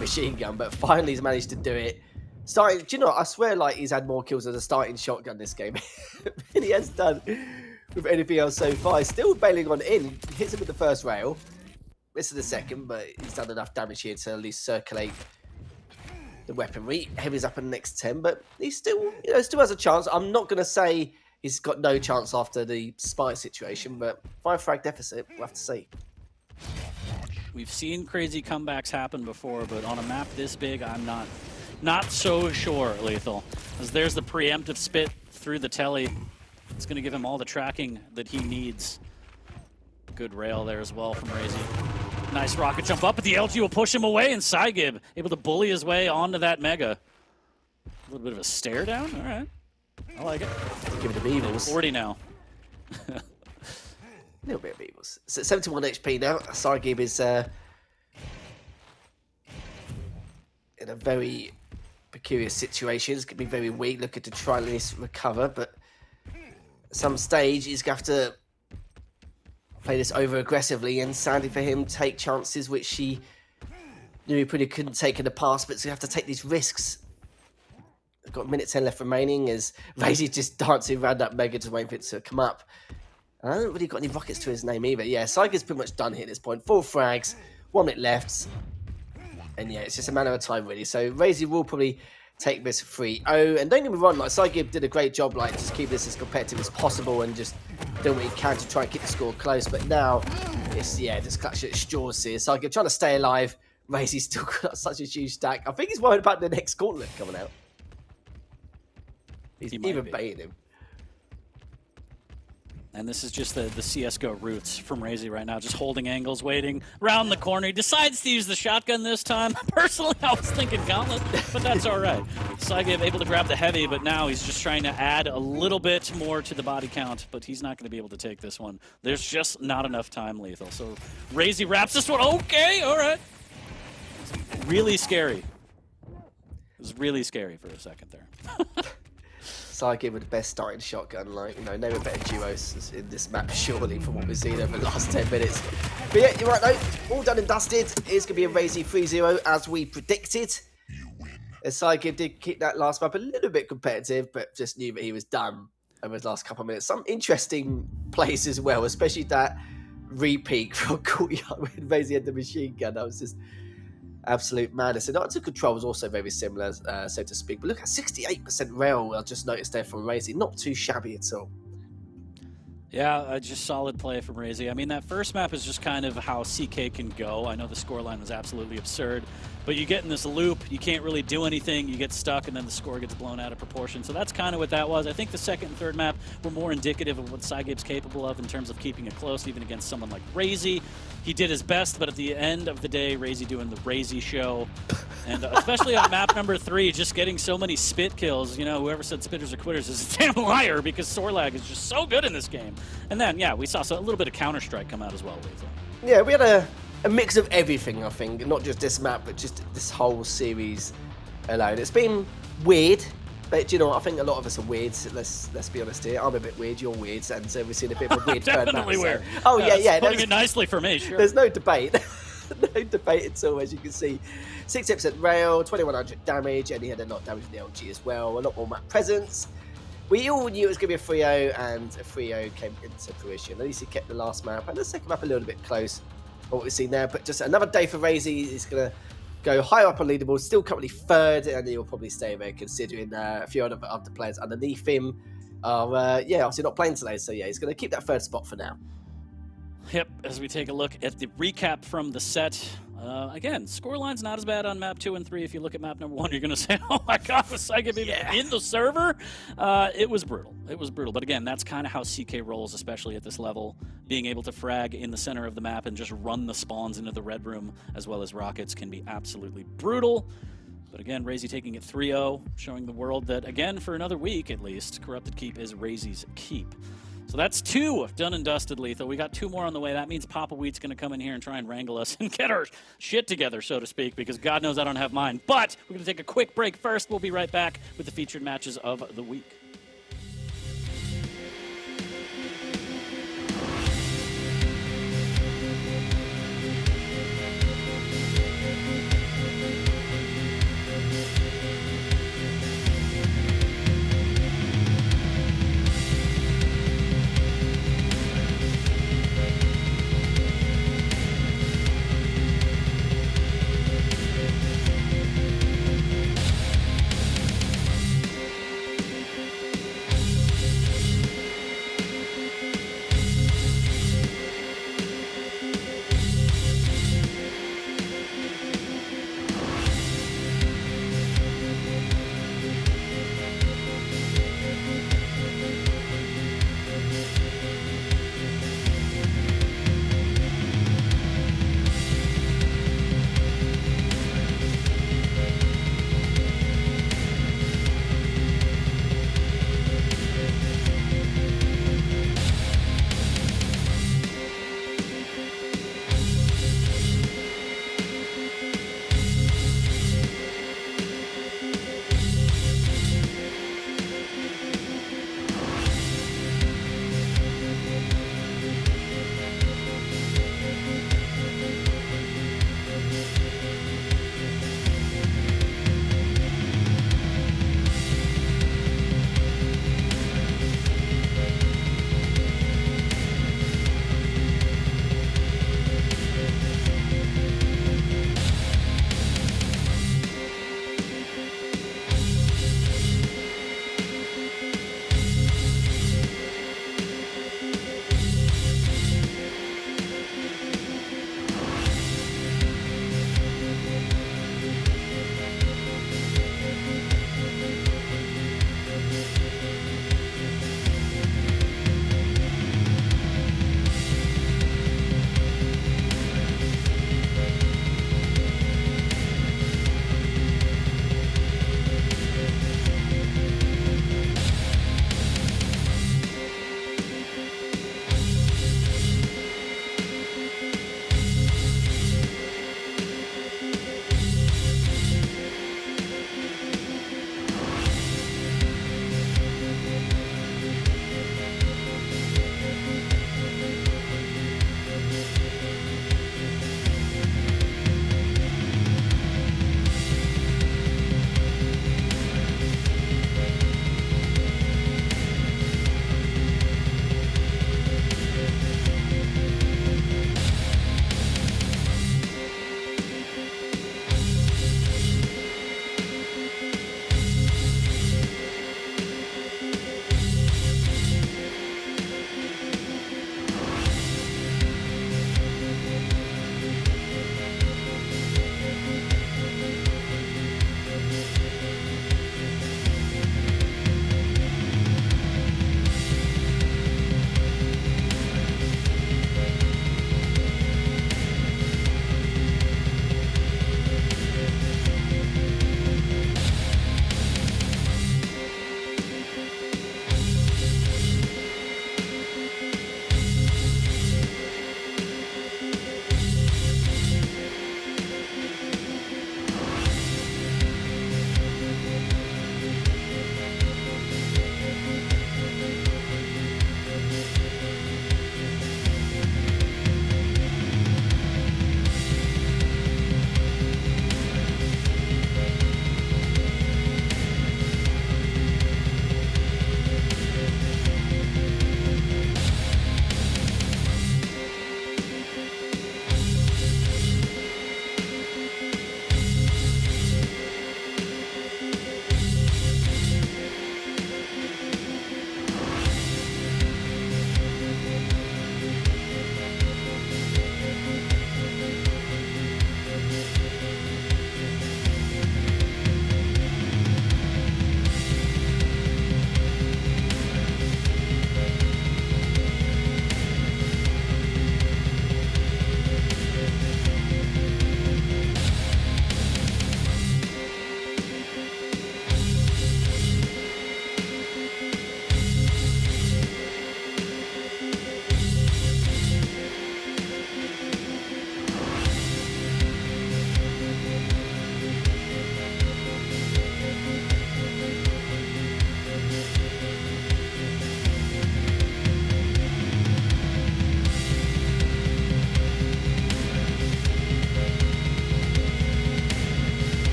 machine gun, but finally he's managed to do it. Do you know what? I swear, like, he's had more kills as a starting shotgun this game than he has done with anything else so far. He's still bailing on in. He hits him with the first rail. This is the second, but he's done enough damage here to at least circulate the weaponry. Heavy's up in the next 10, but he still, still has a chance. I'm not going to say he's got no chance after the spy situation, but 5 frag deficit, we'll have to see. We've seen crazy comebacks happen before, but on a map this big, I'm not so sure, Lethal. As there's the preemptive spit through the telly. It's going to give him all the tracking that he needs. Good rail there as well from RAISY. Nice rocket jump up, but the LG will push him away, and psygib able to bully his way onto that mega. A little bit of a stare down, all right. I like it. Give it to Evils. 40 now. A little bit of Evils. So 71 HP now. psygib is in a very peculiar situation. He's going to be very weak, looking to try and at least recover, but at some stage he's going to have to play this over aggressively, and sadly for him, take chances which he knew he probably couldn't take in the past, but he's going to have to take these risks. We've got a minute 10 left remaining as RAISY's just dancing around that mega just waiting for it to come up. And I haven't really got any rockets to his name either. Yeah, psygib's pretty much done here at this point. 4 frags, 1 minute left. And yeah, it's just a matter of time really. So RAISY will probably take this 3-0. And don't get me wrong, like psygib did a great job, like just keep this as competitive as possible and just do what he can to try and keep the score close. But now it's just clutch at straws here. psygib trying to stay alive. RAISY's still got such a huge stack. I think he's worried about the next gauntlet coming out. He's even baiting him. And this is just the CSGO roots from RAISY right now, just holding angles, waiting, round the corner. He decides to use the shotgun this time. Personally, I was thinking gauntlet, but that's all right. psygib able to grab the heavy, but now he's just trying to add a little bit more to the body count, but he's not going to be able to take this one. There's just not enough time, Lethal. So RAISY wraps this one. Okay, all right. Really scary. It was really scary for a second there. psygib with the best starting shotgun, like, name a better duos in this map, surely, from what we've seen over the last 10 minutes. But yeah, you're right though, all done and dusted. It's going to be a RAISY 3-0 as we predicted. As psygib did keep that last map a little bit competitive, but just knew that he was done over the last couple of minutes. Some interesting plays as well, especially that repeat from Courtyard when RAISY had the machine gun. That was just absolute madness. And to control was also very similar, so to speak. But look at 68% rail, I just noticed there from RAISY. Not too shabby at all. Yeah, just solid play from RAISY. I mean, that first map is just kind of how CK can go. I know the scoreline was absolutely absurd, but you get in this loop, you can't really do anything, you get stuck, and then the score gets blown out of proportion. So that's kind of what that was. I think the second and third map were more indicative of what psygib's capable of in terms of keeping it close, even against someone like RAISY. He did his best, but at the end of the day, RAISY doing the RAISY show. And especially on map number 3, just getting so many spit kills. You know, whoever said spitters are quitters is a damn liar, because Sorlag is just so good in this game. And then, yeah, we saw a little bit of Counter-Strike come out as well, Lethal. Yeah, we had a mix of everything, I think. Not just this map, but just this whole series alone. It's been weird, but do you know what? I think a lot of us are weird. Let's be honest here. I'm a bit weird, you're weird, and so we've seen a bit of a weird third map. Definitely weird. Oh, yeah. Putting it nicely for me, sure. There's no debate. No debate at all, as you can see. 60% rail, 2100 damage, and he had a lot of damage in the LG as well. A lot more map presence. We all knew it was going to be a 3-0, and a 3-0 came into fruition. At least he kept the last map, and the second map a little bit close on what we've seen there. But just another day for RAISY. He's going to go higher up on leaderboard, still currently third, and he'll probably stay there, considering a few other players underneath him are, obviously not playing today. So, yeah, he's going to keep that third spot for now. Yep, as we take a look at the recap from the set. Again, scoreline's not as bad on map 2 and 3. If you look at map number 1, you're going to say, oh my god, was psygib in the server? It was brutal. It was brutal. But again, that's kind of how CK rolls, especially at this level. Being able to frag in the center of the map and just run the spawns into the red room, as well as rockets, can be absolutely brutal. But again, RAISY taking it 3-0, showing the world that, again, for another week at least, Corrupted Keep is RAISY's keep. So that's 2 done and dusted, Lethal. We got 2 more on the way. That means Papa Wheat's going to come in here and try and wrangle us and get our shit together, so to speak, because God knows I don't have mine. But we're going to take a quick break first. We'll be right back with the featured matches of the week.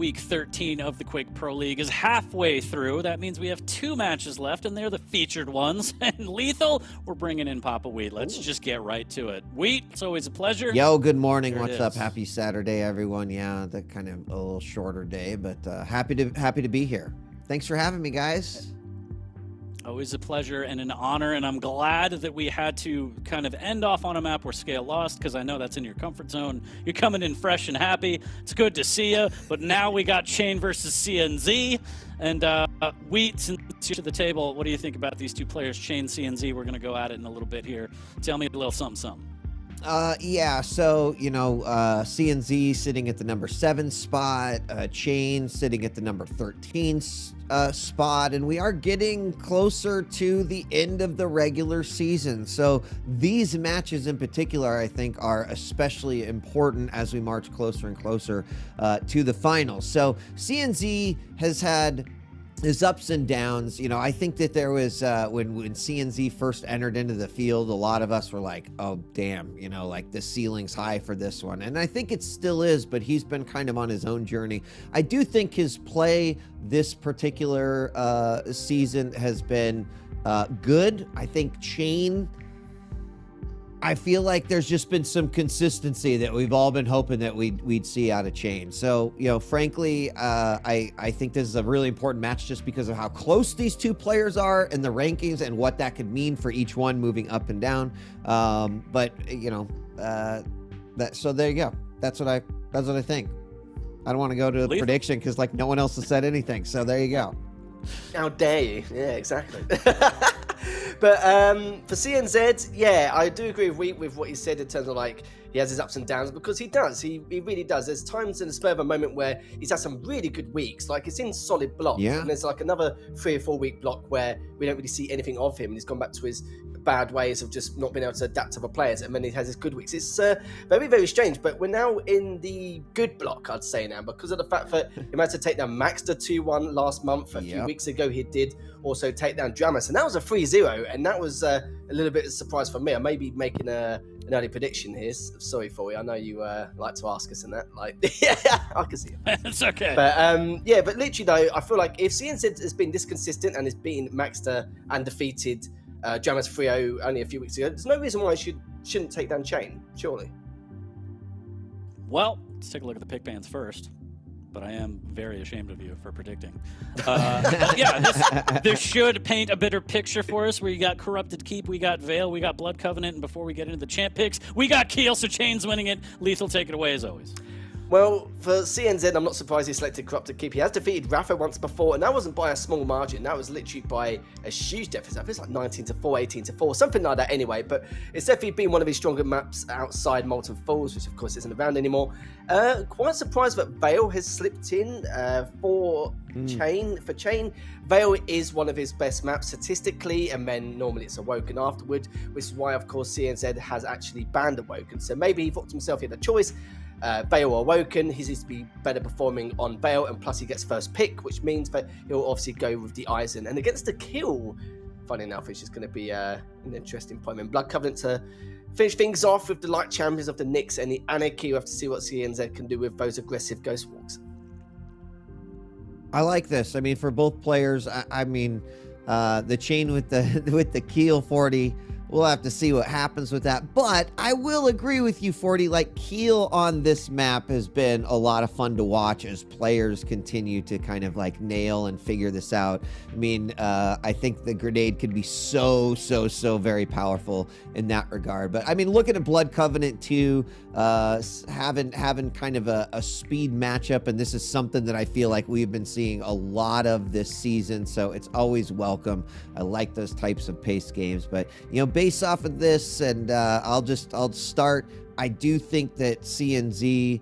Week 13 of the Quake Pro League is halfway through. That means we have 2 matches left, and they're the featured ones. And Lethal, we're bringing in Papa Wheat. Let's just get right to it. Wheat, it's always a pleasure. Yo, good morning. There What's up? Happy Saturday, everyone. Yeah, the kind of a little shorter day, but happy to be here. Thanks for having me, guys. Always a pleasure and an honor, and I'm glad that we had to kind of end off on a map where Scale lost, because I know that's in your comfort zone. You're coming in fresh and happy. It's good to see you, but now we got Chain versus CNZ, and Wheat, since you're to the table, what do you think about these 2 players, Chain, CNZ? We're going to go at it in a little bit here. Tell me a little something. Yeah, so, CNZ sitting at the number 7 spot, Chain sitting at the number 13 spot, and we are getting closer to the end of the regular season. So these matches in particular, I think, are especially important as we march closer and closer to the finals. So CNZ has had his ups and downs. I think that there was when CNZ first entered into the field, a lot of us were like, oh damn, like the ceiling's high for this one, and I think it still is, but he's been kind of on his own journey. I do think his play this particular season has been good. I think Chain, I feel like there's just been some consistency that we've all been hoping that we'd see out of Chain. So, frankly, I think this is a really important match just because of how close these 2 players are in the rankings and what that could mean for each one moving up and down. So there you go. That's what I think. I don't want to go to a prediction because no one else has said anything. So there you go. How dare you? Yeah, exactly. But for CNZ, yeah, I do agree with what he said in terms of he has his ups and downs, because he does. He really does. There's times in the spur of a moment where he's had some really good weeks. It's in solid blocks. Yeah. And there's another 3 or 4 week block where we don't really see anything of him. And he's gone back to his bad ways of just not being able to adapt to other players. And then he has his good weeks. It's very, very strange. But we're now in the good block, I'd say now, because of the fact that he managed to take down maxter 2-1 last month. A few weeks ago, he did also take down dramiS. And that was a 3-0. And that was a little bit of a surprise for me. I may be making an early prediction here. Sorry for you. I know you like to ask us and that. Yeah, I can see it. It's okay. But but literally though, I feel like if CNZ has been this consistent and has beaten maxter and defeated dramiS 3-0 only a few weeks ago, there's no reason why I shouldn't take down Chain, surely. Well, let's take a look at the pick bands first. But I am very ashamed of you for predicting. This should paint a better picture for us, where you got Corrupted Keep, we got Vale, we got Blood Covenant, and before we get into the champ picks, we got Keel, so Chain's winning it. Lethal, take it away as always. Well, for CNZ, I'm not surprised he selected Corrupted Keep. He has defeated Rafa once before, and that wasn't by a small margin. That was literally by a huge deficit. I think it's 19-4, 18-4, something like that anyway. But it's definitely been one of his stronger maps outside Molten Falls, which of course isn't around anymore. Quite surprised that Vale has slipped in for Chain. For Chain, Vale is one of his best maps statistically, and then normally it's Awoken afterward, which is why, of course, CNZ has actually banned Awoken. So maybe he thought to himself he had a choice. Vale or Awoken, he seems to be better performing on Vale, and plus he gets first pick, which means that he'll obviously go with the Eisen. And against the Kill, funny enough, it's just going to be an interesting point. And Blood Covenant to finish things off with the light champions of the Nyx and the Anarchy. We have to see what CNZ can do with those aggressive Ghost Walks. I like this. I mean, for both players, the Chain with the Keel 40. We'll have to see what happens with that. But I will agree with you, 40. Keel on this map has been a lot of fun to watch as players continue to kind of nail and figure this out. I mean, I think the grenade could be so very powerful in that regard. But I mean, looking at Blood Covenant too, having kind of a speed matchup, and this is something that I feel like we've been seeing a lot of this season. So it's always welcome. I like those types of pace games. But based off of this, and I'll start. I do think that CNZ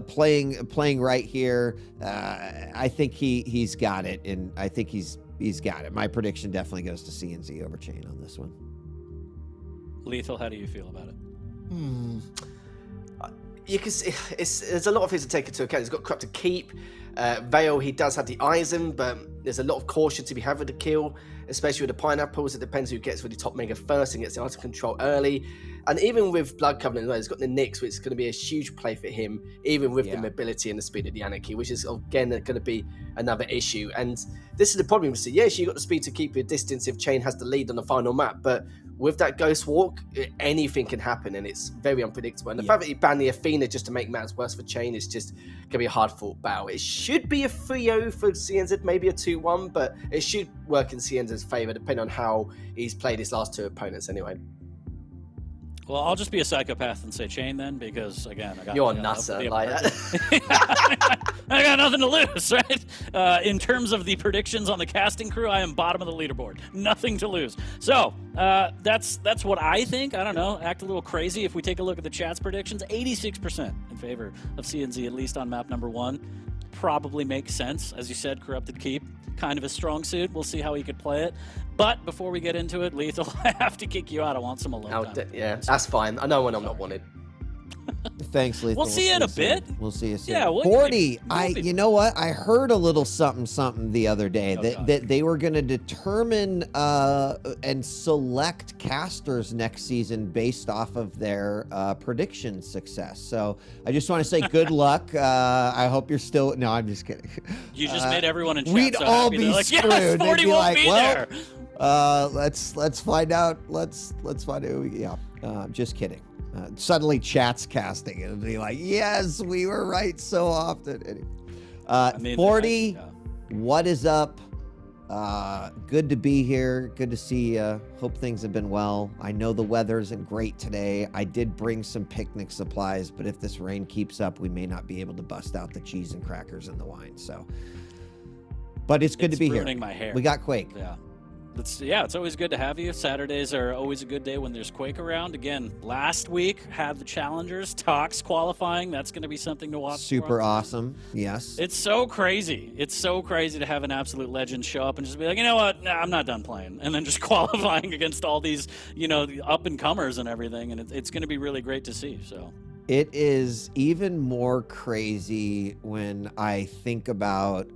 playing right here. I think he's got it, and I think he's got it. My prediction definitely goes to CNZ over Chain on this one. Lethal, how do you feel about it? you can see there's a lot of things to take into account. He's got Corrupted Keep. Vale, he does have the Eisen, but there's a lot of caution to be had with the kill, especially with the pineapples. It depends who gets with the top mega first and gets the item control early. And even with Blood Covenant as well, he's got the Nyx, which is going to be a huge play for him, even with the mobility and the speed of the Anarchy, which is, again, going to be another issue. And this is the problem. So, yes, you've got the speed to keep your distance if Chain has the lead on the final map, but with that Ghost Walk, anything can happen, and it's very unpredictable. And the fact that you ban the Athena just to make matters worse for Chain is just going to be a hard-fought battle. It should be a 3-0 for CNZ, maybe a 2-1, but it should work in CNZ's favour, depending on how he's played his last two opponents anyway. Well, I'll just be a psychopath and say Chain then, because again, you're nutter, like I got nothing to lose, right? In terms of the predictions on the casting crew, I am bottom of the leaderboard, nothing to lose. So that's what I think. I don't know, act a little crazy. If we take a look at the chat's predictions, 86% in favor of CNZ, at least on map number 1. Probably makes sense, as you said. Corrupted Keep, kind of a strong suit. We'll see how he could play it. But before we get into it, Lethal, I have to kick you out. I want some alone time. Yeah, that's fine. I know when I'm not wanted. Thanks, Lethal. We'll see you in a bit. We'll see you soon. Yeah, 40. You know what? I heard a little something the other day that they were going to determine and select casters next season based off of their prediction success. So I just want to say good luck. I hope you're still. No, I'm just kidding. You just made everyone in chat we'd so all happy. be Like, screwed. yes, 40 They'd be won't like, be well, there. let's find out. Let's find out. Yeah, just kidding. Suddenly chat's casting. It'll be like, yes, we were right so often. 40, what is up? Good to be here. Good to see you. Hope things have been well. I know the weather isn't great today. I did bring some picnic supplies, but if this rain keeps up, we may not be able to bust out the cheese and crackers and the wine. So, but it's good to be here. My hair. We got Quake. Yeah. It's always good to have you. Saturdays are always a good day when there's Quake around. Again, last week had the Challengers, Tox qualifying. That's going to be something to watch. Super awesome. Yes. It's so crazy. It's so crazy to have an absolute legend show up and just be like, you know what? Nah, I'm not done playing. And then just qualifying against all these, the up-and-comers and everything. And it's going to be really great to see. So it is even more crazy when I think about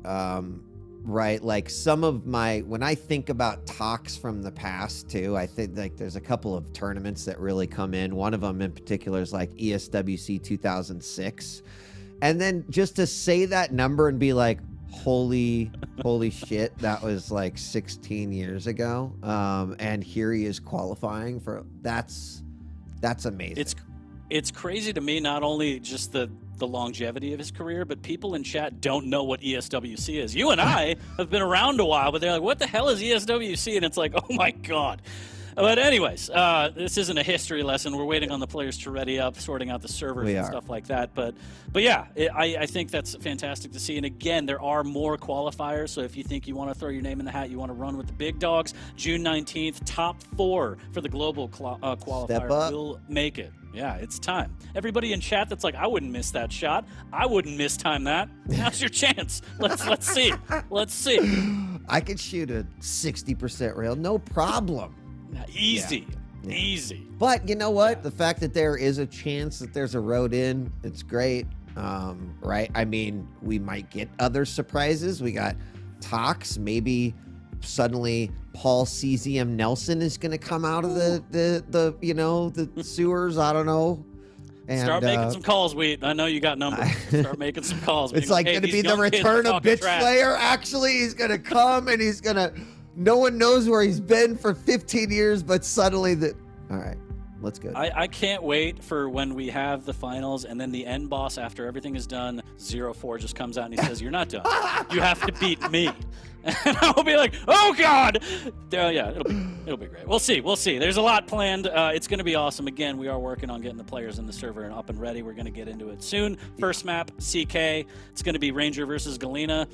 right, like when I think about talks from the past too, I think like there's a couple of tournaments that really come in. One of them in particular is like ESWC 2006. And then just to say that number and be like, holy shit, that was like 16 years ago. And here he is qualifying for, that's amazing. It's crazy to me, not only just the longevity of his career, but people in chat don't know what ESWC is. You and I have been around a while, but they're like, what the hell is ESWC? And it's like, oh my God. But anyways, this isn't a history lesson. We're waiting on the players to ready up, sorting out the servers and stuff like that. But yeah, I think that's fantastic to see. And again, there are more qualifiers. So if you think you want to throw your name in the hat, you want to run with the big dogs, June 19th, top 4 for the global qualifier will make it. Yeah, it's time. Everybody in chat that's like, I wouldn't miss that shot. I wouldn't mistime that. Now's your chance. Let's see. Let's see. I could shoot a 60% rail, no problem. Easy. Easy. But you know what? The fact that there is a chance that there's a road in, it's great. Right? I mean, we might get other surprises. We got Tox, maybe suddenly Paul Cesium Nelson is going to come out of the sewers. I don't know. And, start making some calls, Wheat. I know you got numbers. Start making some calls. It's like going to be the return of Bitch Slayer. Actually, he's going to come and he's going to. No one knows where he's been for 15 years, but suddenly all right. Let's go. I can't wait for when we have the finals and then the end boss, after everything is done, 0-4 just comes out and he says, you're not done. You have to beat me. And I'll be like, oh God. Yeah, it'll be great. We'll see. There's a lot planned. It's going to be awesome. Again, we are working on getting the players in the server and up and ready. We're going to get into it soon. First map, CK. It's going to be Ranger versus Galena.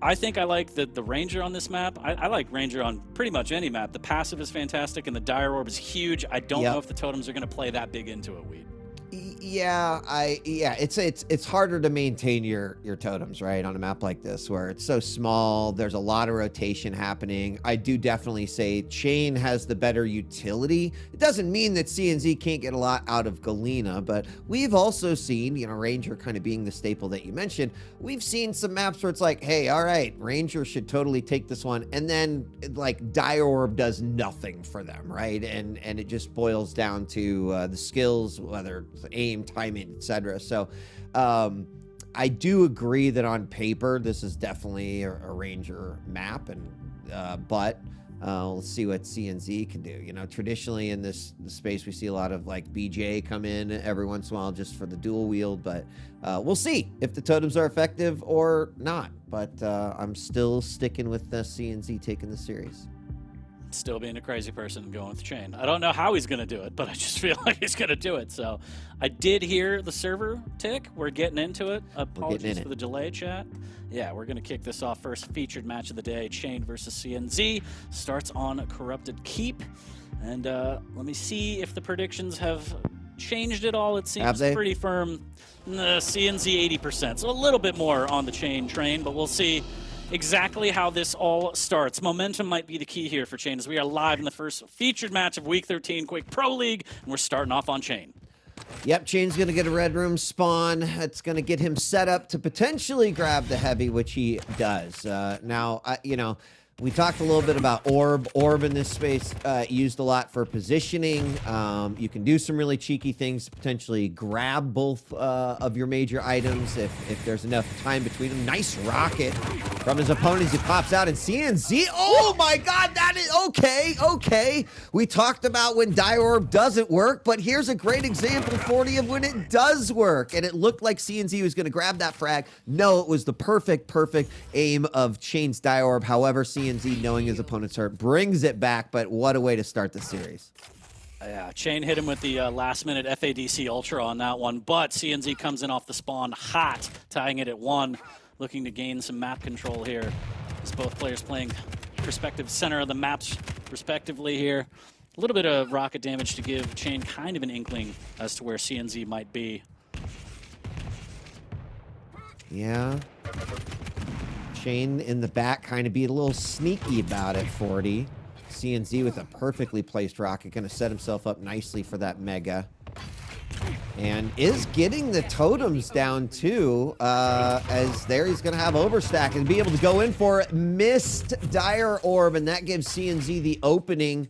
I think I like the Ranger on this map. I like Ranger on pretty much any map. The passive is fantastic, and the Dire Orb is huge. I don't know if the totems are going to play that big into it, Weed. Yeah, it's harder to maintain your totems, right, on a map like this where it's so small. There's a lot of rotation happening. I do definitely say Chain has the better utility. It doesn't mean that CNZ can't get a lot out of Galena, but we've also seen, you know, Ranger kind of being the staple that you mentioned. We've seen some maps where it's like, hey, all right, Ranger should totally take this one, and then like Dire Orb does nothing for them, right? And it just boils down to the skills, whether it's aim, timing, etc. So I do agree that on paper this is definitely a Ranger map, and but let's see what CNZ can do. You know, traditionally in this space we see a lot of like BJ come in every once in a while just for the dual wield, but we'll see if the totems are effective or not. But I'm still sticking with the CNZ taking the series. Still being a crazy person and going with Chain. I don't know how he's going to do it, but I just feel like he's going to do it. So I did hear the server tick. We're getting into it. Apologies for the delay, chat. Yeah, we're going to kick this off. First featured match of the day, Chain versus CNZ. Starts on Corrupted Keep. And let me see if the predictions have changed at all. It seems pretty firm. CNZ 80%. So a little bit more on the Chain train, but we'll see exactly how this all starts. Momentum might be the key here for Chain as we are live in the first featured match of Week 13 Quake Pro League, and we're starting off on Chain. Yep, Chain's going to get a red room spawn. It's going to get him set up to potentially grab the heavy, which he does. Now, you know, we talked a little bit about Orb. Orb in this space used a lot for positioning. You can do some really cheeky things to potentially grab both of your major items if there's enough time between them. Nice rocket from his opponent as he pops out, and CNZ. Oh my God, that is okay. We talked about when Dire Orb doesn't work, but here's a great example, 40, of when it does work. And it looked like CNZ was going to grab that frag. No, it was the perfect aim of Chain's Dire Orb. However, CNZ, knowing his opponent's hurt, brings it back, but what a way to start the series. Yeah, Chain hit him with the last-minute FADC Ultra on that one, but CNZ comes in off the spawn hot, tying it at 1, looking to gain some map control here. As both players playing respective center of the maps respectively here. A little bit of rocket damage to give Chain kind of an inkling as to where CNZ might be. Yeah. Chain in the back kind of be a little sneaky about it, 40. CNZ with a perfectly placed rocket, going to set himself up nicely for that mega. And is getting the totems down too, as there he's going to have overstack and be able to go in for missed Dire Orb, and that gives CNZ the opening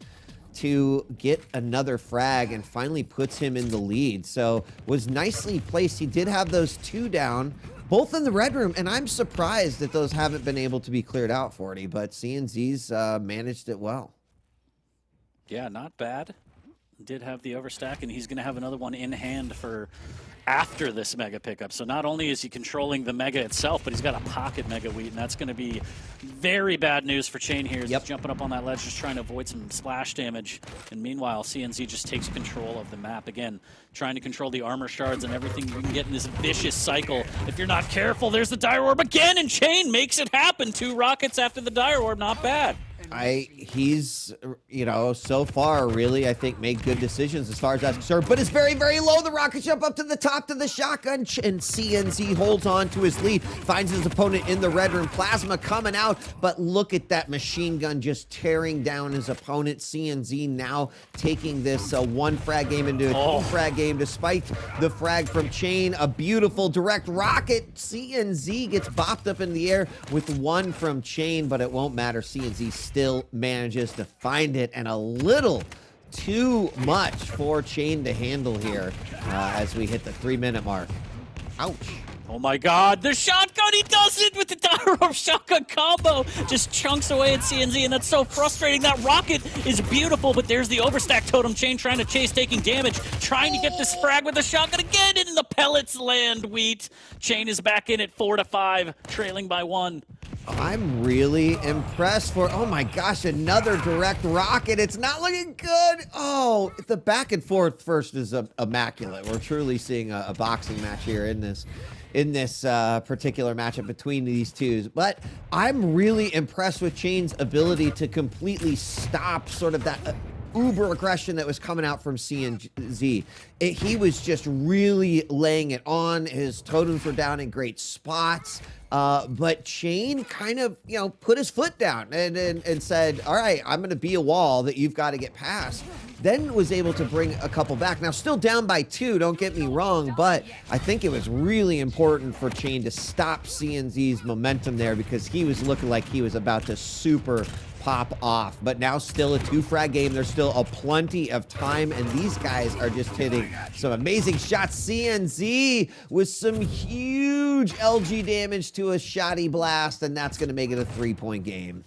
to get another frag and finally puts him in the lead. So was nicely placed. He did have those 2 down, both in the red room, and I'm surprised that those haven't been able to be cleared out, 40, but CNZ's managed it well. Yeah, not bad. Did have the overstack, and he's going to have another one in hand for after this mega pickup. So not only is he controlling the mega itself, but he's got a pocket mega wheat, and that's going to be very bad news for Chain here. He's jumping up on that ledge, just trying to avoid some splash damage. And meanwhile, CNZ just takes control of the map. Again, trying to control the armor shards and everything you can get in this vicious cycle. If you're not careful, there's the Dire Orb again, and Chain makes it happen. 2 rockets after the Dire Orb, not bad. He's, you know, so far really, I think, made good decisions as far as that's concerned, but it's very low. The rocket jump up to the top to the shotgun, and CNZ holds on to his lead, finds his opponent in the red room. Plasma coming out, but look at that machine gun just tearing down his opponent. CNZ now taking this 1 frag game into a 2 frag game, despite the frag from Chain. A beautiful direct rocket. CNZ gets bopped up in the air with 1 from Chain, but it won't matter. CNZ still manages to find it, and a little too much for Chain to handle here as we hit the 3-minute mark. Ouch. Oh my God, the shotgun, he does it with the Dire Orb shotgun combo. Just chunks away at CNZ, and that's so frustrating. That rocket is beautiful, but there's the overstack totem. Chain trying to chase, taking damage, trying to get this frag with the shotgun again, and the pellets land wheat. Chain is back in at 4-5, trailing by 1. I'm really impressed for, oh my gosh, another direct rocket. It's not looking good. Oh, the back and forth first is immaculate. We're truly seeing a boxing match here in this particular matchup between these two. But I'm really impressed with Chain's ability to completely stop sort of that uber aggression that was coming out from CNZ. He was just really laying it on. His totems were down in great spots. But Chain kind of, you know, put his foot down and said, all right, I'm going to be a wall that you've got to get past. Then was able to bring a couple back. Now, still down by 2, don't get me wrong, but I think it was really important for Chain to stop CNZ's momentum there because he was looking like he was about to super pop off. But now still a 2-frag game. There's still a plenty of time, and these guys are just hitting some amazing shots. CNZ with some huge LG damage to a shoddy blast, and that's going to make it a 3-point game.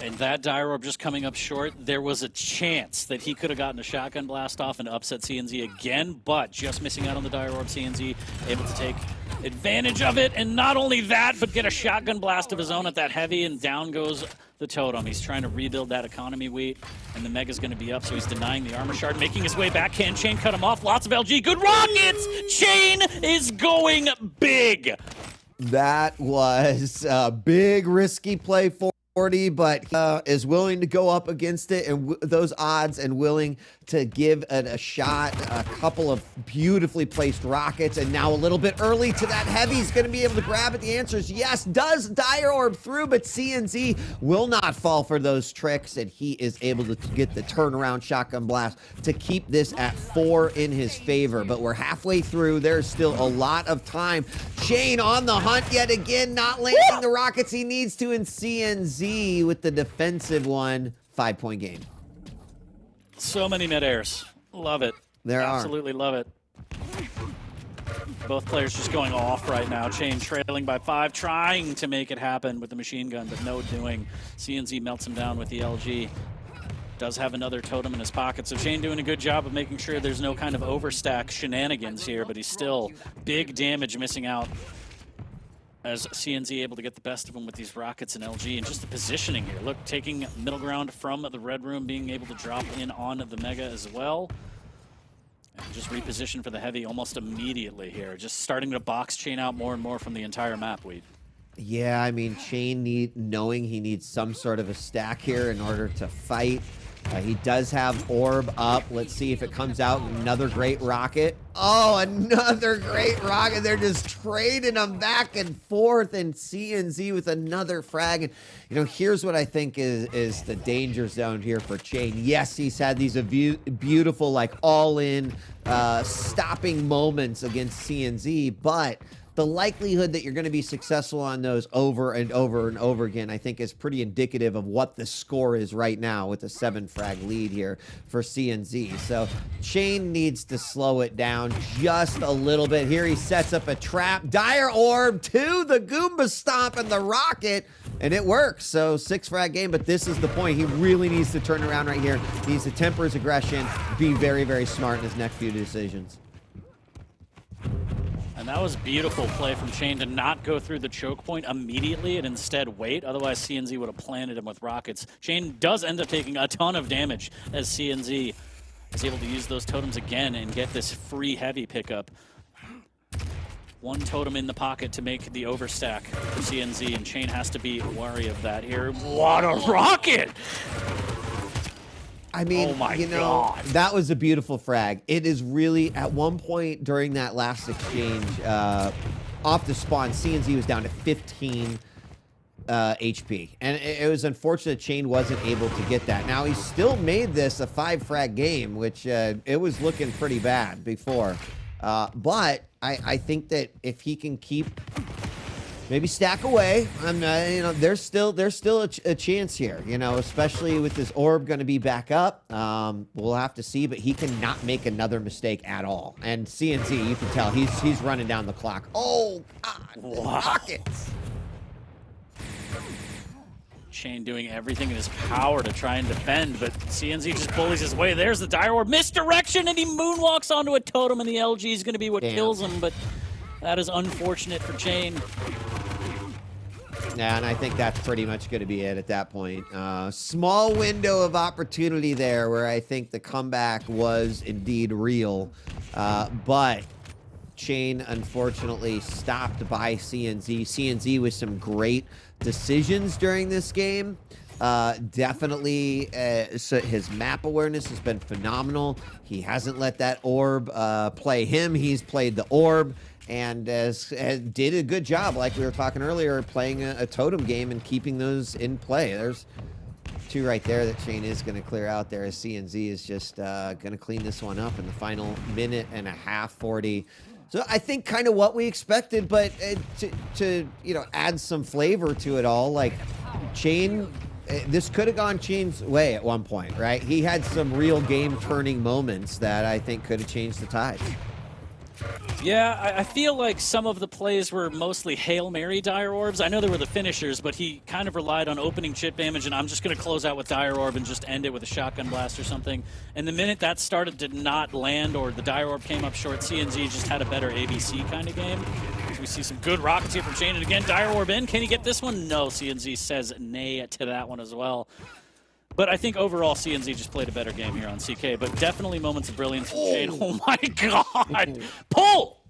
And that Dire Orb just coming up short, there was a chance that he could have gotten a shotgun blast off and upset CNZ again, but just missing out on the Dire Orb. CNZ able to take advantage of it, and not only that, but get a shotgun blast of his own at that heavy, and down goes the totem. He's trying to rebuild that economy wheat, and the Mega's going to be up, so he's denying the armor shard, making his way back. Can Chain cut him off? Lots of LG. Good rockets! Chain is going big! That was a big, risky play for 40, but is willing to go up against it and those odds and willing to give it a shot. A couple of beautifully placed rockets, and now a little bit early to that heavy. He's going to be able to grab it. The answer is yes. Does Dire Orb through, but CNZ will not fall for those tricks, and he is able to get the turnaround shotgun blast to keep this at 4 in his favor. But we're halfway through. There's still a lot of time. Chain on the hunt yet again, not landing the rockets he needs to, and CNZ with the defensive one. 5-point game. So many mid-airs. Love it. There are. Absolutely love it. Both players just going off right now. Chain trailing by 5, trying to make it happen with the machine gun, but no doing. CNZ melts him down with the LG. Does have another totem in his pocket, so Chain doing a good job of making sure there's no kind of overstack shenanigans here, but he's still big damage missing out as CNZ able to get the best of him with these rockets and LG, and just the positioning here. Look, taking middle ground from the red room, being able to drop in on the Mega as well. And just reposition for the heavy almost immediately here. Just starting to box Chain out more and more from the entire map, Weed. Yeah, I mean, Chain knowing he needs some sort of a stack here in order to fight. He does have Orb up. Let's see if it comes out. Another great rocket. Oh, another great rocket. They're just trading them back and forth, and CNZ with another frag. And, you know, here's what I think is the danger zone here for Chain. Yes, he's had these beautiful, like, all-in stopping moments against CNZ, but the likelihood that you're going to be successful on those over and over and over again, I think, is pretty indicative of what the score is right now with a 7-frag lead here for CNZ. So Chain needs to slow it down just a little bit. Here he sets up a trap. Dire Orb to the Goomba Stomp and the rocket, and it works. So 6-frag game, but this is the point. He really needs to turn around right here. He needs to temper his aggression, be very, very smart in his next few decisions. And that was beautiful play from Chain to not go through the choke point immediately and instead wait. Otherwise, CNZ would have planted him with rockets. Chain does end up taking a ton of damage as CNZ is able to use those totems again and get this free heavy pickup. One totem in the pocket to make the overstack for CNZ, and Chain has to be wary of that here. What a rocket! I mean, oh my you know, God. That was a beautiful frag. It is really, at one point during that last exchange, off the spawn, CNZ was down to 15 HP. And it was unfortunate Chain wasn't able to get that. Now, he still made this a 5-frag game, which it was looking pretty bad before. But I think that if he can keep... maybe stack away. You know, there's still a chance here. You know, especially with this orb going to be back up. We'll have to see, but he cannot make another mistake at all. And CNZ, you can tell he's running down the clock. Oh God! Wow. Rockets. Chain doing everything in his power to try and defend, but CNZ just bullies his way. There's the Dire Orb misdirection, and he moonwalks onto a totem, and the LG is going to be what kills him. But that is unfortunate for Chain. Yeah, and I think that's pretty much going to be it at that point. Small window of opportunity there where I think the comeback was indeed real. But Chain, unfortunately, stopped by CNZ. CNZ with some great decisions during this game. Definitely, so his map awareness has been phenomenal. He hasn't let that orb play him. He's played the orb and did a good job, like we were talking earlier, playing a totem game and keeping those in play. There's two right there that Shane is going to clear out there, as CNZ is just going to clean this one up in the final minute and a half, 40. So I think kind of what we expected, but to add some flavor to it all, like Chain, this could have gone Chain's way at one point, right? He had some real game-turning moments that I think could have changed the tide. Yeah, I feel like some of the plays were mostly Hail Mary Dire Orbs. I know they were the finishers, but he kind of relied on opening chip damage, and I'm just going to close out with Dire Orb and just end it with a shotgun blast or something. And the minute that started to not land or the Dire Orb came up short, CNZ just had a better ABC kind of game. So we see some good rockets here from Chain, and again, Dire Orb in. Can he get this one? No, CNZ says nay to that one as well. But I think overall, CNZ just played a better game here on CK, but definitely moments of brilliance from Chain. Oh my god! Pull!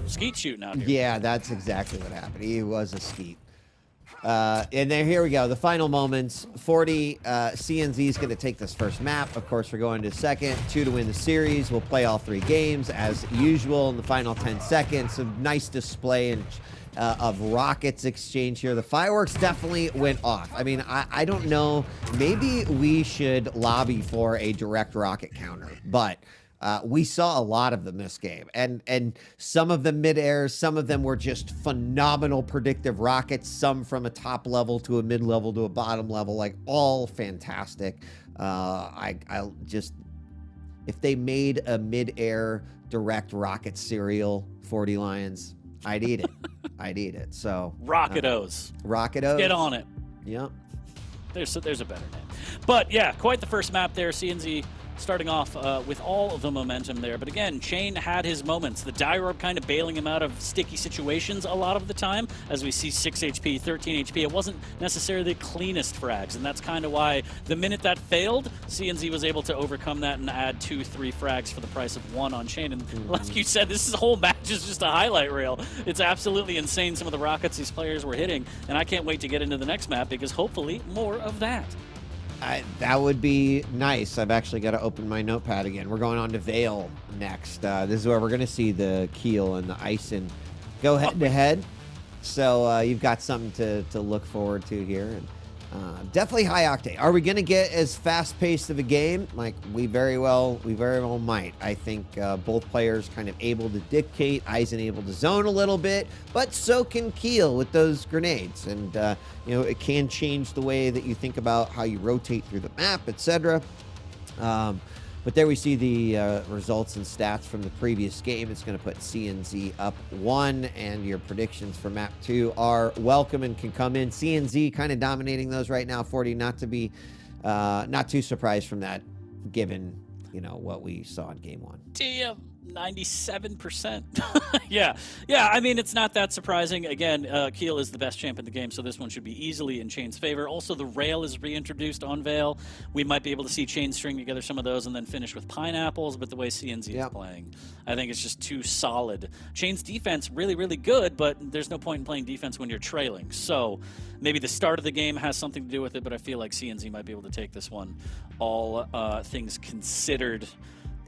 Skeet shooting out here. Yeah, that's exactly what happened. He was a skeet. And then here we go. The final moments. 40. CNZ is going to take this first map. Of course, we're going to second. 2 to win the series. We'll play all 3 games as usual in the final 10 seconds. A nice display of rockets exchange here. The fireworks definitely went off. I mean, I don't know. Maybe we should lobby for a direct rocket counter, but we saw a lot of them this game, and some of them mid-air, some of them were just phenomenal predictive rockets, some from a top level to a mid-level to a bottom level, like all fantastic. I'll just, if they made a mid-air direct rocket cereal, 40 Lions, I'd eat it. I'd eat it. So Rocket-O's. Rocket-O's. Get on it. Yep. There's a better name. But yeah, quite the first map there. CNZ starting off with all of the momentum there. But again, Chain had his moments. The Dire Orb kind of bailing him out of sticky situations a lot of the time. As we see 6 HP, 13 HP. It wasn't necessarily the cleanest frags, and that's kind of why the minute that failed, CNZ was able to overcome that and add 2-3 frags for the price of 1 on Chain. And like you said, this whole match is just a highlight reel. It's absolutely insane, some of the rockets these players were hitting, and I can't wait to get into the next map because hopefully more of that. That would be nice. I've actually got to open my notepad again. We're going on to Vale next. This is where we're going to see the Keel and the Ison go head-to-head. So you've got something to look forward to here. And definitely high octane. Are we going to get as fast-paced of a game? Like, we very well might. I think both players kind of able to dictate. Ison able to zone a little bit, but so can Keel with those grenades. And it can change the way that you think about how you rotate through the map, etc. But there we see the results and stats from the previous game. It's going to put CNZ up 1, and your predictions for map 2 are welcome and can come in. CNZ kind of dominating those right now. 40, not too surprised from that, given what we saw in game 1. Damn. 97%. Yeah. I mean, it's not that surprising. Again, Keel is the best champ in the game, so this one should be easily in Chain's favor. Also, the rail is reintroduced on Vale. We might be able to see Chain string together some of those and then finish with pineapples, but the way CNZ is playing, I think it's just too solid. Chain's defense, really, really good, but there's no point in playing defense when you're trailing. So maybe the start of the game has something to do with it, but I feel like CNZ might be able to take this one, all things considered.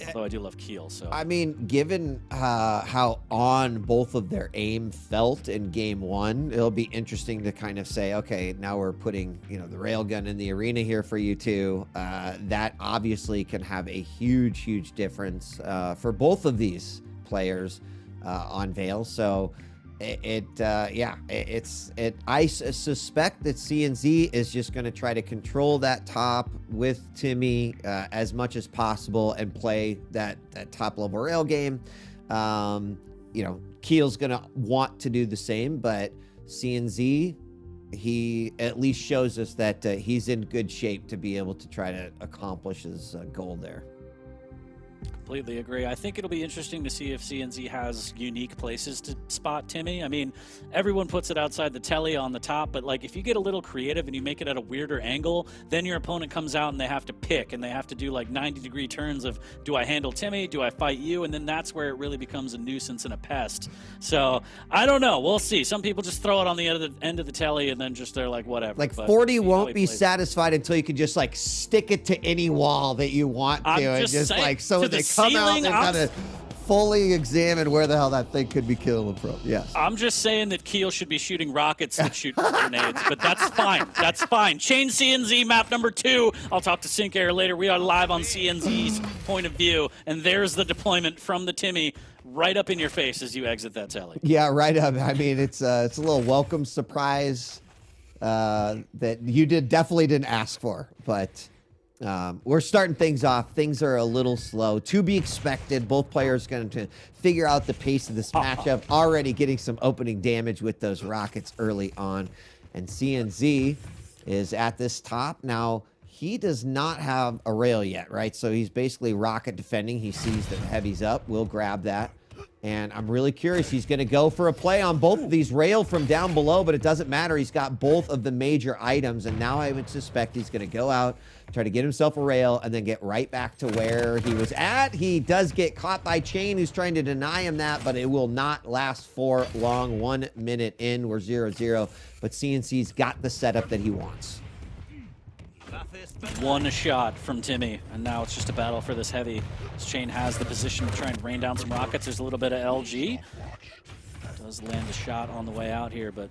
Although I do love Keel, so. I mean, given how on both of their aim felt in game 1, it'll be interesting to kind of say, okay, now we're putting, the railgun in the arena here for you two. That obviously can have a huge, huge difference for both of these players on Vale. So I suspect that CNZ is just going to try to control that top with Timmy as much as possible and play that top level rail game. Keel's going to want to do the same, but CNZ, he at least shows us that he's in good shape to be able to try to accomplish his goal there. Completely agree. I think it'll be interesting to see if CNZ has unique places to spot Timmy. I mean, everyone puts it outside the telly on the top, but like if you get a little creative and you make it at a weirder angle, then your opponent comes out and they have to pick and they have to do like 90-degree turns of, do I handle Timmy? Do I fight you? And then that's where it really becomes a nuisance and a pest. So I don't know. We'll see. Some people just throw it on the end of the telly and then just they're like, whatever. Like But 40 see how won't he be plays. satisfied until you can just like stick it to any wall that you want to, I'm and just just saying, like so to when the they come out ceiling, and I'm- kind of fully examine where the hell that thing could be killing from. Yes. I'm just saying that Keel should be shooting rockets that shoot grenades, but that's fine. That's fine. Chain CNZ map number 2. I'll talk to Sync Air later. We are live on CNZ's point of view, and there's the deployment from the Timmy right up in your face as you exit that telly. Yeah, right up. I mean, it's a little welcome surprise that you definitely didn't ask for, but we're starting things off. Things are a little slow. To be expected. Both players going to figure out the pace of this matchup. Already getting some opening damage with those rockets early on. And CNZ is at this top. Now, he does not have a rail yet, right? So he's basically rocket defending. He sees that the heavy's up. We'll grab that. And I'm really curious. He's going to go for a play on both of these rail from down below, but it doesn't matter. He's got both of the major items. And now I would suspect he's going to go out, try to get himself a rail, and then get right back to where he was at. He does get caught by Chain, who's trying to deny him that, but it will not last for long. 1 minute in, we're 0-0. But CNC's got the setup that he wants. One shot from Timmy, and now it's just a battle for this heavy. This Chain has the position to try and rain down some rockets. There's a little bit of LG. Does land a shot on the way out here, but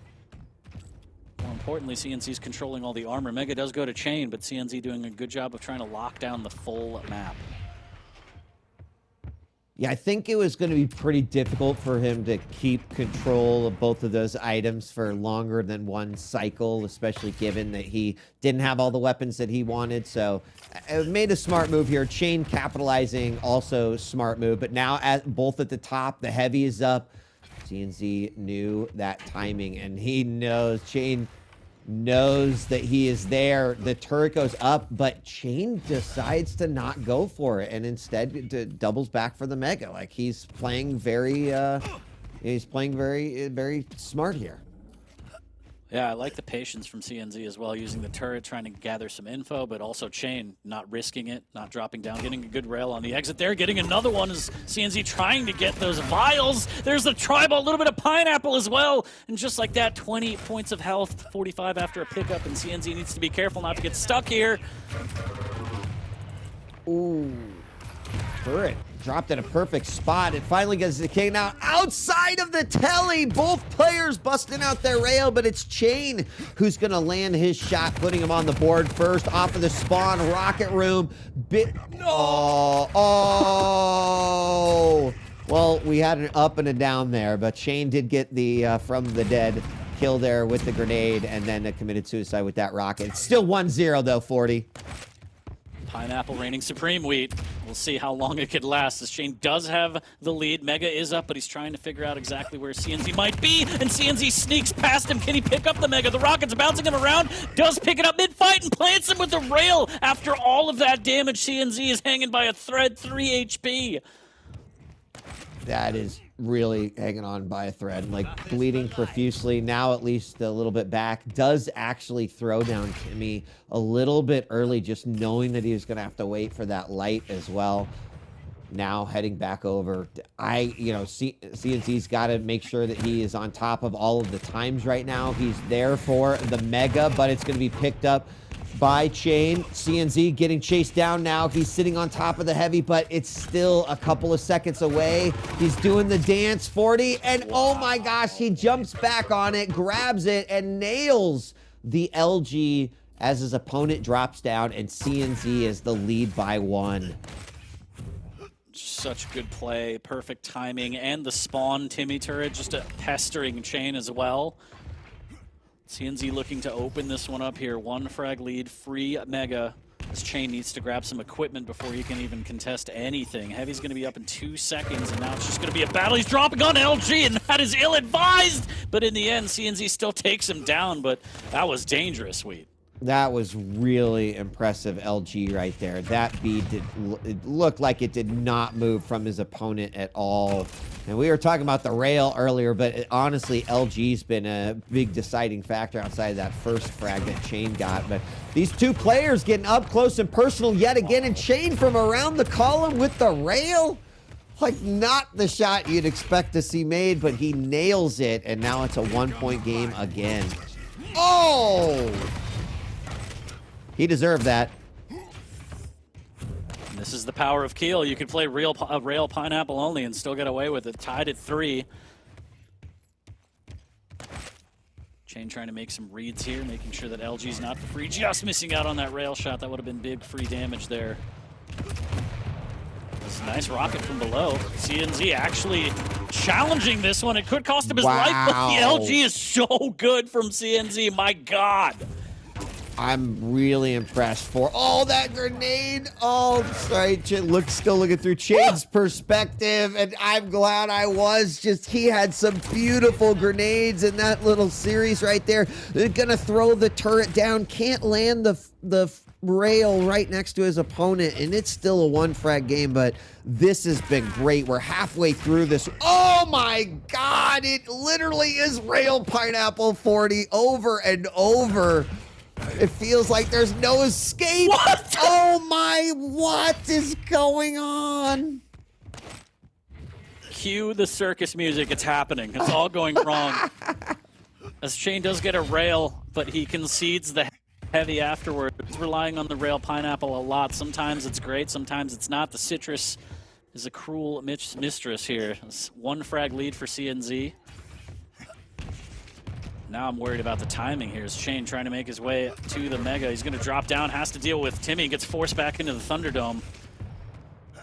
more importantly, CNC's controlling all the armor. Mega does go to Chain, but CNC doing a good job of trying to lock down the full map. Yeah, I think it was going to be pretty difficult for him to keep control of both of those items for longer than one cycle, especially given that he didn't have all the weapons that he wanted. So it made a smart move here. Chain capitalizing, also smart move. But now both at the top, the heavy is up. CNZ knew that timing, and he knows, Chain knows that he is there. The turret goes up, but Chain decides to not go for it and instead doubles back for the Mega. Like he's playing very very smart here. Yeah, I like the patience from CNZ as well, using the turret, trying to gather some info, but also Chain not risking it, not dropping down, getting a good rail on the exit there, getting another one as CNZ trying to get those vials. There's the tribal, a little bit of pineapple as well, and just like that, 20 points of health, 45 after a pickup, and CNZ needs to be careful not to get stuck here. Ooh. Turret dropped at a perfect spot. It finally gets the king. Now outside of the telly, both players busting out their rail, but it's Chain who's going to land his shot, putting him on the board first off of the spawn rocket room. Oh. Well, we had an up and a down there, but Chain did get the from the dead kill there with the grenade and then committed suicide with that rocket. It's still 1-0 though, 40. Pineapple reigning supreme, Wheat. We'll see how long it could last, as Chain does have the lead. Mega is up, but he's trying to figure out exactly where CNZ might be, and CNZ sneaks past him. Can he pick up the Mega? The rocket's bouncing him around, does pick it up mid-fight and plants him with the rail. After all of that damage, CNZ is hanging by a thread, 3 HP. That is really hanging on by a thread, like bleeding profusely. Now at least a little bit back. Does actually throw down Timmy a little bit early, just knowing that he was going to have to wait for that light as well. Now heading back over. CNC's got to make sure that he is on top of all of the times right now. He's there for the Mega, but it's going to be picked up by Chain. CNZ getting chased down now. He's sitting on top of the heavy, but it's still a couple of seconds away. He's doing the dance, 40, and oh my gosh, he jumps back on it, grabs it, and nails the LG as his opponent drops down, and CNZ is the lead by 1. Such good play, perfect timing, and the spawn Timmy turret, just a pestering Chain as well. CNZ looking to open this one up here. 1 frag lead, free Mega. This Chain needs to grab some equipment before he can even contest anything. Heavy's going to be up in 2 seconds, and now it's just going to be a battle. He's dropping on LG, and that is ill-advised. But in the end, CNZ still takes him down, but that was dangerous, Wheat. That was really impressive LG right there. That bead it looked like it did not move from his opponent at all. And we were talking about the rail earlier, but honestly, LG's been a big deciding factor outside of that first frag that Chain got. But these two players getting up close and personal yet again, and Chain from around the column with the rail. Like, not the shot you'd expect to see made, but he nails it, and now it's a 1-point game again. Oh! He deserved that. This is the power of Keel. You could play rail pineapple only and still get away with it. Tied at 3. Chain trying to make some reads here, making sure that LG's not for free. Just missing out on that rail shot. That would have been big free damage there. This is a nice rocket from below. CNZ actually challenging this one. It could cost him his life, but the LG is so good from CNZ. My God. I'm really impressed for that grenade. Oh, sorry, still looking through Chain's perspective, and I'm glad I was. Just he had some beautiful grenades in that little series right there. They're gonna throw the turret down, can't land the rail right next to his opponent, and it's still a 1-frag game, but this has been great. We're halfway through this. Oh my God, it literally is rail pineapple 40 over and over. It feels like there's no escape. What? Oh my, what is going on? Cue the circus music. It's happening. It's all going wrong. As Chain does get a rail, but he concedes the heavy afterwards. He's relying on the rail pineapple a lot. Sometimes it's great, sometimes it's not. The citrus is a cruel mistress here. It's 1-frag lead for CNZ. Now I'm worried about the timing here. Is Chain trying to make his way to the Mega. He's going to drop down, has to deal with Timmy, gets forced back into the Thunderdome.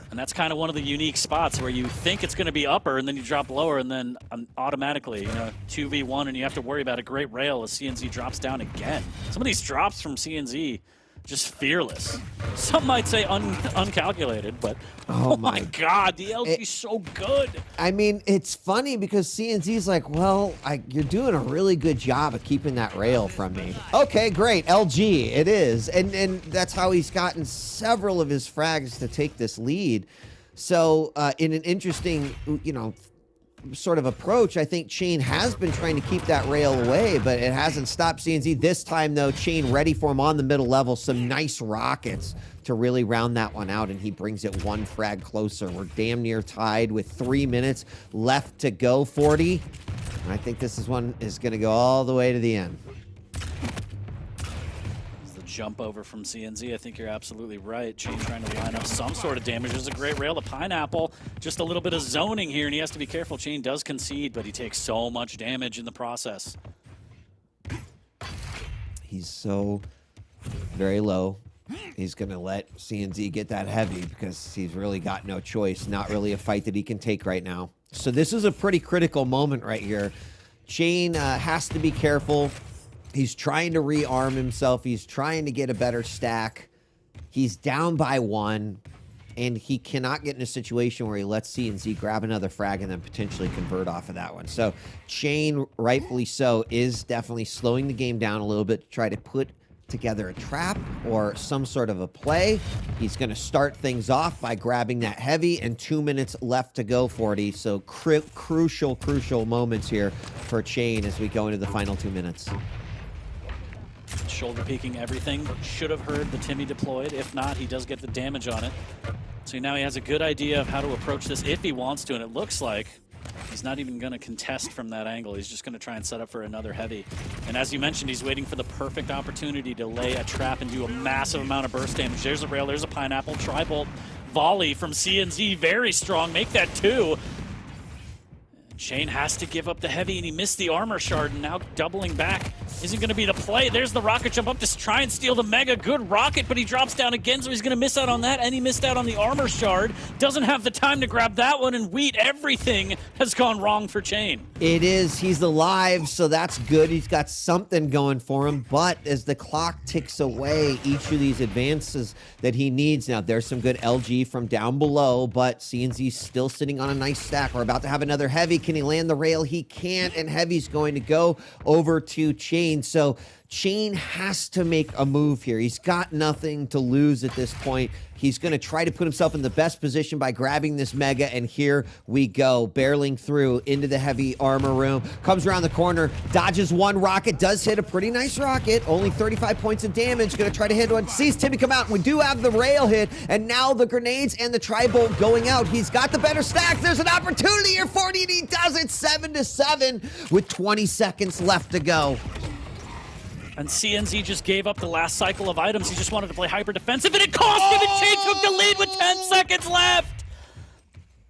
And that's kind of one of the unique spots where you think it's going to be upper, and then you drop lower, and then automatically, 2v1, and you have to worry about a great rail as CNZ drops down again. Some of these drops from CNZ, just fearless. Some might say uncalculated, but oh my God, the LG's so good. I mean, it's funny because CNZ's like, well, you're doing a really good job of keeping that rail from me. Okay, great, LG, it is. And that's how he's gotten several of his frags to take this lead. So in an interesting, sort of approach, I think Chain has been trying to keep that rail away, but it hasn't stopped CNZ. This time, though, Chain ready for him on the middle level. Some nice rockets to really round that one out, and he brings it 1 frag closer. We're damn near tied with 3 minutes left to go, 40. And I think this one is going to go all the way to the end. Jump over from CNZ. I think you're absolutely right. Chain trying to line up some sort of damage. There's a great rail to Pineapple. Just a little bit of zoning here, and he has to be careful. Chain does concede, but he takes so much damage in the process. He's so very low. He's going to let CNZ get that heavy because he's really got no choice. Not really a fight that he can take right now. So this is a pretty critical moment right here. Chain has to be careful. He's trying to rearm himself. He's trying to get a better stack. He's down by 1, and he cannot get in a situation where he lets CNZ grab another frag and then potentially convert off of that one. So Chain, rightfully so, is definitely slowing the game down a little bit to try to put together a trap or some sort of a play. He's going to start things off by grabbing that heavy, and 2 minutes left to go, 40. So crucial moments here for Chain as we go into the final 2 minutes. Shoulder peeking everything. Should have heard the Timmy deployed. If not, he does get the damage on it. So now he has a good idea of how to approach this if he wants to, and it looks like he's not even going to contest from that angle. He's just going to try and set up for another heavy. And as you mentioned, he's waiting for the perfect opportunity to lay a trap and do a massive amount of burst damage. There's a rail, there's a pineapple. Tri-bolt volley from CNZ, very strong. Make that 2. Chain has to give up the heavy, and he missed the armor shard, and now doubling back isn't going to be the play. There's the rocket jump up to try and steal the Mega. Good rocket, but he drops down again, so he's going to miss out on that, and he missed out on the armor shard. Doesn't have the time to grab that one, and Wheat, everything has gone wrong for Chain. It is. He's alive, so that's good. He's got something going for him, but as the clock ticks away, each of these advances that he needs, now there's some good LG from down below, but CNZ's still sitting on a nice stack. We're about to have another heavy. Can he land the rail? He can't, and heavy's going to go over to Chain. So Chain has to make a move here. He's got nothing to lose at this point. He's going to try to put himself in the best position by grabbing this Mega, and here we go, barreling through into the heavy armor room. Comes around the corner, dodges one rocket, does hit a pretty nice rocket, only 35 points of damage. Going to try to hit one, sees Timmy come out, and we do have the rail hit, and now the grenades and the tri-bolt going out. He's got the better stacks. There's an opportunity here for it, and he does it 7-7 with 20 seconds left to go. And CNZ just gave up the last cycle of items. He just wanted to play hyper defensive, and it cost him, and Chain took the lead with 10 seconds left.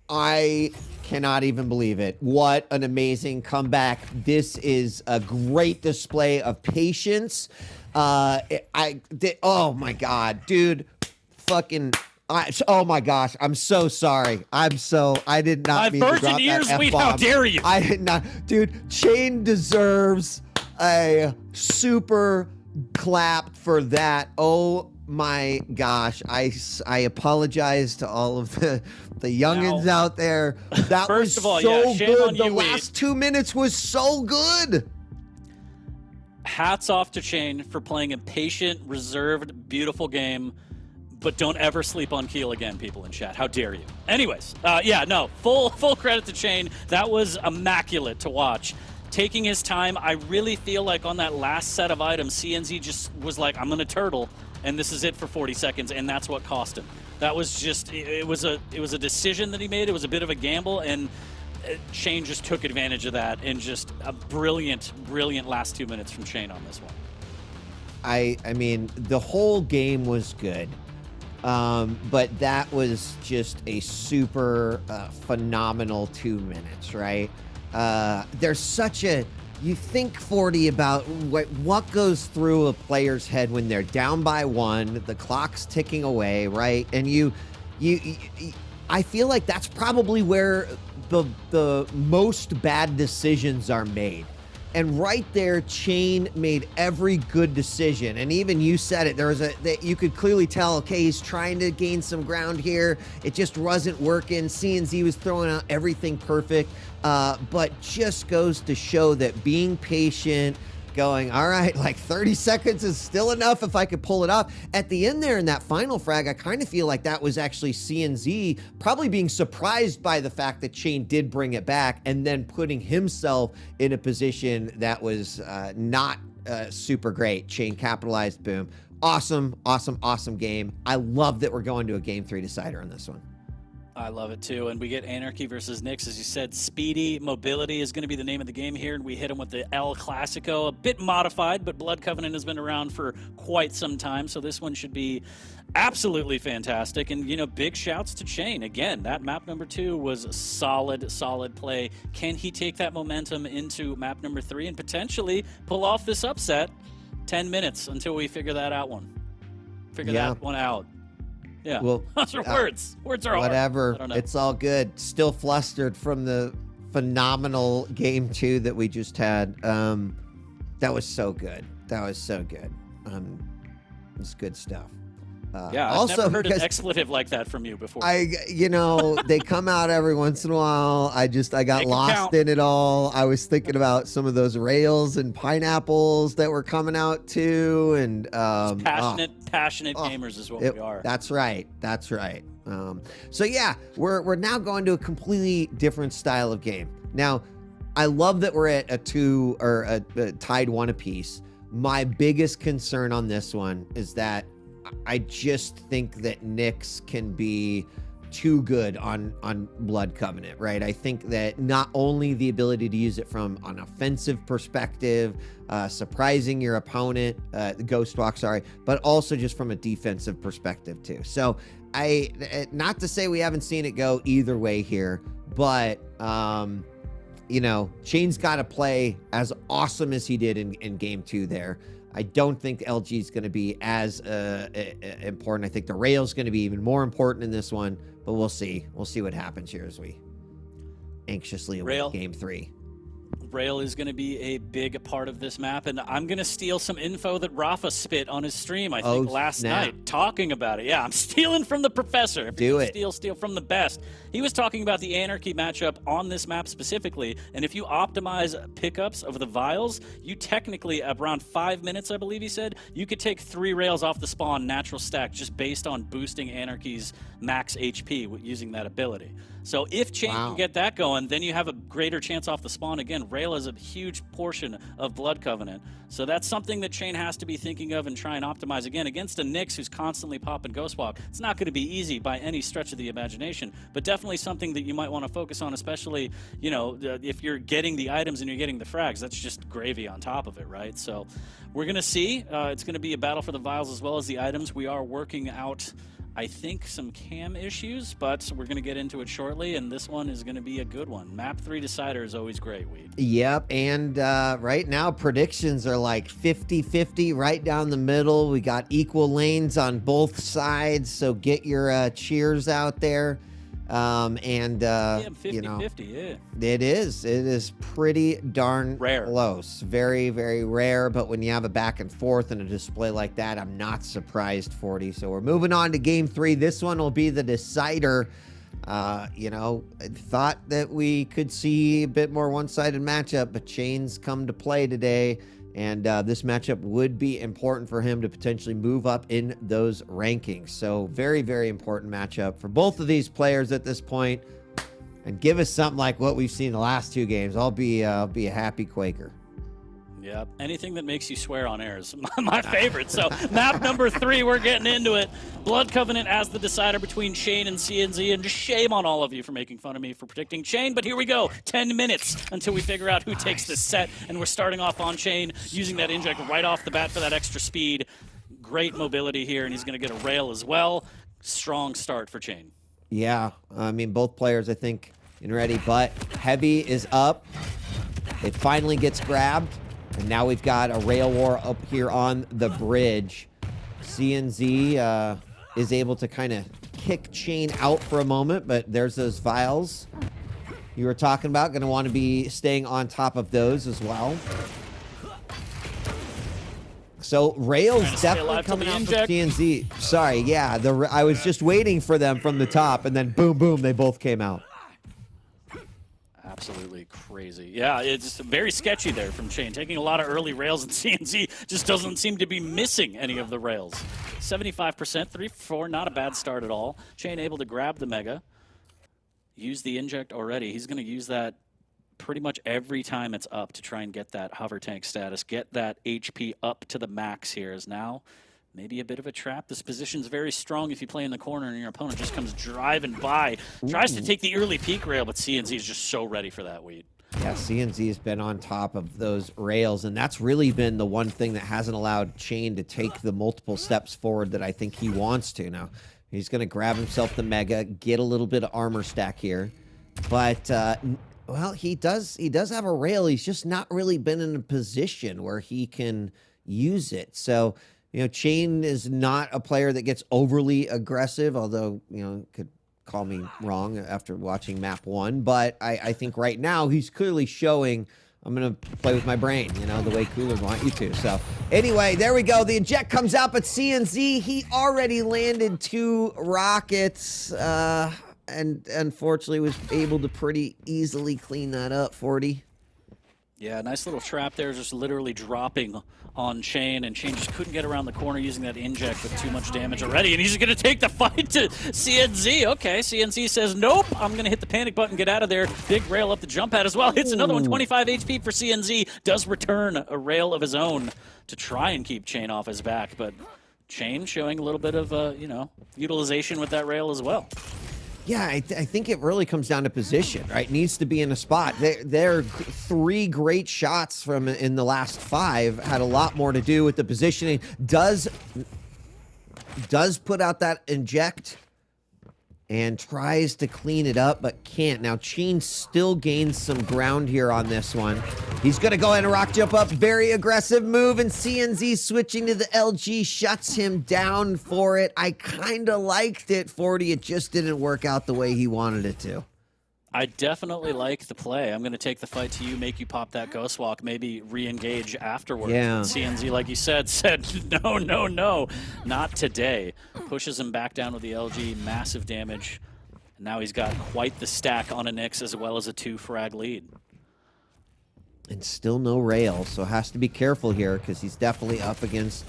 I cannot even believe it. What an amazing comeback. This is a great display of patience. Oh my God, dude. Oh my gosh, I'm so sorry. I did not mean to drop that F-bomb. How dare you? I did not. Dude, Chain deserves a super clap for that. Oh my gosh. I apologize to all of the youngins out there. That First was of all, so yeah, shame good. on The you, last 2 minutes was so good. Hats off to Chain for playing a patient, reserved, beautiful game. But don't ever sleep on Keel again, people in chat. How dare you? Anyways, yeah, no, full credit to Chain. That was immaculate to watch. Taking his time, I really feel like on that last set of items, CNZ just was like, I'm gonna turtle, and this is it for 40 seconds, and that's what cost him. That was just, it was a decision that he made. It was a bit of a gamble, and Chain just took advantage of that, and just a brilliant last 2 minutes from Chain on this one. I mean, the whole game was good. But that was just a super phenomenal 2 minutes, right? There's such a, you think 40 about what goes through a player's head when they're down by one, the clock's ticking away, right? And I feel like that's probably where the most bad decisions are made. And right there, Chain made every good decision. And even you said it, that you could clearly tell, okay, he's trying to gain some ground here. It just wasn't working. CNZ was throwing out everything perfect. But just goes to show that being patient, going, all right, like 30 seconds is still enough if I could pull it off. At the end there in that final frag, I kind of feel like that was actually CNZ probably being surprised by the fact that Chain did bring it back and then putting himself in a position that was not super great. Chain capitalized, boom. Awesome game. I love that we're going to a game 3 decider on this one. I love it too, and we get Anarchy versus Nyx. As you said, speedy mobility is going to be the name of the game here, and we hit him with the El Clasico, a bit modified, but Blood Covenant has been around for quite some time, so this one should be absolutely fantastic. And, you know, big shouts to Chain. Again, that map number 2 was a solid play. Can he take that momentum into map number 3 and potentially pull off this upset? 10 minutes until we figure that out that one out. Yeah, well, those are words. Words are whatever. hard. It's all good. Still flustered from the phenomenal game 2 that we just had. That was so good. It's good stuff. Yeah, I've also, never heard an expletive like that from you before. They come out every once in a while. I got lost in it all. I was thinking about some of those rails and pineapples that were coming out too, and passionate gamers is what we are. That's right. So yeah, we're now going to a completely different style of game. Now, I love that we're at a 2 or a tied 1 apiece. My biggest concern on this one is that I just think that Nyx can be too good on Blood Covenant, right? I think that not only the ability to use it from an offensive perspective, surprising your opponent, the Ghost Walk, but also just from a defensive perspective too. So not to say we haven't seen it go either way here, but Chain's got to play as awesome as he did in game 2 there. I don't think LG is going to be as important. I think the rail's going to be even more important in this one, but we'll see. We'll see what happens here as we anxiously await game 3. Rail is going to be a big part of this map, and I'm going to steal some info that Rafa spit on his stream, I think, last night, talking about it. Yeah, I'm stealing from the professor. Do it. Steal from the best. He was talking about the Anarchy matchup on this map specifically, and if you optimize pickups of the vials, you technically, around 5 minutes, I believe he said, you could take 3 rails off the spawn natural stack just based on boosting Anarchy's max HP using that ability. So if Chain can get that going, then you have a greater chance off the spawn. Again, Rail is a huge portion of Blood Covenant. So that's something that Chain has to be thinking of and try and optimize. Again, against a Nyx who's constantly popping Ghost Walk, it's not going to be easy by any stretch of the imagination, but definitely something that you might want to focus on, especially, you know, if you're getting the items and you're getting the frags, that's just gravy on top of it, right? So we're going to see. It's going to be a battle for the vials as well as the items. We are working out, I think, some cam issues, but we're going to get into it shortly, and this one is going to be a good one. Map 3 Decider is always great, Weed. Yep, and right now predictions are like 50-50 right down the middle. We got equal lanes on both sides, so get your cheers out there. Yeah, 50-50, you know, yeah. It is pretty darn rare. Close. Very, very rare, but when you have a back and forth and a display like that, I'm not surprised, 40. So we're moving on to game 3. This one will be the decider. You know, I thought that we could see a bit more one-sided matchup, but Chain's come to play today, and this matchup would be important for him to potentially move up in those rankings. So very, very important matchup for both of these players at this point. And give us something like what we've seen the last 2 games. I'll be a happy Quaker. Yep. Anything that makes you swear on air is my favorite. So map number 3, we're getting into it. Blood Covenant as the decider between Chain and CNZ, and just shame on all of you for making fun of me for predicting Chain, but here we go. 10 minutes until we figure out who takes this set, and we're starting off on Chain, using that inject right off the bat for that extra speed. Great mobility here, and he's going to get a rail as well. Strong start for Chain. Yeah, I mean, both players, I think, in ready, but Heavy is up. It finally gets grabbed. And now we've got a rail war up here on the bridge. CNZ is able to kind of kick Chain out for a moment, but there's those vials you were talking about. Going to want to be staying on top of those as well. So Rail's definitely coming out from CNZ. Sorry, yeah, I was just waiting for them from the top, and then boom, boom, they both came out. Absolutely crazy. Yeah, it's very sketchy there from Chain. Taking a lot of early rails, and CNZ just doesn't seem to be missing any of the rails. 75%, 3-4, not a bad start at all. Chain able to grab the Mega. Use the inject already. He's going to use that pretty much every time it's up to try and get that hover tank status, get that HP up to the max here. Is now maybe a bit of a trap. This position's very strong if you play in the corner and your opponent just comes driving by. Tries to take the early peak rail, but CNZ is just so ready for that, Weed. Yeah, CNZ has been on top of those rails, and that's really been the one thing that hasn't allowed Chain to take the multiple steps forward that I think he wants to. Now, he's going to grab himself the Mega, get a little bit of armor stack here. But, well, he does have a rail. He's just not really been in a position where he can use it. So, you know, Chain is not a player that gets overly aggressive, although, you know, could call me wrong after watching map 1. But I think right now he's clearly showing I'm going to play with my brain, you know, the way Coolers want you to. So anyway, there we go. The eject comes out, but CNZ, he already landed 2 rockets and unfortunately was able to pretty easily clean that up, 40. Yeah, nice little trap there, just literally dropping on Chain, and Chain just couldn't get around the corner using that inject with too much damage already, and he's going to take the fight to CNZ. Okay, CNZ says, nope, I'm going to hit the panic button, get out of there. Big rail up the jump pad as well. Hits another one, 25 HP for CNZ. Does return a rail of his own to try and keep Chain off his back, but Chain showing a little bit of, you know, utilization with that rail as well. Yeah, I think it really comes down to position, right? Needs to be in a spot. Their 3 great shots from in the last 5 had a lot more to do with the positioning. Does put out that inject and tries to clean it up, but can't. Now, Chain still gains some ground here on this one. He's going to go ahead and rock jump up. Very aggressive move, and CNZ switching to the LG shuts him down for it. I kind of liked it, 40. It just didn't work out the way he wanted it to. I definitely like the play. I'm going to take the fight to you, make you pop that ghost walk, maybe re-engage afterwards. Yeah. CNZ, like you said no, no, no, not today. Pushes him back down with the LG, massive damage. And now he's got quite the stack on a Nyx as well as a 2-frag lead. And still no rail, so has to be careful here because he's definitely up against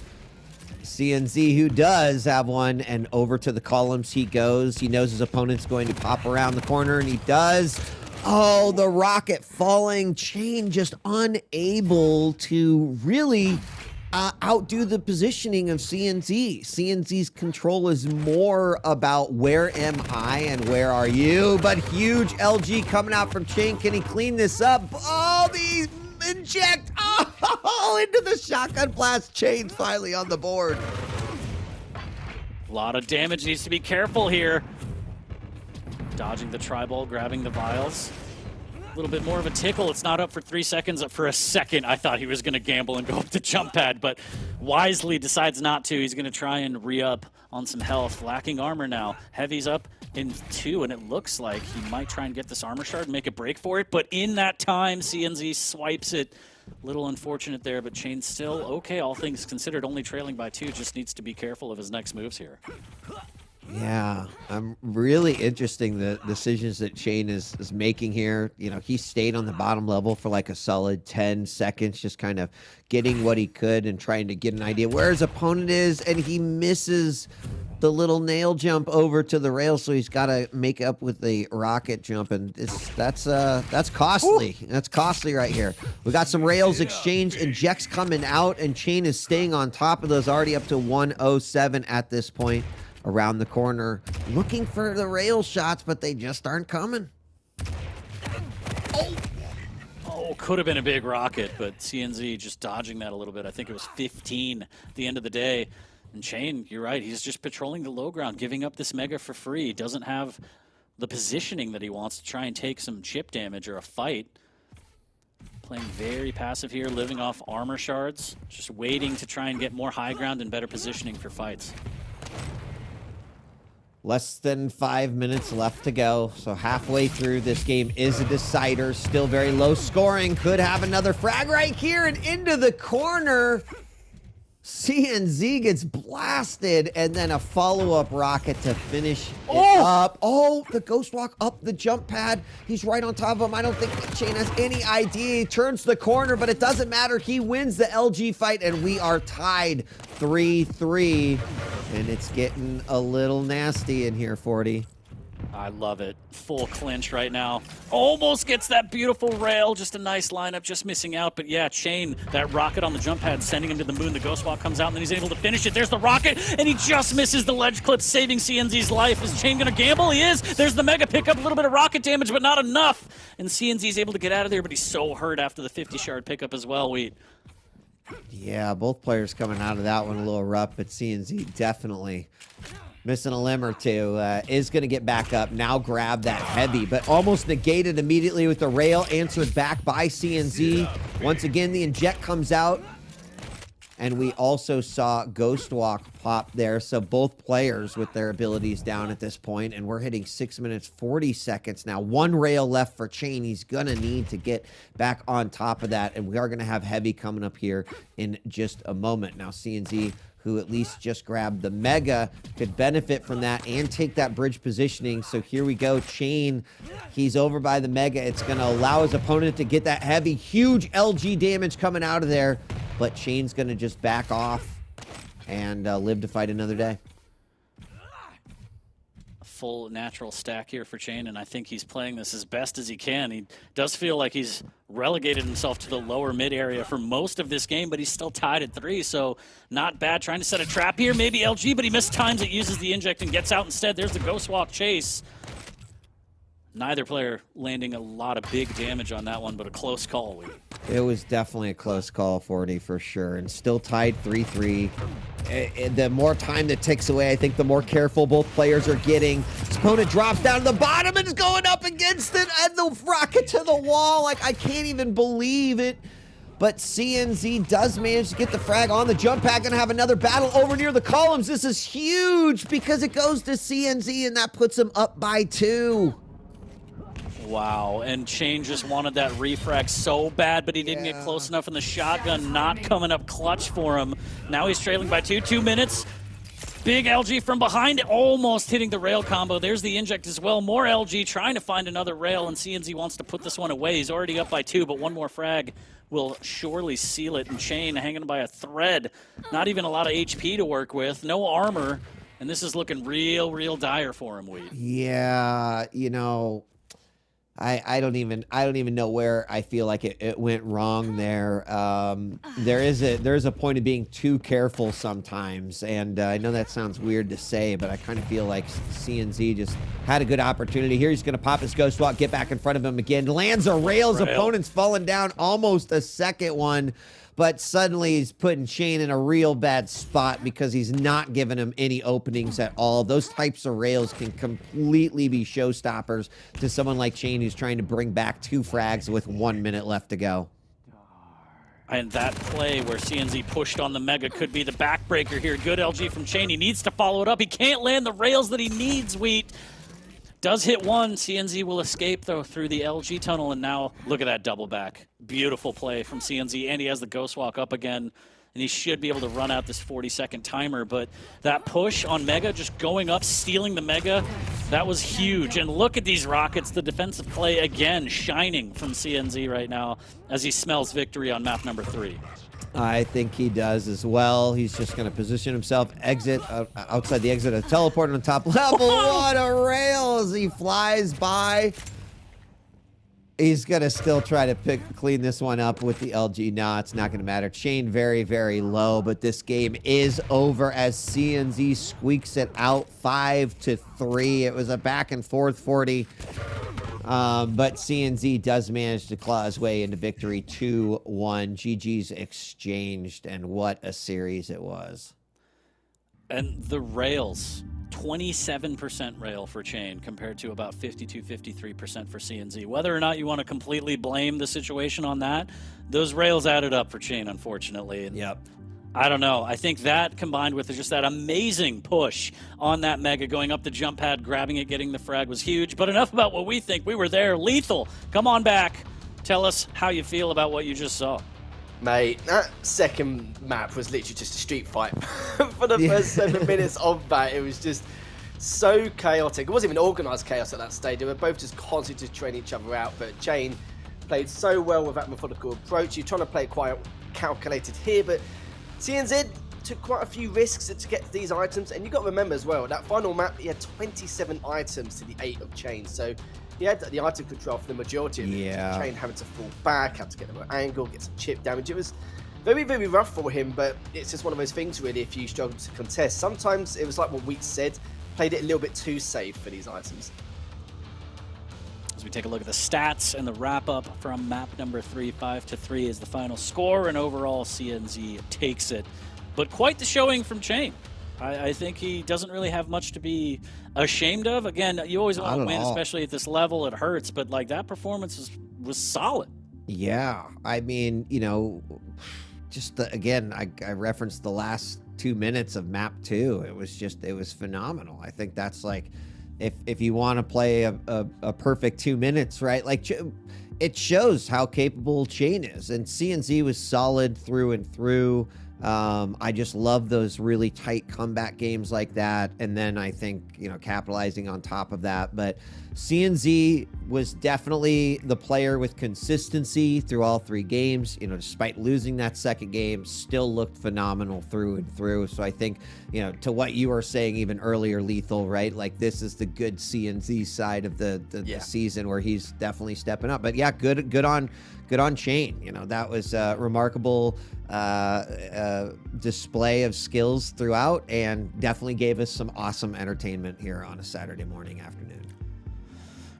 CNZ, who does have one, and over to the columns he goes. He knows his opponent's going to pop around the corner, and he does. Oh, the rocket falling. Chain just unable to really outdo the positioning of CNZ. CNZ's control is more about where am I and where are you, but huge LG coming out from Chain. Can he clean this up? Oh, the inject. Oh, into the shotgun blast. Chain's finally on the board. A lot of damage, needs to be careful here. Dodging the tri-ball, grabbing the vials. A little bit more of a tickle. It's not up for 3 seconds. For a second, I thought he was going to gamble and go up the jump pad, but wisely decides not to. He's going to try and re-up on some health. Lacking armor now. Heavy's up in 2, and it looks like he might try and get this armor shard and make a break for it, but in that time, CNZ swipes it. Little unfortunate there, but Chain's still okay, all things considered, only trailing by 2. Just needs to be careful of his next moves here. Yeah, I'm really interesting the decisions that Chain is making here. You know, he stayed on the bottom level for like a solid 10 seconds, just kind of getting what he could and trying to get an idea where his opponent is, and he misses the little nail jump over to the rail, so he's got to make up with the rocket jump, and that's costly. Ooh. That's costly right here. We got some rails exchange, injects coming out, and Chain is staying on top of those, already up to 107 at this point. Around the corner, looking for the rail shots, but they just aren't coming. Oh, could have been a big rocket, but CNZ just dodging that a little bit. I think it was 15 at the end of the day. And Chain, you're right, he's just patrolling the low ground, giving up this mega for free. He doesn't have the positioning that he wants to try and take some chip damage or a fight. Playing very passive here, living off armor shards, just waiting to try and get more high ground and better positioning for fights. Less than 5 minutes left to go, so halfway through. This game is a decider, still very low scoring. Could have another frag right here and into the corner. CNZ gets blasted, and then a follow-up rocket to finish it up. Oh, the ghost walk up the jump pad. He's right on top of him. I don't think Chain has any idea. He turns the corner, but it doesn't matter. He wins the LG fight, and we are tied 3-3. And it's getting a little nasty in here, 40. I love it. Full clinch right now. Almost gets that beautiful rail. Just a nice lineup, just missing out. But yeah, Chain, that rocket on the jump pad, sending him to the moon. The ghost walk comes out, and then he's able to finish it. There's the rocket, and he just misses the ledge clip, saving CNZ's life. Is Chain going to gamble? He is. There's the mega pickup, a little bit of rocket damage, but not enough. And CNZ's able to get out of there, but he's so hurt after the 50 shard pickup as well, Wheat. Yeah, both players coming out of that one a little rough, but CNZ definitely missing a limb or two. Is going to get back up. Now grab that heavy, but almost negated immediately with the rail, answered back by CNZ. Once again, the inject comes out, and we also saw Ghost Walk pop there. So both players with their abilities down at this point, and we're hitting 6 minutes, 40 seconds now. One rail left for Chain. He's going to need to get back on top of that, and we are going to have heavy coming up here in just a moment. Now CNZ, who at least just grabbed the mega, could benefit from that and take that bridge positioning. So here we go. Chain, he's over by the mega. It's going to allow his opponent to get that heavy, huge LG damage coming out of there. But Chain's going to just back off and live to fight another day. Full natural stack here for Chain, and I think he's playing this as best as he can. He does feel like he's relegated himself to the lower mid area for most of this game, but he's still tied at 3, so not bad. Trying to set a trap here, maybe LG, but he missed times. It uses the inject and gets out instead. There's the ghost walk chase. Neither player landing a lot of big damage on that one, but a close call. It was definitely a close call, 40 for sure, and still tied 3-3. The more time that ticks away, I think the more careful both players are getting. His opponent drops down to the bottom and is going up against it, and the rocket to the wall. Like, I can't even believe it. But CNZ does manage to get the frag on the jump pad. Gonna have another battle over near the columns. This is huge because it goes to CNZ, and that puts him up by 2. Wow, and Chain just wanted that refrag so bad, but he didn't get close enough, and the shotgun not coming up clutch for him. Now he's trailing by 2 minutes. Big LG from behind, almost hitting the rail combo. There's the inject as well. More LG trying to find another rail, and CNZ wants to put this one away. He's already up by 2, but one more frag will surely seal it. And Chain hanging by a thread. Not even a lot of HP to work with. No armor. And this is looking real dire for him, Weed. Yeah, you know, I don't even know where I feel like it went wrong there. There's a point of being too careful sometimes, and I know that sounds weird to say, but I kind of feel like CNZ just had a good opportunity here. He's going to pop his ghost walk, get back in front of him again, lands a rail. His opponent's falling down, almost a second one. But suddenly he's putting Chain in a real bad spot because he's not giving him any openings at all. Those types of rails can completely be showstoppers to someone like Chain who's trying to bring back 2 frags with 1 minute left to go. And that play where CNZ pushed on the Mega could be the backbreaker here. Good LG from Chain. He needs to follow it up. He can't land the rails that he needs, Wheat. Does hit one. CNZ will escape, though, through the LG tunnel, and now look at that double back. Beautiful play from CNZ, and he has the ghost walk up again, and he should be able to run out this 40-second timer, but that push on Mega, just going up, stealing the Mega, that was huge. And look at these rockets, the defensive play again shining from CNZ right now as he smells victory on map number 3. I think he does as well. He's just going to position himself, exit outside the exit, a teleport on the top level. What a rail as he flies by. He's going to still try to clean this one up with the LG. No, it's not going to matter. Chain very low, but this game is over as CNZ squeaks it out 5-3. It was a back and forth 40. But CNZ does manage to claw his way into victory 2-1. GG's exchanged, and what a series it was. And the rails, 27% rail for Chain compared to about 52-53% for CNZ. Whether or not you want to completely blame the situation on that, those rails added up for Chain, unfortunately. And yep. I don't know. I think that combined with just that amazing push on that Mega, going up the jump pad, grabbing it, getting the frag was huge. But enough about what we think. We were there. Lethal, come on back. Tell us how you feel about what you just saw. Mate, that second map was literally just a street fight. For the first 7 minutes of that, it was just so chaotic. It wasn't even organised chaos at that stage. They were both just constantly just training each other out. But Chain played so well with that methodical approach. You're trying to play quite calculated here, but CNZ took quite a few risks to get these items, and you got to remember as well, that final map, he had 27 items to the 8 of Chain, so he had the item control for the majority of it. Yeah. Chain having to fall back, had to get the right angle, get some chip damage. It was very rough for him, but it's just one of those things really, if you struggle to contest. Sometimes it was like what Wheat said, played it a little bit too safe for these items. As we take a look at the stats and the wrap-up from map number 3, 5-3 is the final score, and overall CNZ takes it. But quite the showing from Chain. I think he doesn't really have much to be ashamed of. Again, you always want to win, especially at this level. It hurts, but like that performance was solid. Yeah, I mean, you know, just again, I referenced the last 2 minutes of map 2. It was phenomenal. I think that's like, if you want to play a perfect 2 minutes, right? Like, it shows how capable Chain is, and CNZ was solid through and through. I just love those really tight comeback games like that, and then I think, you know, capitalizing on top of that. But CNZ was definitely the player with consistency through all 3 games. You know, despite losing that second game, still looked phenomenal through and through. So I think, you know, to what you were saying even earlier, Lethal, right? Like, this is the good CNZ side of the season, where he's definitely stepping up. But yeah, good on Chain. You know, that was a remarkable display of skills throughout, and definitely gave us some awesome entertainment here on a Saturday morning afternoon.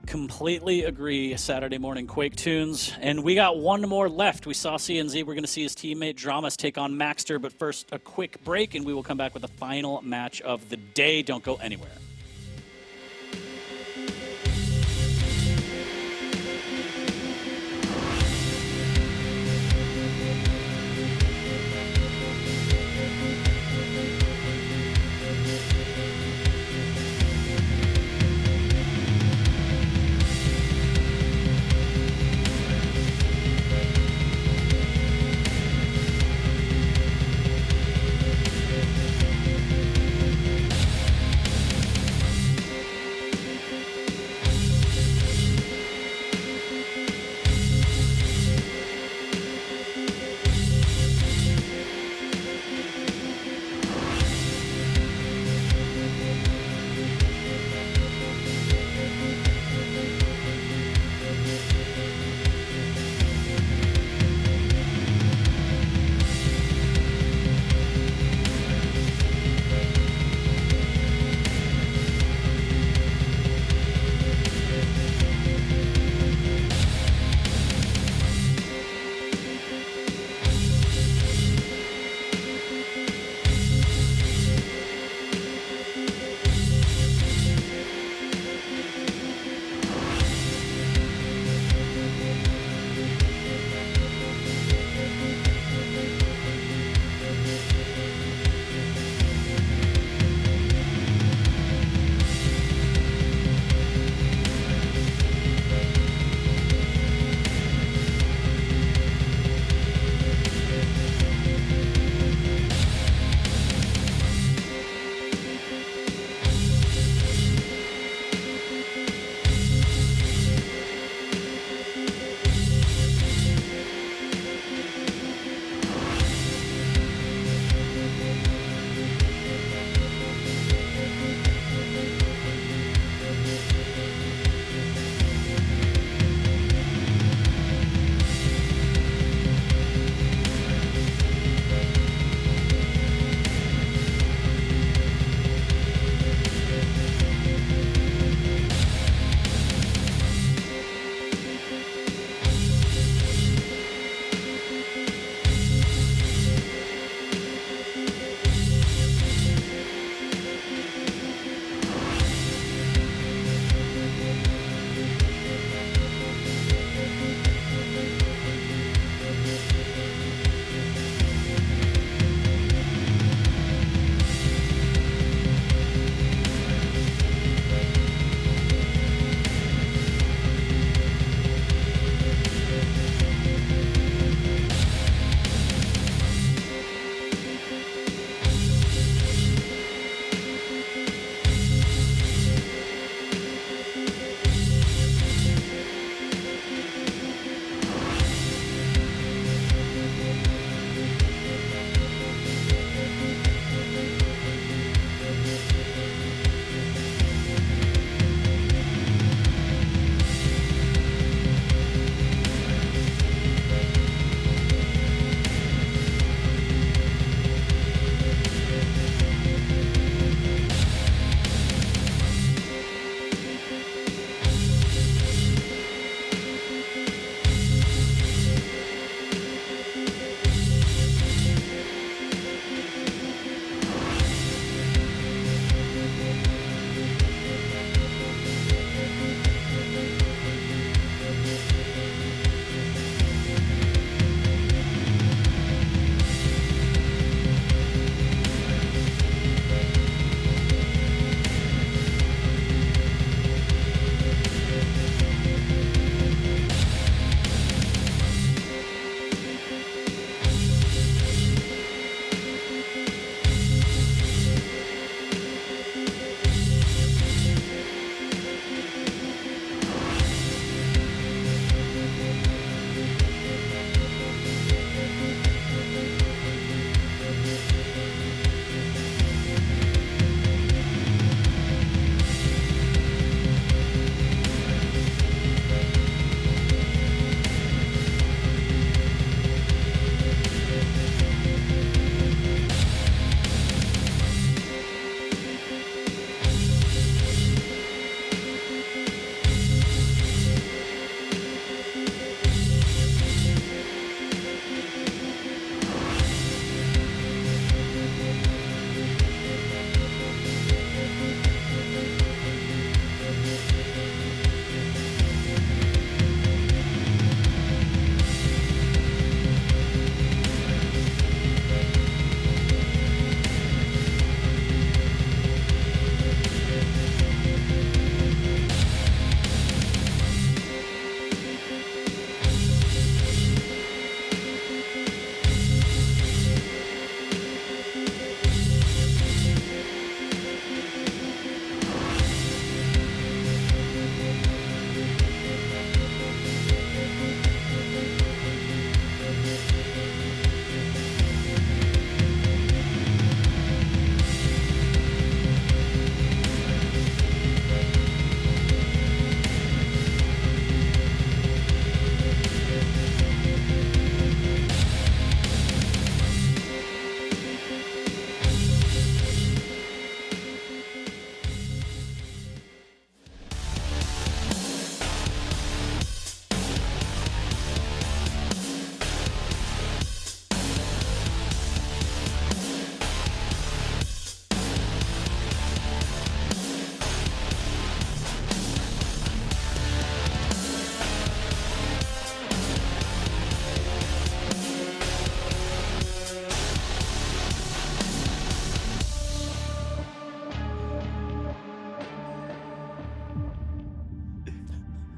Completely agree. Saturday morning Quake tunes. And we got one more left. We saw CNZ. We're going to see his teammate dramiS take on maxter. But first, a quick break, and we will come back with the final match of the day. Don't go anywhere.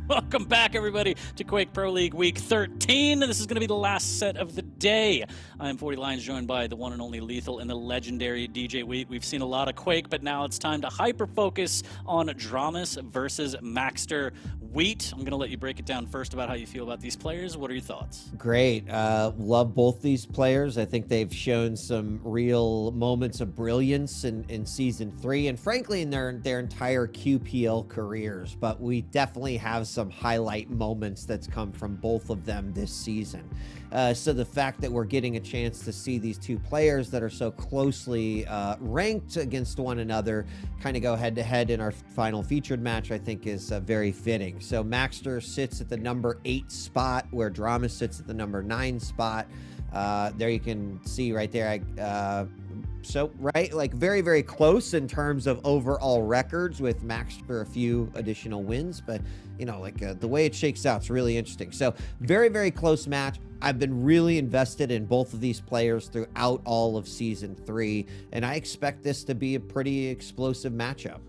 Welcome back, everybody, to Quake Pro League Week 13. This is going to be the last set of the day. I am 40 Lions, joined by the one and only Lethal and the legendary DJ Wheat. We've seen a lot of Quake, but now it's time to hyper-focus on dramiS versus maxter. Wheat, I'm going to let you break it down first about how you feel about these players. What are your thoughts? Great. Love both these players. I think they've shown some real moments of brilliance in Season 3 and frankly in their entire QPL careers. But we definitely have some highlight moments that's come from both of them this season. So the fact that we're getting a chance to see these two players that are so closely ranked against one another kind of go head-to-head in our final featured match, I think is very fitting. So maxter sits at the number 8 spot, where dramiS sits at the number 9 spot. There you can see right there. So, right, like very, very close in terms of overall records, with maxter a few additional wins. But, you know, like the way it shakes out is really interesting. So very, very close match. I've been really invested in both of these players throughout all of Season 3, and I expect this to be a pretty explosive matchup.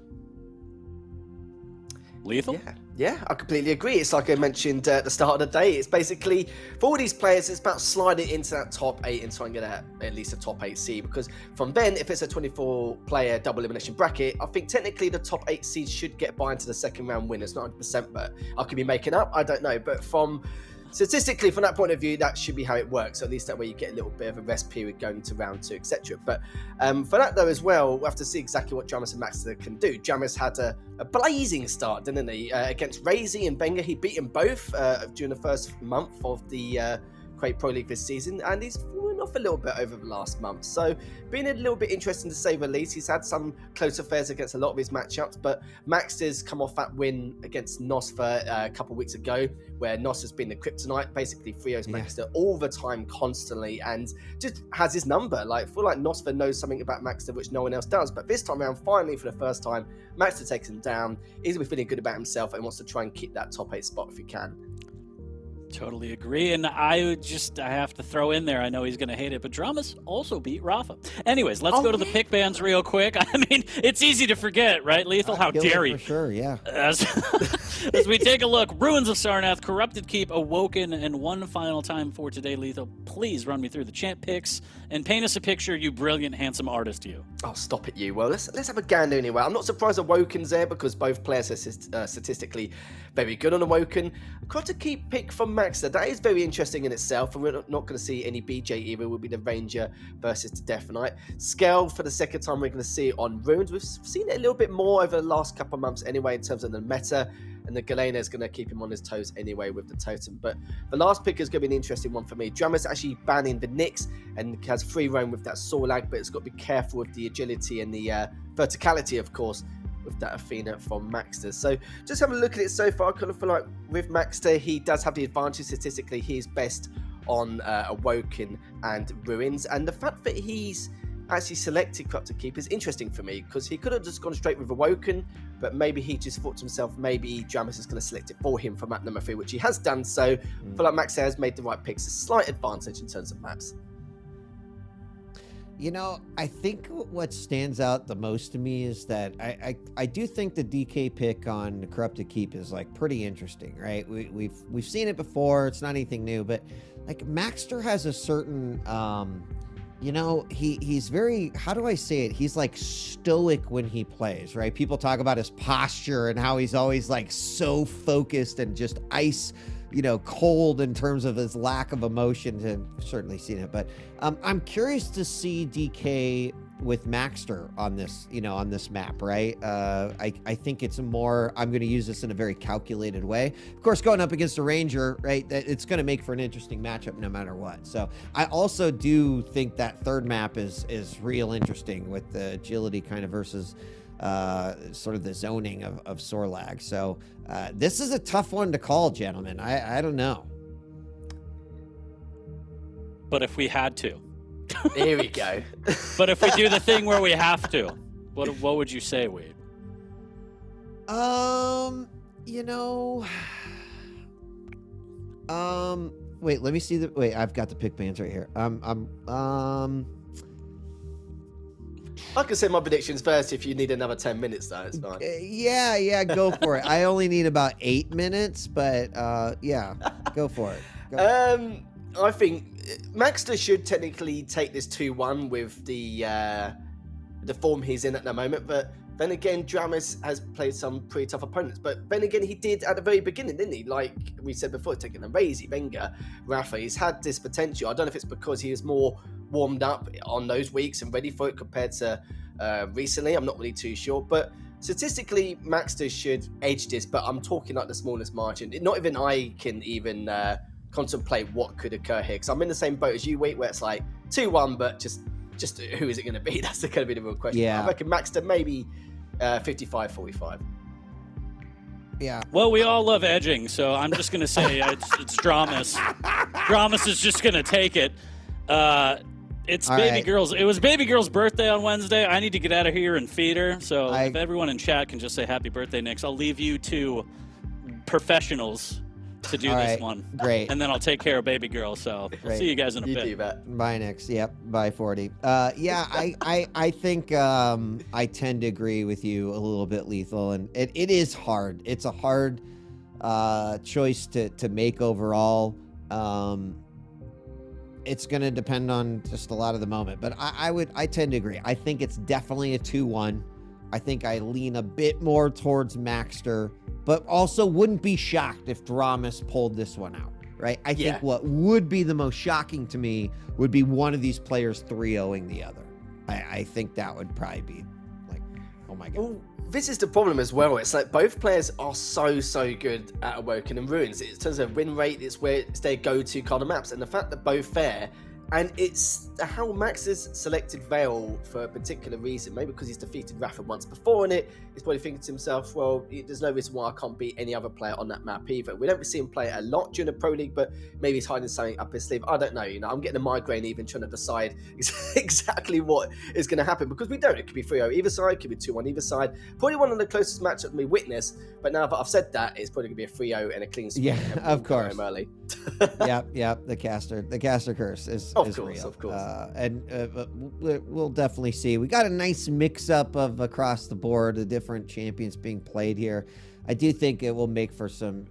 Lethal? Yeah, I completely agree. It's like I mentioned at the start of the day. It's basically, for all these players, it's about sliding into that top 8 and trying to get at least a top 8 seed. Because from then, if it's a 24-player double elimination bracket, I think technically the top 8 seeds should get by into the second round winners. Not 100%, but I could be making up. I don't know. But statistically, from that point of view, that should be how it works. So at least that way you get a little bit of a rest period going to round 2, etc. But for that, though, as well, we'll have to see exactly what dramiS and maxter can do. dramiS had a blazing start, didn't he? Against RAISY and Wenger. He beat them both during the first month of the Quake Pro League this season, and he's fallen off a little bit over the last month. So been a little bit interesting to say the least. He's had some close affairs against a lot of his matchups, but maxter's come off that win against NOS a couple of weeks ago, where NOS has been the kryptonite, basically trios maxter all the time, constantly, and just has his number. Like, I feel like NOS knows something about maxter which no one else does, but this time around, finally for the first time, maxter takes him down. He's gonna be feeling good about himself and wants to try and keep that top 8 spot if he can. Totally agree, and I have to throw in there, I know he's going to hate it, but dramiS also beat Rafa. Anyways, let's go to the pick bans real quick. I mean, it's easy to forget, right, Lethal? How dare you? For sure, yeah. As we take a look, Ruins of Sarnath, Corrupted Keep, Awoken, and one final time for today, Lethal, please run me through the champ picks and paint us a picture, you brilliant, handsome artist, you. Oh, stop it, you. Well, let's have a gander anyway. I'm not surprised Awoken's there, because both players are statistically very good on Awoken. Corrupted Keep pick from maxter. That is very interesting in itself, and we're not going to see any BJ either. It will be the Ranger versus the Death Knight. Scale, for the second time, we're going to see on Ruins. We've seen it a little bit more over the last couple of months anyway, in terms of the meta, and the Galena is going to keep him on his toes anyway with the totem. But the last pick is going to be an interesting one for me. dramiS actually banning the Nyx and has free roam with that Sorlag, but it's got to be careful with the agility and the verticality, of course, with that Athena from maxter. So just have a look at it so far. I kind of feel like with maxter, he does have the advantage statistically. He's best on Awoken and Ruins, and the fact that he's actually selected Corrupted Keep is interesting for me, because he could have just gone straight with Awoken, but maybe he just thought to himself, maybe dramiS is going to select it for him for map number 3, which he has done. So I feel like maxter has made the right picks, a slight advantage in terms of maps. You know, I think what stands out the most to me is that I do think the DK pick on Corrupted Keep is like pretty interesting, right? We've seen it before. It's not anything new, but like maxter has a certain, you know, he's very, how do I say it? He's like stoic when he plays, right? People talk about his posture and how he's always like so focused and just ice, you know, cold in terms of his lack of emotion. I've certainly seen it, but I'm curious to see DK with maxter on this, you know, on this map, right? I think it's more, I'm going to use this in a very calculated way. Of course, going up against a Ranger, right, it's going to make for an interesting matchup no matter what. So I also do think that third map is real interesting with the agility kind of versus sort of the zoning of Sorlag. So this is a tough one to call, gentlemen. I don't know. But if we had to. Here we go. But if we do the thing where we have to, what would you say, Wade? You know, wait, let me see I've got the pick bands right here. I can say my predictions first if you need another 10 minutes, though. It's fine. Yeah, go for it. I only need about 8 minutes, but yeah, go for it. Go. I think Maxter should technically take this 2-1 with the form he's in at the moment, but then again, dramiS has played some pretty tough opponents. But then again, he did at the very beginning, didn't he? Like we said before, taking the RAISY, Wenger, Rafa. He's had this potential. I don't know if it's because he was more warmed up on those weeks and ready for it compared to recently. I'm not really too sure. But statistically, Maxter should edge this. But I'm talking like the smallest margin. Not even I can even contemplate what could occur here. Because I'm in the same boat as you, wait, where it's like 2-1, but just who is it going to be? That's going to be the real question. Yeah. I reckon Maxter maybe 55-45. Yeah. Well, we all love edging, so I'm just going to say it's dramiS. dramiS is just going to take it. It's All baby right. girl's. It was baby girl's birthday on Wednesday. I need to get out of here and feed her. So I- if everyone in chat can just say happy birthday, Nix, I'll leave you to professionals to do All this right. one. Great. And then I'll take care of baby girl. So Great. see you guys in a You bit. do that. Bye, Nix. Yep. Bye, 40. Yeah, I think I tend to agree with you a little bit, Lethal, and it is hard. It's a hard choice to make overall. It's going to depend on just a lot of the moment, but I tend to agree. I think it's definitely a 2-1. I think I lean a bit more towards Maxter, but also wouldn't be shocked if dramiS pulled this one out, right? I Yeah. think what would be the most shocking to me would be one of these players 3-0ing the other. I think that would probably be like, oh my God. Well, this is the problem as well. It's like both players are so good at Awoken and Ruins. In terms of win rate, it's their go-to kind of maps, and the fact that both fair. And it's how Max has selected Vale for a particular reason. Maybe because he's defeated Rafa once before in it. He's probably thinking to himself, well, there's no reason why I can't beat any other player on that map either. We don't see him play a lot during the Pro League, but maybe he's hiding something up his sleeve. I don't know. I'm getting a migraine even trying to decide exactly what is going to happen, because we don't. It could be 3-0 either side, it could be 2-1 either side. Probably one of the closest matchups we witnessed. But now that I've said that, it's probably going to be a 3-0 and a clean sweep. Yeah, and of we'll go course. home early. Yep. The caster curse is Of is course, real. of course. But we'll definitely see. We got a nice mix up of across the board, the different champions being played here. I do think it will make for some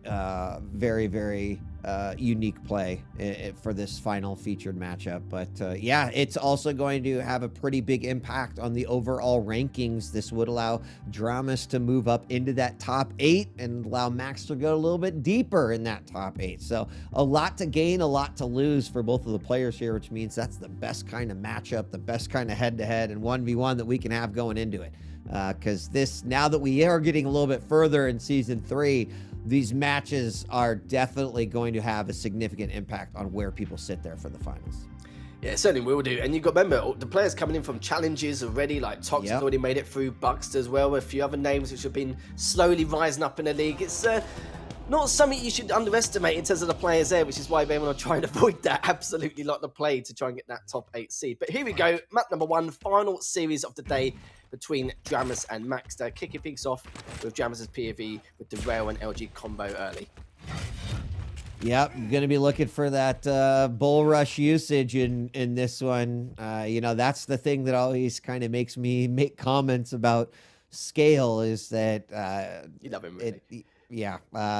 very, very unique play for this final featured matchup. But yeah, it's also going to have a pretty big impact on the overall rankings. This would allow dramiS to move up into that top 8 and allow Max to go a little bit deeper in that top 8. So a lot to gain, a lot to lose for both of the players here, which means that's the best kind of matchup, the best kind of head-to-head and 1v1 that we can have going into it. Because now that we are getting a little bit further in Season 3, these matches are definitely going to have a significant impact on where people sit there for the finals. Yeah, it certainly will do. And you've got to remember, the players coming in from challenges already, like Tox has already made it through, Buxter as well, a few other names which have been slowly rising up in the league. It's not something you should underestimate in terms of the players there, which is why they want to try and avoid that absolutely like the play to try and get that top 8 seed. But here we go, map number 1, final series of the day between dramiS and Maxter. Kicking things off with dramiS's POV with the Rail and LG combo early. Yep, going to be looking for that bull rush usage in this one. That's the thing that always kind of makes me make comments about scale is that You love him, really.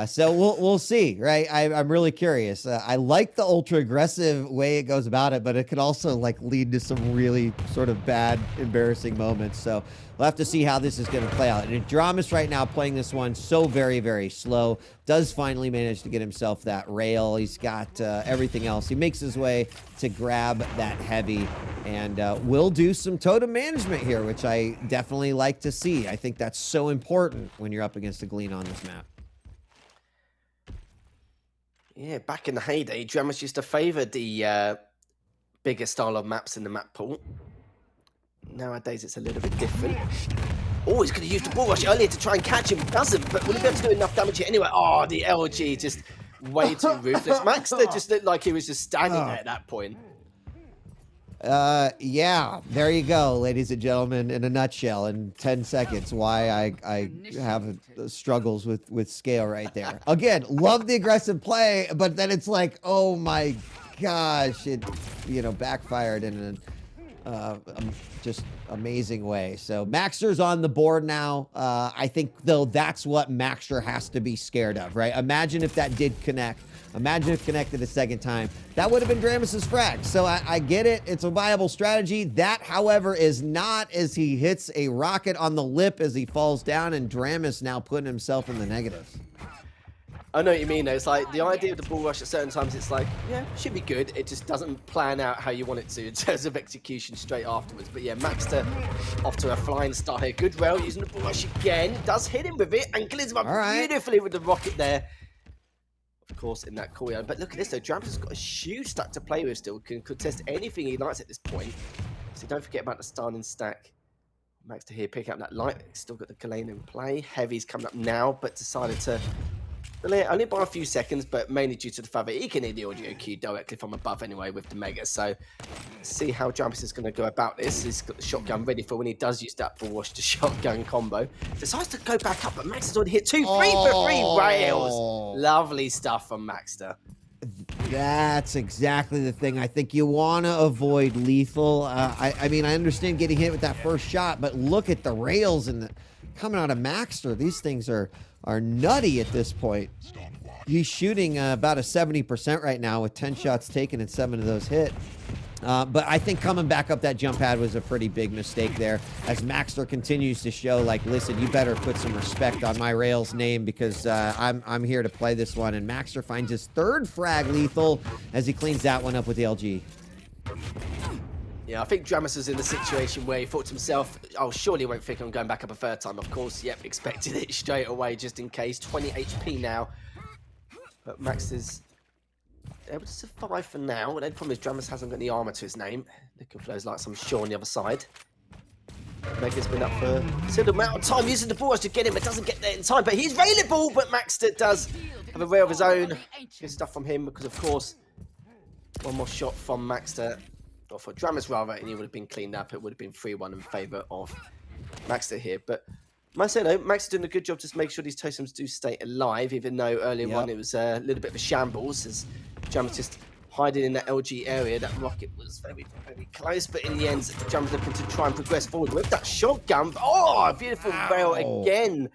So we'll see, right? I'm really curious. I like the ultra aggressive way it goes about it, but it could also like lead to some really sort of bad, embarrassing moments. So we'll have to see how this is going to play out. And dramiS right now playing this one so very, very slow. Does finally manage to get himself that rail. He's got everything else. He makes his way to grab that heavy and will do some totem management here, which I definitely like to see. I think that's so important when you're up against a Glean on this map. Yeah, back in the heyday, dramiS used to favour the bigger style of maps in the map pool. Nowadays, it's a little bit different. Oh, he's going to use the bull rush earlier to try and catch him. Doesn't, but will he be able to do enough damage here anyway? Oh, the LG just way too ruthless. Maxter just looked like he was just standing there at that point. Yeah, there you go, ladies and gentlemen, in a nutshell, in 10 seconds, why I have struggles with scale right there. Again, love the aggressive play, but then it's like, oh my gosh, it, backfired in just amazing way. So Maxter's on the board now. I think, though, that's what Maxter has to be scared of, right? Imagine if that did connect. Imagine if connected a second time. That would have been dramiS's frag. So I get it. It's a viable strategy. That, however, is not, as he hits a rocket on the lip as he falls down, and dramiS now putting himself in the negatives. I know what you mean, though. It's like the idea of the bull rush at certain times, it's like, yeah, should be good. It just doesn't plan out how you want it to in terms of execution straight afterwards. But yeah, maxter off to a flying start here. Good rail using the bull rush again. Does hit him with it and clears him up beautifully with the rocket there. Of course, in that courtyard. But look at this, though. dramiS has got a huge stack to play with still. Can contest anything he likes at this point. So don't forget about the starting stack. Maxter here picking up that light. Still got the Kalane in play. Heavy's coming up now, but decided to delay it only by a few seconds, but mainly due to the fact that he can hear the audio cue directly from above anyway with the Mega. So let's see how dramiS is going to go about this. He's got the shotgun ready for when he does use that full wash to shotgun combo. Decides to go back up, but Max has already hit 2 3 for 3 rails. Lovely stuff from Maxter. That's exactly the thing. I think you want to avoid lethal. I mean, I understand getting hit with that first shot, but look at the rails and coming out of Maxter. These things are nutty at this point. He's shooting about a 70% right now with 10 shots taken and 7 of those hit. But I think coming back up that jump pad was a pretty big mistake there, as Maxter continues to show, like, listen, you better put some respect on my rails name, because I'm here to play this one. And Maxter finds his 3rd frag lethal as he cleans that one up with the LG. Yeah, I think dramiS is in the situation where he thought to himself, oh, surely he won't think I'm going back up a 3rd time. Of course, yep, expected it straight away just in case. 20 HP now. But Max is able to survive for now. And the problem is dramiS hasn't got any armor to his name. Looking for those lights, I'm sure, on the other side. Mega's been up for a considerable amount of time using the bull rush to get him, but doesn't get there in time. But he's available, but Maxter does have a rail of his own. Good stuff from him, because, of course, one more shot from Maxter. Or for dramiS rather, and he would have been cleaned up. It would have been 3-1 in favour of Maxter here. But I must say, though, Maxter doing a good job just to make sure these totems do stay alive, even though earlier on it was a little bit of a shambles, as dramiS just hiding in that LG area. That rocket was very, very close, but in the end, dramiS looking to try and progress forward with that shotgun. Oh, beautiful rail again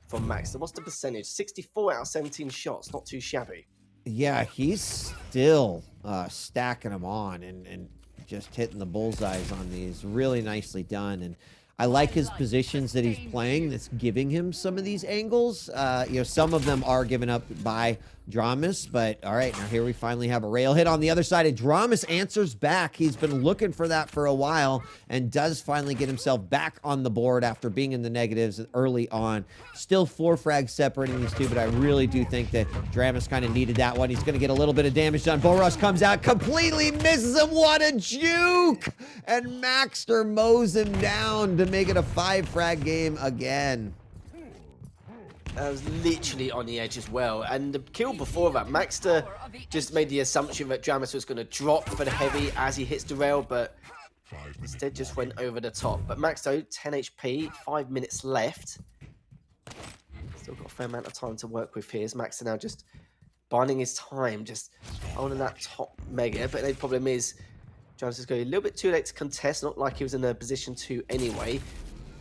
from Maxter. What's the percentage? 64 out of 17 shots. Not too shabby. Yeah, he's still stacking them on and just hitting the bullseyes on these. Really nicely done. And I like his positions that he's playing that's giving him some of these angles. You know, some of them are given up by dramiS, but all right, now here we finally have a rail hit on the other side, and dramiS answers back. He's been looking for that for a while and does finally get himself back on the board after being in the negatives early on. Still 4 frags separating these two, but I really do think that dramiS kind of needed that one. He's going to get a little bit of damage done. Bull rush comes out, completely misses him. What a juke! And Maxter mows him down to make it a 5 frag game again. That was literally on the edge as well. And the kill before that, Maxter just made the assumption that dramiS was going to drop for the heavy as he hits the rail, but instead just went over the top. But Maxter, 10 HP, 5 minutes left. Still got a fair amount of time to work with here. Is Maxter now just biding his time, just holding that top Mega. But the problem is, dramiS is going a little bit too late to contest, not like he was in a position to anyway.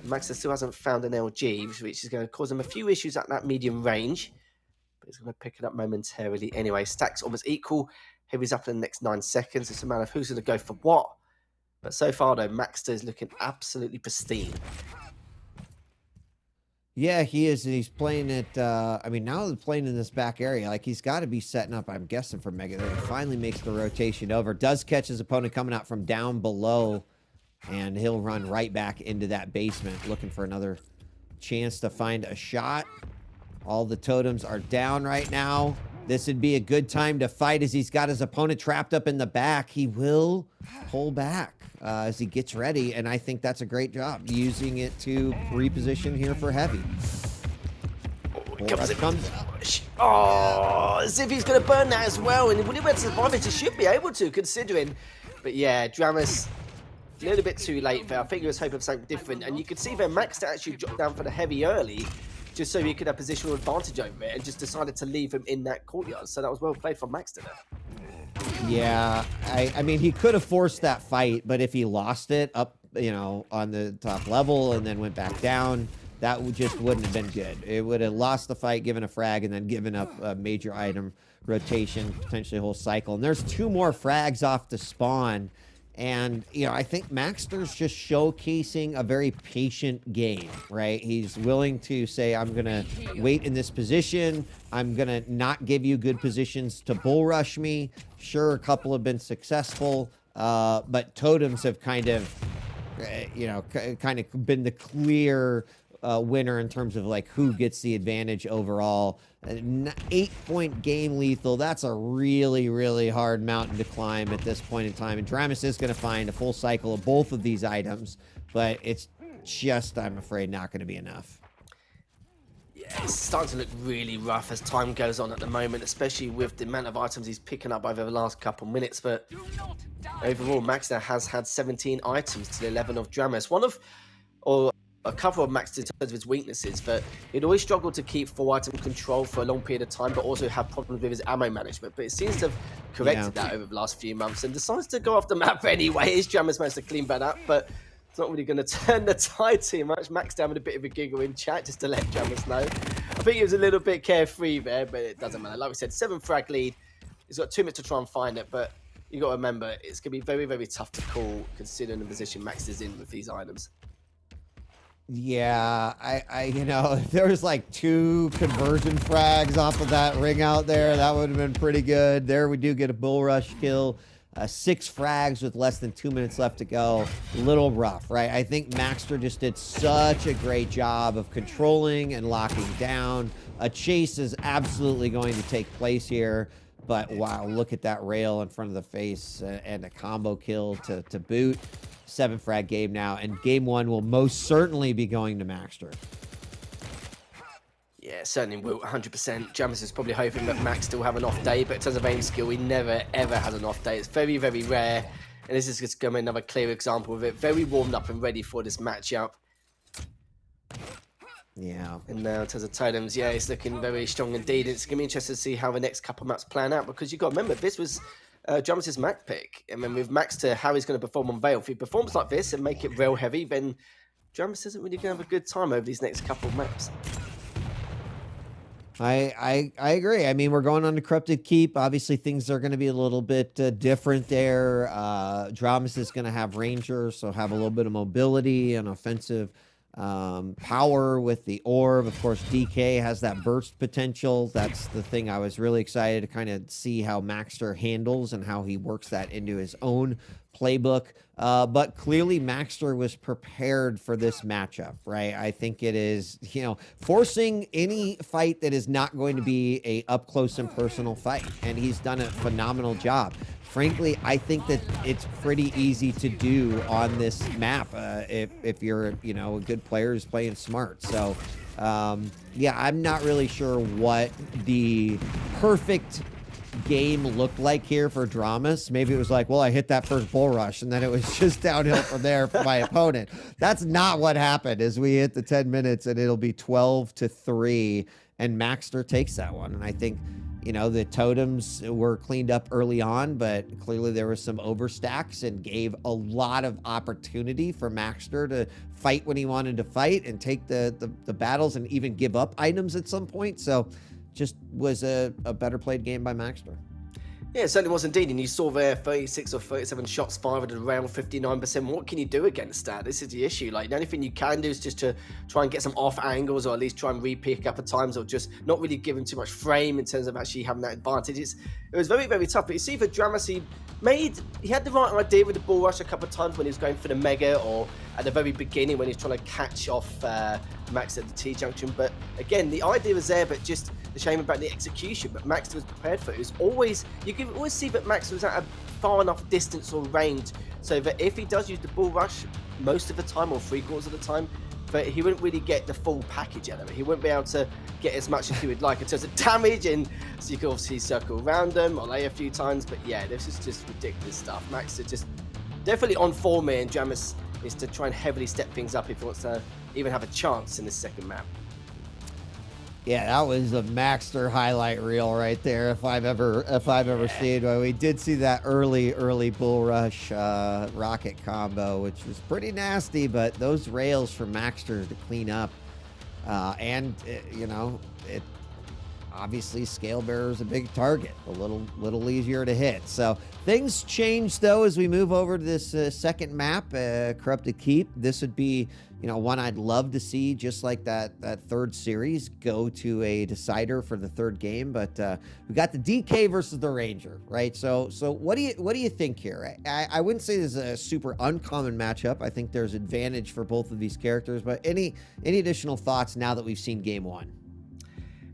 Maxter still hasn't found an LG, which is going to cause him a few issues at that medium range. But he's going to pick it up momentarily anyway. Stacks almost equal. Heavy's up in the next 9 seconds. It's a matter of who's going to go for what. But so far, though, Maxter is looking absolutely pristine. Yeah, he is. He's playing it. I mean, now he's playing in this back area. Like, he's got to be setting up, I'm guessing, for Mega. He finally makes the rotation over. Does catch his opponent coming out from down below. And he'll run right back into that basement, looking for another chance to find a shot. All the totems are down right now. This would be a good time to fight, as he's got his opponent trapped up in the back. He will pull back as he gets ready, and I think that's a great job, using it to reposition here for heavy. Oh, as if he's going to burn that as well. And will he be able to survive it? He should be able to, considering. But yeah, dramiS a little bit too late there. I think he was hoping for something different. And you could see there, Maxter actually dropped down for the heavy early, just so he could have positional advantage over it, and just decided to leave him in that courtyard. So that was well played from Maxter there. Yeah, I mean, he could have forced that fight, but if he lost it up, you know, on the top level and then went back down, that just wouldn't have been good. It would have lost the fight, given a frag, and then given up a major item rotation, potentially a whole cycle. And there's 2 more frags off the spawn. And, you know, I think Maxter's just showcasing a very patient game, right? He's willing to say, I'm going to wait in this position. I'm going to not give you good positions to bull rush me. Sure, a couple have been successful, but totems have kind of, you know, kind of been the clear winner in terms of like who gets the advantage overall. 8-point game lethal, that's a really, really hard mountain to climb at this point in time. And dramiS is going to find a full cycle of both of these items, but it's just, I'm afraid, not going to be enough. Yeah, it's starting to look really rough as time goes on at the moment, especially with the amount of items he's picking up over the last couple minutes. But overall, maxter has had 17 items to the 11 of dramiS. Or a couple of maxter in terms of his weaknesses, but he'd always struggled to keep full item control for a long period of time, but also have problems with his ammo management. But it seems to have corrected that over the last few months and decides to go off the map anyway. His dramiS managed to clean that up, but it's not really going to turn the tide too much. Maxter having a bit of a giggle in chat just to let dramiS know. I think he was a little bit carefree there, but it doesn't matter. Like we said, 7 frag lead. He's got 2 minutes to try and find it, but you got to remember, it's going to be very, very tough to call considering the position Maxter's in with these items. Yeah, I you know, if there was like 2 conversion frags off of that ring out there, that would have been pretty good. There we do get a bull rush kill. 6 frags with less than 2 minutes left to go. A little rough, right? I think Maxter just did such a great job of controlling and locking down. A chase is absolutely going to take place here. But wow, look at that rail in front of the face and a combo kill to boot. 7 frag game now, and game 1 will most certainly be going to Maxter. Yeah, certainly will, 100%. dramiS is probably hoping that Maxter will have an off day, but in terms of aim skill, he never, ever has an off day. It's very, very rare, and this is just going to be another clear example of it. Very warmed up and ready for this matchup. Yeah. And now in terms of totems, yeah, it's looking very strong indeed. It's going to be interesting to see how the next couple maps plan out, because you've got to remember, this was dramiS' map pick. And then with Maxter, how he's going to perform on Vale. If he performs like this and make it real heavy, then dramiS isn't really going to have a good time over these next couple of maps. I agree. I mean, we're going on to Corrupted Keep. Obviously, things are going to be a little bit different there. dramiS is going to have Ranger, so have a little bit of mobility and offensive power with the orb. Of course, DK has that burst potential. That's the thing I was really excited to kind of see how Maxter handles and how he works that into his own playbook. But clearly Maxter was prepared for this matchup, right? I think it is, you know, forcing any fight that is not going to be a up close and personal fight. And he's done a phenomenal job. Frankly, I think that it's pretty easy to do on this map if you're, you know, a good player who's playing smart. So, yeah, I'm not really sure what the perfect game looked like here for dramiS. Maybe it was like, well, I hit that first bull rush, and then it was just downhill from there for my opponent. That's not what happened. As we hit the 10 minutes, and it'll be 12-3, and Maxter takes that one. And I think, you know, the totems were cleaned up early on, but clearly there was some overstacks and gave a lot of opportunity for Maxter to fight when he wanted to fight and take the battles and even give up items at some point. So just was a better played game by Maxter. Yeah, it certainly was indeed. And you saw there 36 or 37 shots fired at around 59%. What can you do against that? This is the issue. Like, the only thing you can do is just to try and get some off angles, or at least try and re-pick up at times, or just not really give him too much frame in terms of actually having that advantage. It was very, very tough. But you see, for dramiS, he had the right idea with the bull rush a couple of times when he was going for the mega, or at the very beginning when he was trying to catch off Max at the T-junction. But again, the idea was there, but just the shame about the execution. But Maxter was prepared for it. It was always, you can always see that Maxter was at a far enough distance or range so that if he does use the bull rush most of the time, or 3/4 of the time, but he wouldn't really get the full package out of it. He wouldn't be able to get as much as he would like in terms of damage, and so you can obviously circle around them or lay a few times. But yeah, this is just ridiculous stuff. Maxter just definitely on form here, and dramiS is to try and heavily step things up if he wants to even have a chance in this second map. Yeah, that was a maxter highlight reel right there. If I've ever seen one. We did see that early bull rush rocket combo, which was pretty nasty. But those rails for maxter to clean up, and you know, it obviously scale bearer is a big target, a little easier to hit. So things change though as we move over to this second map, Corrupted Keep. This would be, you know, one I'd love to see, just like that third series, go to a decider for the third game. But we got the DK versus the Ranger, right? So what do you think here? I wouldn't say this is a super uncommon matchup. I think there's advantage for both of these characters. But any additional thoughts now that we've seen game one?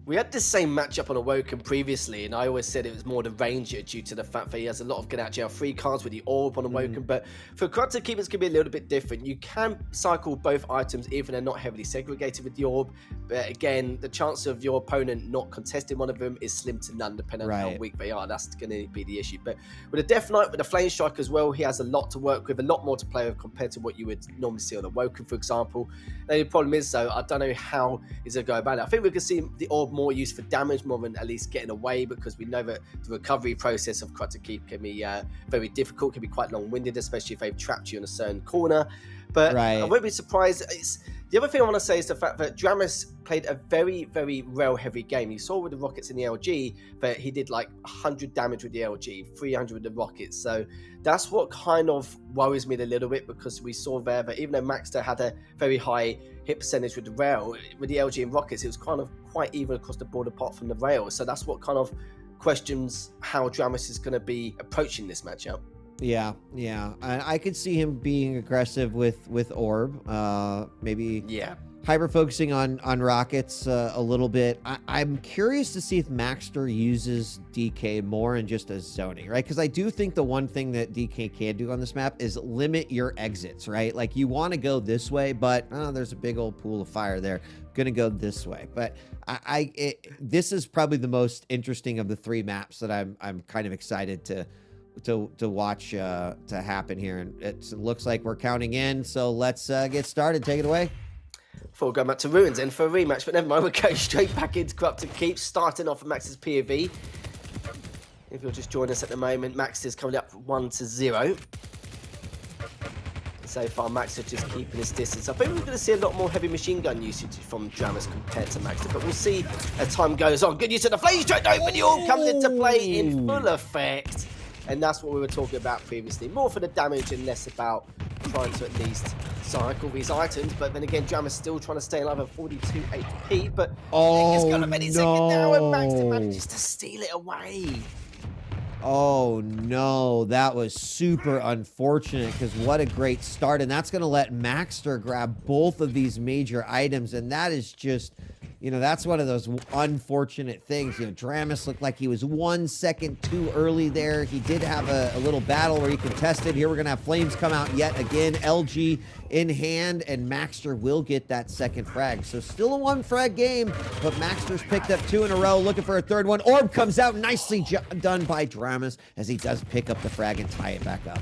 We had this same matchup on Awoken previously, and I always said it was more the Ranger due to the fact that he has a lot of get out jail free cards with the Orb on Awoken. But for Corrupted Keep, it's going to be a little bit different. You can cycle both items even they're not heavily segregated with the Orb. But again, the chance of your opponent not contesting one of them is slim to none, depending on how weak they are. That's going to be the issue. But with a Death Knight, with a Flame Strike as well, he has a lot to work with, a lot more to play with compared to what you would normally see on Awoken, for example. Now, the problem is, though, I don't know how he's going to go about it. I think we can see the Orb more used for damage more than at least getting away, because we know that the recovery process of Corrupted Keep can be very difficult, can be quite long-winded, especially if they've trapped you in a certain corner. But I won't be surprised. The other thing I want to say is the fact that dramiS played a very, very rail-heavy game. You saw with the rockets in the LG that he did like 100 damage with the LG, 300 with the rockets. So that's what kind of worries me a little bit, because we saw there that even though maxter had a very high hit percentage with the rail, with the LG and rockets, it was kind of quite even across the board apart from the rail. So that's what kind of questions how dramiS is going to be approaching this matchup. Yeah. I could see him being aggressive with Orb, maybe hyper focusing on rockets a little bit. I'm curious to see if maxter uses DK more in just as zoning, right? Because I do think the one thing that DK can do on this map is limit your exits, right? Like, you want to go this way, but there's a big old pool of fire there. Gonna go this way. But this is probably the most interesting of the three maps that I'm kind of excited to watch to happen here. And it looks like we're counting in, so let's get started. Take it away. Before we go back to Ruins and for a rematch, but never mind, we're going straight back into Corrupted Keep, starting off with Max's POV. If you'll just join us at the moment, Max is coming up 1-0. So far, Max is just keeping his distance. I think we're going to see a lot more heavy machine gun usage from dramiS compared to Maxter, but we'll see as time goes on. Good use of the flame strike, though, but it all comes into play in full effect. And that's what we were talking about previously. More for the damage and less about trying to at least cycle these items. But then again, dramiS still trying to stay alive at 42 HP. But it's got a minute second now, and Maxter manages to steal it away. Oh no, that was super unfortunate, because what a great start. And that's going to let maxter grab both of these major items. And that is just, you know, that's one of those unfortunate things. You know, dramiS looked like he was 1 second too early there. He did have a little battle where he contested. Here we're going to have flames come out yet again. LG in hand, and maxter will get that second frag. So still a 1 frag game, but maxter's picked up 2 in a row, looking for a third one. Orb comes out, nicely done by dramiS, as he does pick up the frag and tie it back up.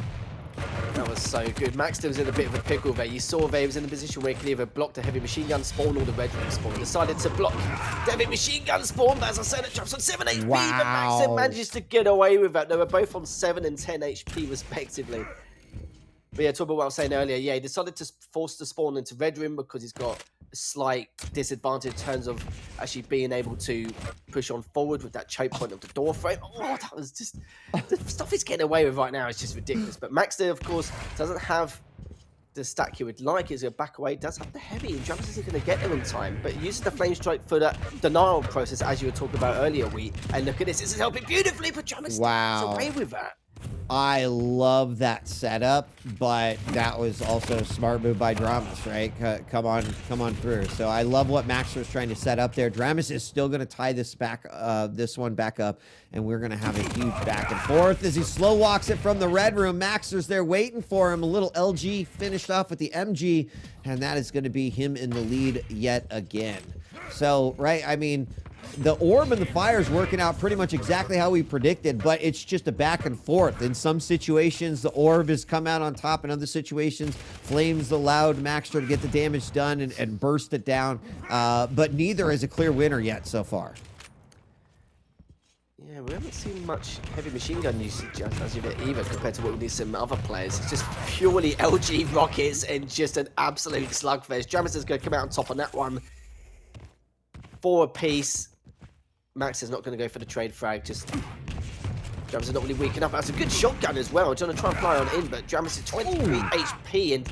That was so good. Maxter was in a bit of a pickle there. You saw there he was in a position where he could either block the heavy machine gun spawn or the red ring spawn. He decided to block the heavy machine gun spawn, but as I said, it drops on 7 HP, but Maxter manages to get away with that. They were both on 7 and 10 HP respectively. But yeah, talk about what I was saying earlier. Yeah, he decided to force the spawn into red ring because he's got a slight disadvantage in terms of actually being able to push on forward with that choke point of the door frame. Oh, that was just... the stuff he's getting away with right now is just ridiculous. But maxter, of course, doesn't have the stack he would like. He's going to back away. Does have the heavy, and dramiS isn't going to get there in time. But uses the flame strike for that denial process, as you were talking about earlier, And look at this. This is helping beautifully, but dramiS gets away with that. I love that setup, but that was also a smart move by dramiS, right? Come on through. So I love what maxter is trying to set up there. dramiS is still going to tie this one back up, and we're going to have a huge back and forth as he slow walks it from the red room. Maxter's there waiting for him. A little LG finished off with the MG, and that is going to be him in the lead yet again. So, right, I mean, the orb and the fire is working out pretty much exactly how we predicted, but it's just a back and forth. In some situations, the orb has come out on top. In other situations, Flames allowed maxter to get the damage done and burst it down, but neither is a clear winner yet so far. Yeah, we haven't seen much heavy machine gun usage as of yet either compared to what we need some other players. It's just purely LG rockets and just an absolute slugfest. dramiS is going to come out on top on that one. 4 apiece. Max is not going to go for the trade frag. Just dramiS is not really weak enough. That's a good shotgun as well. Trying to try and fly on in, but dramiS is 23 HP and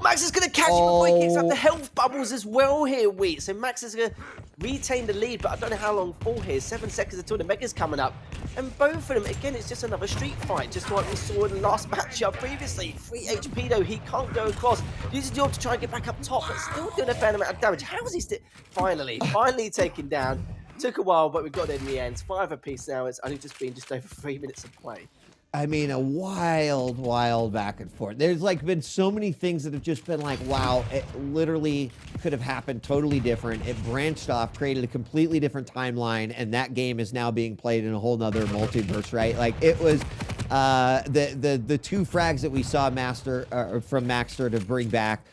Max is going to catch him before he kicks out the health bubbles as well here, Wheat. So Max is going to retain the lead, but I don't know how long for here. 7 seconds until the Mega's coming up. And both of them, again, it's just another street fight, just like we saw in the last matchup previously. 3 HP though, he can't go across. Uses the orb to try and get back up top, but still doing a fair amount of damage. How is he still... Finally taken down. Took a while, but we got it in the end. 5 apiece now. It's only just been just over 3 minutes of play. I mean, a wild back and forth. There's like been so many things that have just been like, wow, it literally could have happened totally different. It branched off, created a completely different timeline, and that game is now being played in a whole nother multiverse, right? Like it was the 2 frags that we saw from maxter to bring back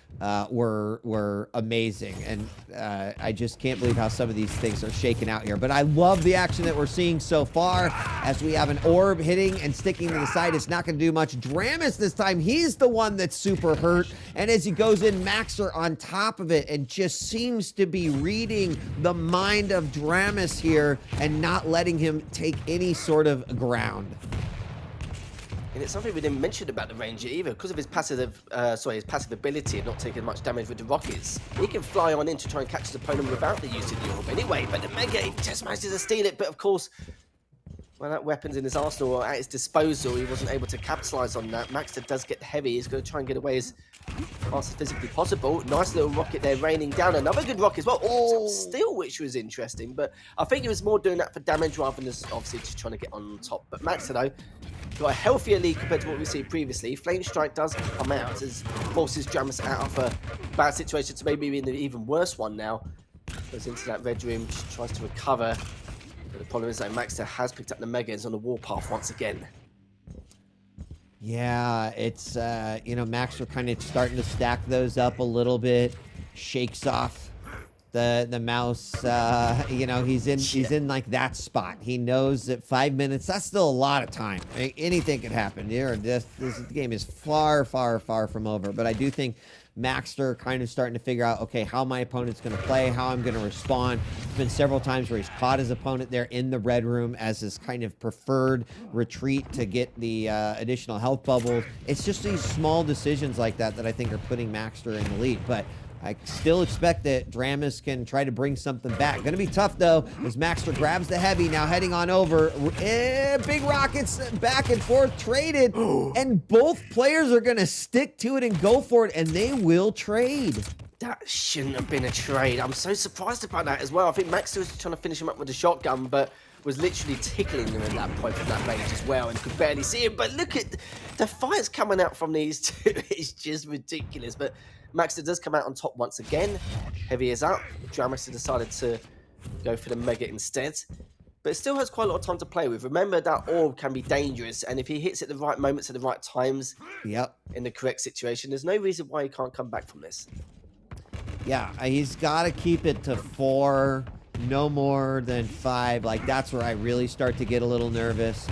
were amazing, and I just can't believe how some of these things are shaking out here. But I love the action that we're seeing so far as we have an orb hitting and sticking to the side. It's not going to do much. dramiS this time, he's the one that's super hurt, and as he goes in, maxter on top of it and just seems to be reading the mind of dramiS here and not letting him take any sort of ground. And it's something we didn't mention about the Ranger either. Because of his passive ability of not taking much damage with the rockets, he can fly on in to try and catch his opponent without the use of the orb anyway. But the Mega, he just manages to steal it. But of course, when that weapon's in his arsenal or at his disposal, he wasn't able to capitalize on that. maxter does get heavy. He's going to try and get away as fast as physically possible. Nice little rocket there raining down. Another good rocket as well. Oh, still, which was interesting. But I think he was more doing that for damage rather than just obviously just trying to get on top. But maxter, though, got a healthier lead compared to what we've seen previously. Flame Strike does come out as forces dramiS out of a bad situation to maybe in an even worse one now. Goes into that red room, tries to recover. But the problem is that maxter has picked up the Megas on the warpath once again. Yeah, it's, you know, maxter kind of starting to stack those up a little bit. Shakes off the mouse. You know, he's in like that spot. He knows that 5 minutes, that's still a lot of time. Anything could happen here. This game is far from over. But I do think maxter kind of starting to figure out, okay, how my opponent's going to play, how I'm going to respond. There's been several times where he's caught his opponent there in the red room as his kind of preferred retreat to get the additional health bubbles. It's just these small decisions like that that I think are putting maxter in the lead. But I still expect that dramiS can try to bring something back. Going to be tough, though, as maxter grabs the heavy, now heading on over. Big rockets back and forth traded, and both players are going to stick to it and go for it, and they will trade. That shouldn't have been a trade. I'm so surprised about that as well. I think maxter was trying to finish him up with a shotgun, but was literally tickling him at that point from that range as well and could barely see him. But look at the fights coming out from these two. It's just ridiculous. But maxter does come out on top once again. Heavy is up. dramiS decided to go for the Mega instead. But it still has quite a lot of time to play with. Remember, that orb can be dangerous, and if he hits at the right moments at the right times, in the correct situation, there's no reason why he can't come back from this. Yeah, he's got to keep it to 4, no more than 5. Like, that's where I really start to get a little nervous.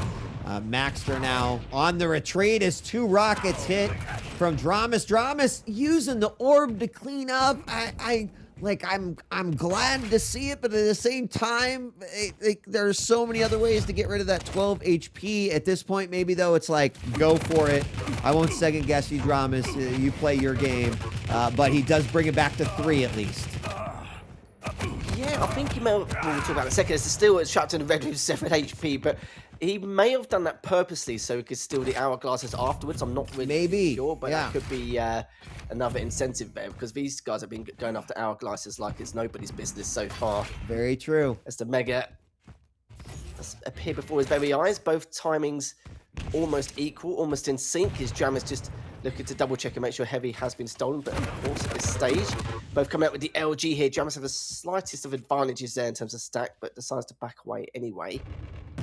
maxter now on the retreat as 2 rockets hit from dramiS. dramiS using the orb to clean up. I'm glad to see it, but at the same time, there's so many other ways to get rid of that 12 HP. At this point, maybe, though, it's like, go for it. I won't second guess you, dramiS. You play your game. But he does bring it back to 3 at least. Yeah, I think he may have, we'll talk about it in a second, it's still shut in the red with 7 HP, but he may have done that purposely so he could steal the hourglasses afterwards. I'm not really sure, but that could be another incentive there, because these guys have been going after hourglasses like it's nobody's business so far. Very true. As the Mega appear before his very eyes, both timings almost equal, almost in sync, as dramiS just looking to double check and make sure heavy has been stolen, but of course at this stage, both coming out with the LG here. dramiS have the slightest of advantages there in terms of stack, but decides to back away anyway.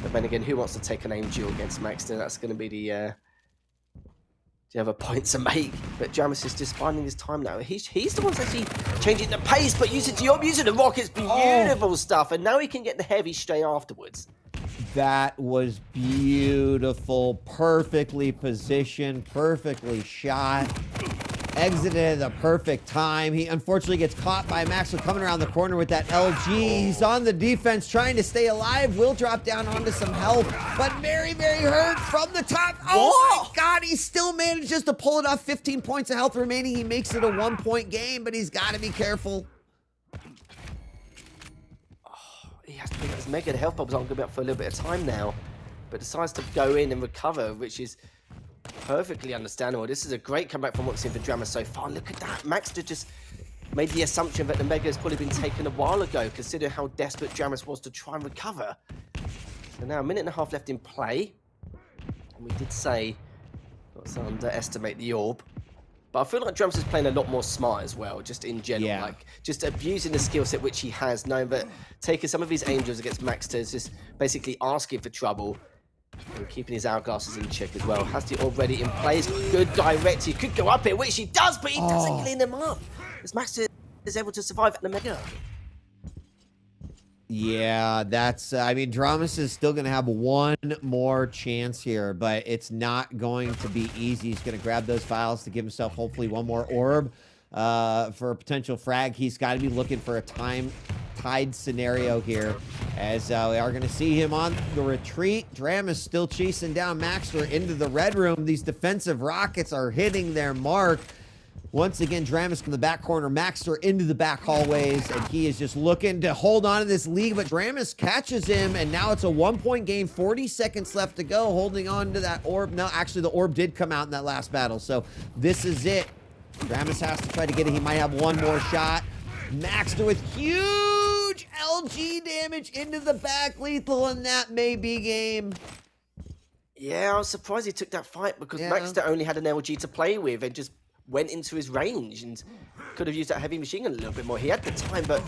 But then again, who wants to take an aim duel against maxter? That's going to be the other point to make. But dramiS is just finding his time now. He's the one that's actually changing the pace, but using the rockets, beautiful stuff, and now he can get the heavy straight afterwards. That was beautiful, perfectly positioned, perfectly shot. Exited at the perfect time. He unfortunately gets caught by maxter coming around the corner with that LG. He's on the defense trying to stay alive. Will drop down onto some health, but very, very hurt from the top. Oh my God, he still manages to pull it off. 15 points of health remaining. He makes it a 1-point game, but he's got to be careful. He has to pick up his mega. The health bulbs aren't going to be up for a little bit of time now, but decides to go in and recover, which is perfectly understandable. This is a great comeback from what's in for dramiS so far. Look at that. maxter just made the assumption that the mega has probably been taken a while ago, considering how desperate dramiS was to try and recover. So now a minute and a half left in play. And we did say not to underestimate the orb. But I feel like dramiS is playing a lot more smart as well, just in general. Yeah. Like, just abusing the skill set which he has, knowing that taking some of his angels against maxter is just basically asking for trouble. And keeping his hourglasses in check as well. Has the orb ready in place. Good direct. He could go up here, which he does, but he doesn't clean them up. As maxter is able to survive at the mega. Yeah, that's, I mean, dramiS is still going to have one more chance here, but it's not going to be easy. He's going to grab those files to give himself hopefully one more orb for a potential frag. He's got to be looking for a tied scenario here, as we are going to see him on the retreat. dramiS still chasing down maxter into the red room. These defensive rockets are hitting their mark. Once again, dramiS from the back corner, maxter into the back hallways, and he is just looking to hold on to this lead, but dramiS catches him, and now it's a 1-point game, 40 seconds left to go, holding on to that orb. No, actually, the orb did come out in that last battle, so this is it. dramiS has to try to get it. He might have one more shot. maxter with huge LG damage into the back, lethal, and that may be game. Yeah, I was surprised he took that fight, because maxter only had an LG to play with and just went into his range and could have used that heavy machine gun a little bit more. He had the time, but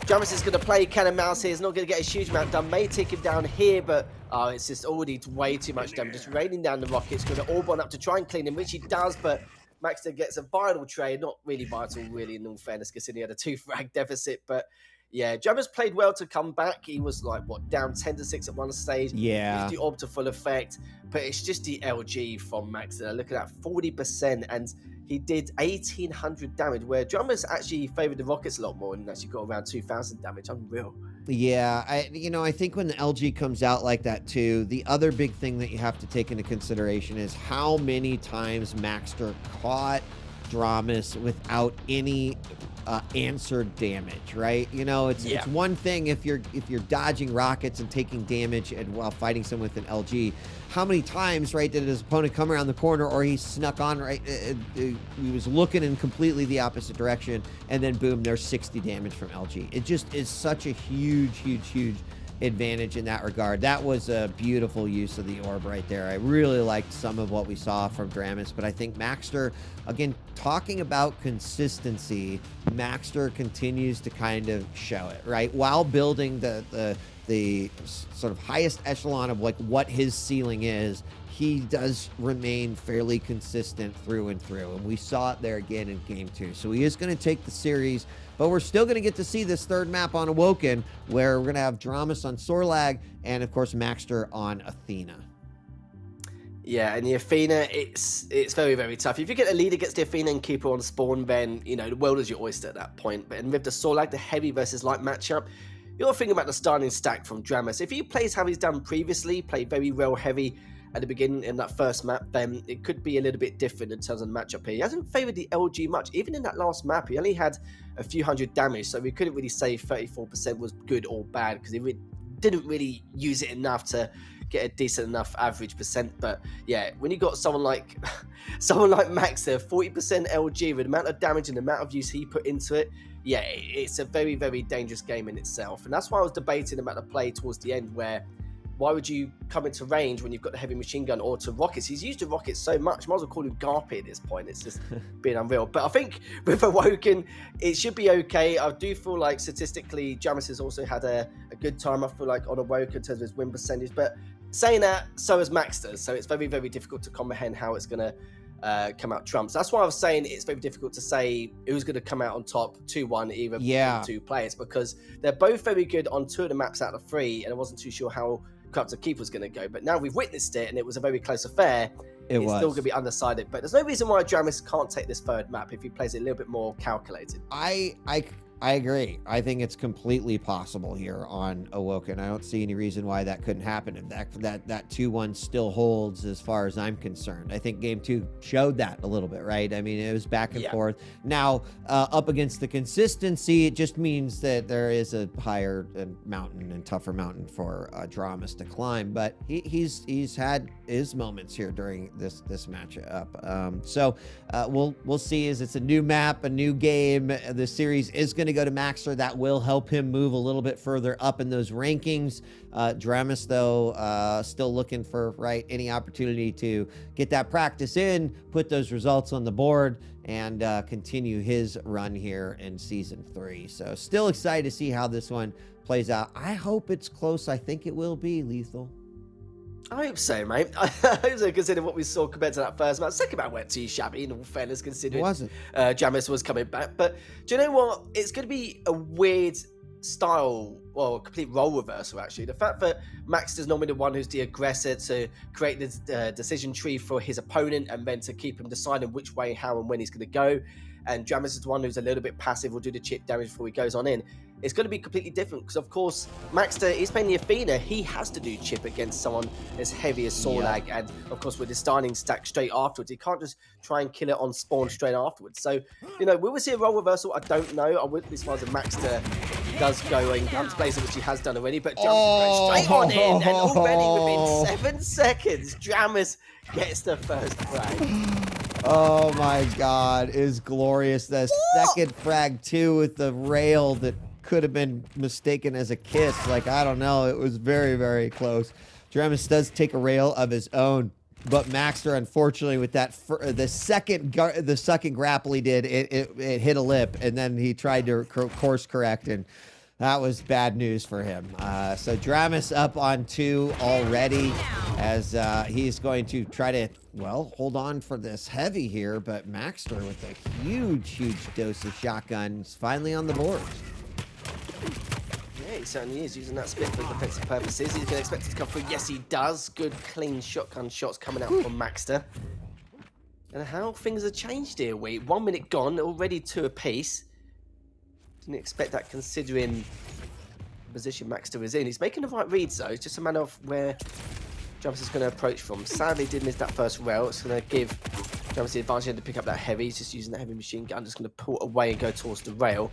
dramiS is going to play cat and mouse here. He's not going to get a huge amount done. May take him down here, but it's just already way too much damage. Just raining down the rockets. Going to orb on up to try and clean him, which he does, but maxter gets a vital trade. Not really vital, really, in all fairness, considering he had a 2-frag deficit. But yeah, dramiS played well to come back. He was like, what, down 10-6 at one stage. Yeah. Used the orb to full effect, but it's just the LG from maxter. Look at that, 40%, and he did 1,800 damage, where dramiS actually favored the rockets a lot more and actually got around 2,000 damage. Unreal. Yeah, I think when the LG comes out like that too, the other big thing that you have to take into consideration is how many times maxter caught dramiS without any answered damage, right? You know, it's one thing if you're dodging rockets and taking damage and while fighting someone with an LG. How many times, right, did his opponent come around the corner, or he snuck on, right? He was looking in completely the opposite direction, and then boom, there's 60 damage from LG. It just is such a huge advantage in that regard. That was a beautiful use of the orb right there. I really liked some of what we saw from dramiS, but I think maxter, again, talking about consistency, maxter continues to kind of show it, right? While building the sort of highest echelon of like what his ceiling is, he does remain fairly consistent through and through, and we saw it there again in game 2. So he is going to take the series, but we're still going to get to see this third map on Awoken, where we're going to have dramiS on Sorlag and of course maxter on Athena. Yeah, and the Athena, it's very, very tough. If you get a lead against the Athena and keep her on spawn, then, you know, the world is your oyster at that point. But with the Sorlag, the heavy versus light matchup, you're thinking about the starting stack from dramiS. If he plays how he's done previously, played very well heavy at the beginning in that first map, then it could be a little bit different in terms of the matchup here. He hasn't favoured the LG much. Even in that last map, he only had a few hundred damage, so we couldn't really say 34% was good or bad, because he didn't really use it enough to get a decent enough average percent. But yeah, when you got someone like maxter, 40% LG, with the amount of damage and the amount of use he put into it, yeah, it's a very, very dangerous game in itself. And that's why I was debating about the play towards the end, where why would you come into range when you've got the heavy machine gun or to rockets? He's used the rockets so much, might as well call him Garpy at this point. It's just being unreal. But I think with Awoken, it should be okay. I do feel like statistically, dramiS has also had a good time, I feel like, on Awoken in terms of his win percentage. But saying that, so has maxter. So it's very, very difficult to comprehend how it's going to come out trumps. That's why I was saying it's very difficult to say who's going to come out on top 2-1 either of the two players, because they're both very good on 2 of the maps out of 3, and I wasn't too sure how Corrupted Keep was going to go. But now we've witnessed it, and it was a very close affair. It's still going to be undecided, but there's no reason why dramiS can't take this 3rd map if he plays it a little bit more calculated. I agree. I think it's completely possible here on Awoken. I don't see any reason why that couldn't happen. And that 2-1 still holds as far as I'm concerned. I think game 2 showed that a little bit, right? I mean, it was back and forth. Now, up against the consistency, it just means that there is a higher mountain and tougher mountain for dramiS to climb. But he's had his moments here during this matchup. So we'll see. As it's a new map, a new game. The series is going to go to maxter. That will help him move a little bit further up in those rankings. dramiS, though, still looking for any opportunity to get that practice in, put those results on the board, and continue his run here in season 3. So still excited to see how this one plays out. I hope it's close. I think it will be, Lethal. I hope so, mate. I hope so, considering what we saw compared to that first match. Second match went too shabby, in all fairness, considering dramiS was coming back. But do you know what? It's going to be a weird style, well, a complete role reversal, actually. The fact that maxter's normally the one who's the aggressor to create the decision tree for his opponent and then to keep him deciding which way, how, and when he's going to go. And dramiS is the one who's a little bit passive, will do the chip damage before he goes on in. It's going to be completely different because, of course, maxter is playing the Athena. He has to do chip against someone as heavy as Sorlag. And, of course, with his starting stack straight afterwards, he can't just try and kill it on spawn straight afterwards. So, will we see a role reversal? I don't know. I wouldn't be surprised if maxter does go and comes plays it, which he has done already, but jumps straight on in. And already within 7 seconds, dramiS gets the first frag. Oh my God, is glorious. The second frag too with the rail that could have been mistaken as a kiss. Like, I don't know. It was very, very close. dramiS does take a rail of his own, but maxter, unfortunately, with that the second grapple he did, it hit a lip, and then he tried to course correct, and that was bad news for him. So dramiS up on 2 already, as he's going to try to, hold on for this heavy here, but maxter with a huge dose of shotguns finally on the board. Yeah, he certainly is using that split for defensive purposes. He's going to expect it to come through. Yes, he does. Good, clean shotgun shots coming out from maxter. And how things have changed here, Wait. 1 minute gone, already 2 apiece. Didn't expect that considering the position maxter is in. He's making the right reads, though. It's just a matter of where dramiS is going to approach from. Sadly, did miss that first rail. It's going to give dramiS the advantage to pick up that heavy. He's just using that heavy machine gun. Just going to pull it away and go towards the rail.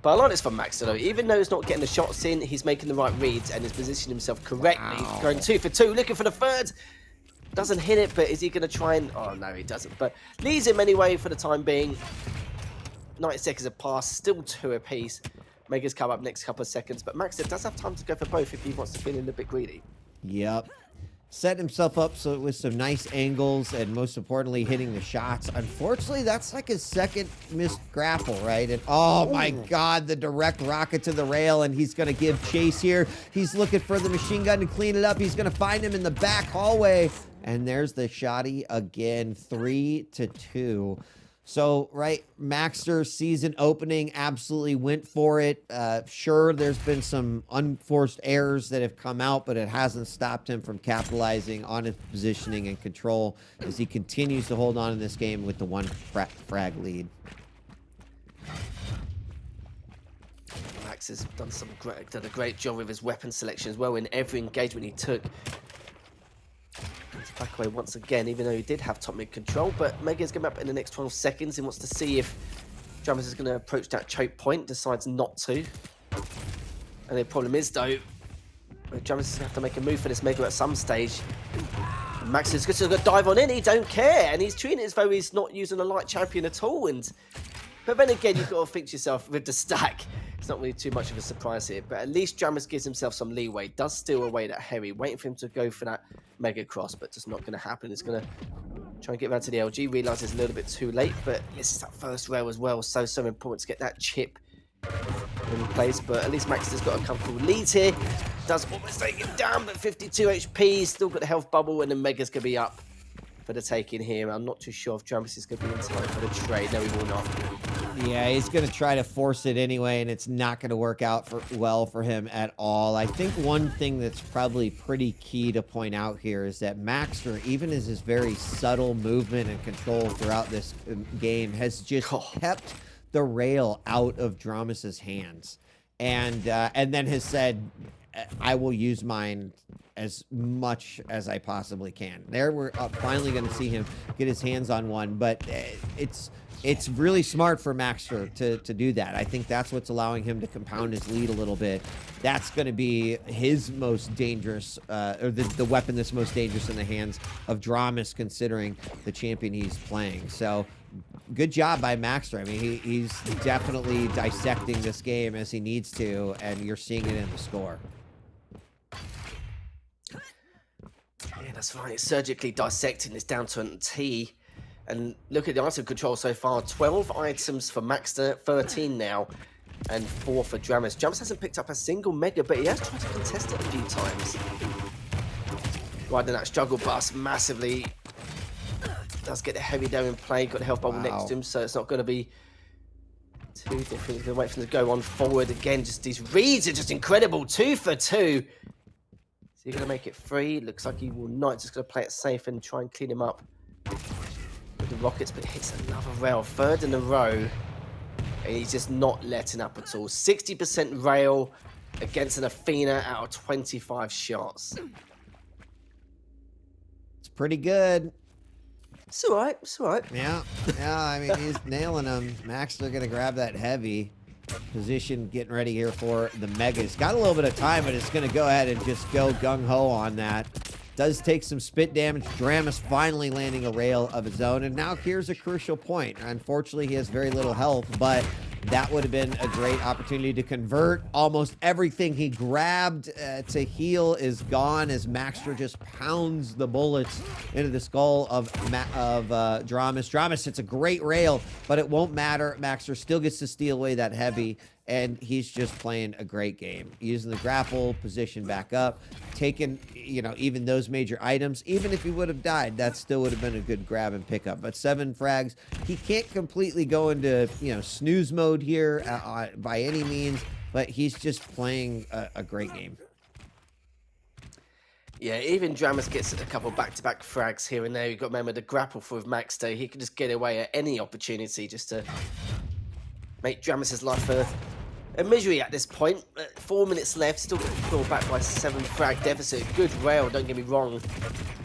But I like this from maxter, though. Even though he's not getting the shots in, he's making the right reads and is positioning himself correctly. Wow. Going 2 for 2, looking for the third. Doesn't hit it, but is he going to try and... Oh, no, he doesn't. But leaves him anyway for the time being. 90 seconds have passed, still 2 apiece. Mega's come up next couple of seconds, but maxter does have time to go for both if he wants to feel a little bit greedy. Yep. Set himself up with some nice angles and most importantly hitting the shots. Unfortunately, that's like his second missed grapple, right? And oh my God, the direct rocket to the rail, and he's going to give chase here. He's looking for the machine gun to clean it up. He's going to find him in the back hallway. And there's the shotty again, 3-2. So, maxter season opening absolutely went for it. Sure, there's been some unforced errors that have come out, but it hasn't stopped him from capitalizing on his positioning and control as he continues to hold on in this game with the 1 frag lead. Max has done a great job with his weapon selection as well in every engagement he took. Back away once again, even though he did have top mid control, but Mega's going up in the next 12 seconds and wants to see if dramiS is going to approach that choke point, decides not to. And the problem is, though, dramiS is going to have to make a move for this Mega at some stage. Max is just going to dive on in, he don't care, and he's treating it as though he's not using a light champion at all. But then again, you've got to think to yourself with the stack, It's not really too much of a surprise here, but at least dramiS gives himself some leeway. Does steal away that heavy, waiting for him to go for that Mega Cross, but just not going to happen. It's going to try and get around to the LG. Realises it's a little bit too late, but this is that first rail as well. So important to get that chip in place, but at least Maxter's got a comfortable lead here. Does almost take him down, but 52 HP. Still got the health bubble, and the Mega's going to be up for the taking here. I'm not too sure if dramiS is going to be in time for the trade. No, he will not. Yeah, he's going to try to force it anyway, and it's not going to work out well for him at all. I think one thing that's probably pretty key to point out here is that Maxter, even as his very subtle movement and control throughout this game, has just kept the rail out of dramiS's hands, and then has said, I will use mine as much as I possibly can. There, we're finally going to see him get his hands on one, but it's really smart for Maxter to do that. I think that's what's allowing him to compound his lead a little bit. That's going to be his most dangerous, or the weapon that's most dangerous in the hands of dramiS, considering the champion he's playing. So good job by Maxter. I mean, he's definitely dissecting this game as he needs to, and you're seeing it in the score. Yeah, that's right. Surgically dissecting this down to a T. And look at the item control so far. 12 items for Maxter, 13 now, and 4 for dramiS. dramiS hasn't picked up a single Mega, but he has tried to contest it a few times. Riding that struggle bus massively. Does get the heavy down in play, got the health bubble next to him, so it's not going to be too different. He's going to wait for him to go on forward again. Just these reads are just incredible. 2 for 2. Is he going to make it 3? Looks like he will not. Just going to play it safe and try and clean him up with the rockets, but hits another rail. 3rd in a row. And he's just not letting up at all. 60% rail against an Athena out of 25 shots. It's pretty good. It's all right. It's all right. Yeah, I mean, he's nailing them. Maxter going to grab that heavy position, getting ready here for the Megas. Got a little bit of time, but it's going to go ahead and just go gung-ho on that. Does take some spit damage. dramiS finally landing a rail of his own. And now here's a crucial point. Unfortunately, he has very little health, but that would have been a great opportunity to convert. Almost everything he grabbed to heal is gone as Maxter just pounds the bullets into the skull of dramiS. dramiS hits a great rail, but it won't matter. Maxter still gets to steal away that heavy, and he's just playing a great game. Using the grapple, position back up, taking, even those major items. Even if he would have died, that still would have been a good grab and pickup. But 7 frags, he can't completely go into, snooze mode here by any means, but he's just playing a great game. Yeah, even dramiS gets a couple back-to-back frags here and there. You've got to remember the grapple for Maxter. He can just get away at any opportunity just to make dramiS's life a misery at this point. 4 minutes left, still getting clawed back by 7 frag deficit. Good rail, don't get me wrong.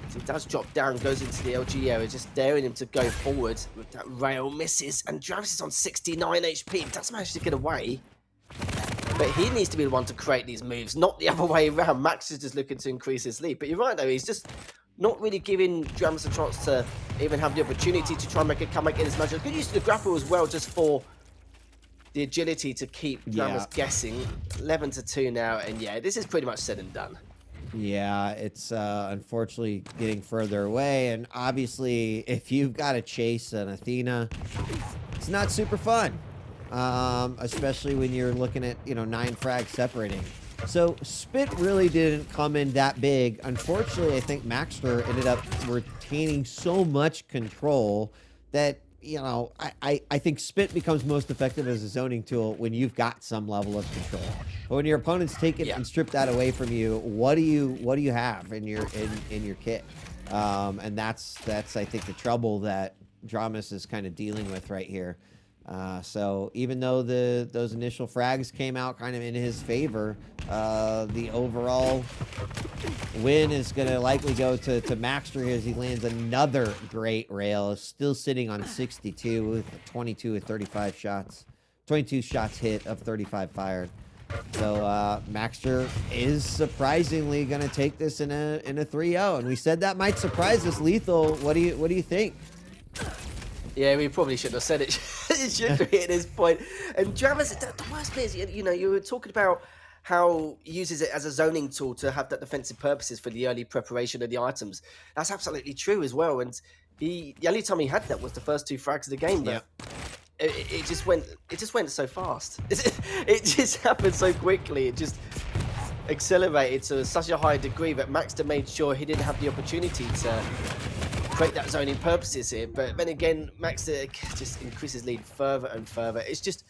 So he does drop down, goes into the LG area, just daring him to go forward with that rail. Misses, and dramiS is on 69 HP. Does manage to get away, but he needs to be the one to create these moves, not the other way around. Max is just looking to increase his lead. But you're right, though, he's just not really giving dramiS a chance to even have the opportunity to try and make a comeback in as much. Good use of the grapple as well, just for the agility to keep dramiS guessing. 11-2 now, and yeah, this is pretty much said and done. Yeah, it's unfortunately getting further away, and obviously, if you've got to chase an Athena, it's not super fun, especially when you're looking at 9 frags separating. So Spit really didn't come in that big. Unfortunately, I think Maxter ended up retaining so much control that I think Spit becomes most effective as a zoning tool when you've got some level of control. But when your opponents take it and strip that away from you, what do you have in your kit? And that's I think the trouble that dramiS is kind of dealing with right here. So even though those initial frags came out kind of in his favor, the overall win is going to likely go to Maxter as he lands another great rail. Still sitting on 62 with 22 with 35 shots. 22 shots hit of 35 fired. So Maxter is surprisingly going to take this in a 3-0, and we said that might surprise us. Lethal, what do you think? Yeah, we probably shouldn't have said it, it should be at this point. And dramiS, the worst bit is, you know, you were talking about how he uses it as a zoning tool to have that defensive purposes for the early preparation of the items. That's absolutely true as well. And the only time he had that was the first 2 frags of the game. But it just went so fast. It just happened so quickly. It just accelerated to such a high degree that maxter made sure he didn't have the opportunity to create that zoning purposes here. But then again, maxter just increases lead further and further. It's just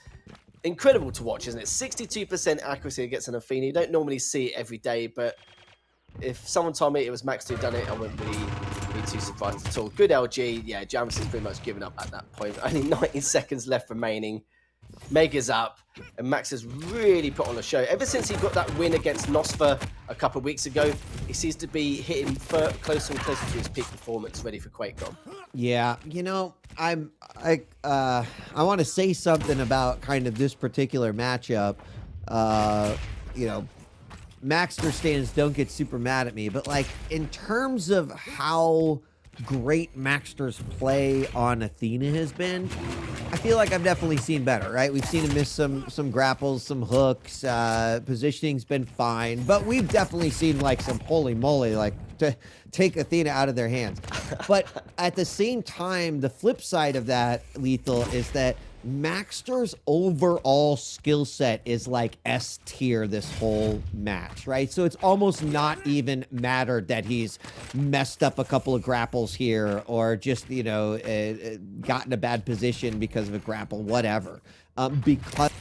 incredible to watch, isn't it? 62% accuracy against an Athena. You don't normally see it every day, but if someone told me it was maxter who done it, I wouldn't really be too surprised at all. Good LG. Yeah, dramiS is pretty much given up at that point. Only 19 seconds left remaining. Mega's up, and Max has really put on a show. Ever since he got that win against Nosfa a couple of weeks ago, he seems to be hitting closer and closer to his peak performance, ready for QuakeCon. Yeah, you know, I want to say something about kind of this particular matchup. You know, maxter stands don't get super mad at me, but like in terms of how great maxter's play on Athena has been, I feel like I've definitely seen better, right? We've seen him miss some grapples, some hooks, positioning's been fine, but we've definitely seen like some holy moly, like to take Athena out of their hands. But at the same time, the flip side of that, Lethal, is that maxter's overall skill set is like S tier this whole match, right? So it's almost not even mattered that he's messed up a couple of grapples here or just, you know, gotten a bad position because of a grapple, whatever. Because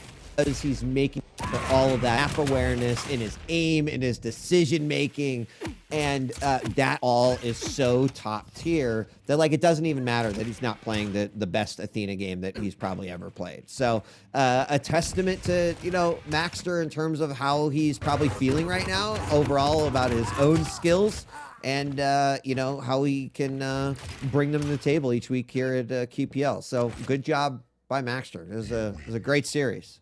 he's making all of that map awareness in his aim, in his decision making, and that all is so top tier that like it doesn't even matter that he's not playing the best Athena game that he's probably ever played. So a testament to, you know, maxter in terms of how he's probably feeling right now overall about his own skills and you know, how he can bring them to the table each week here at QPL. So good job by maxter. It was a great series.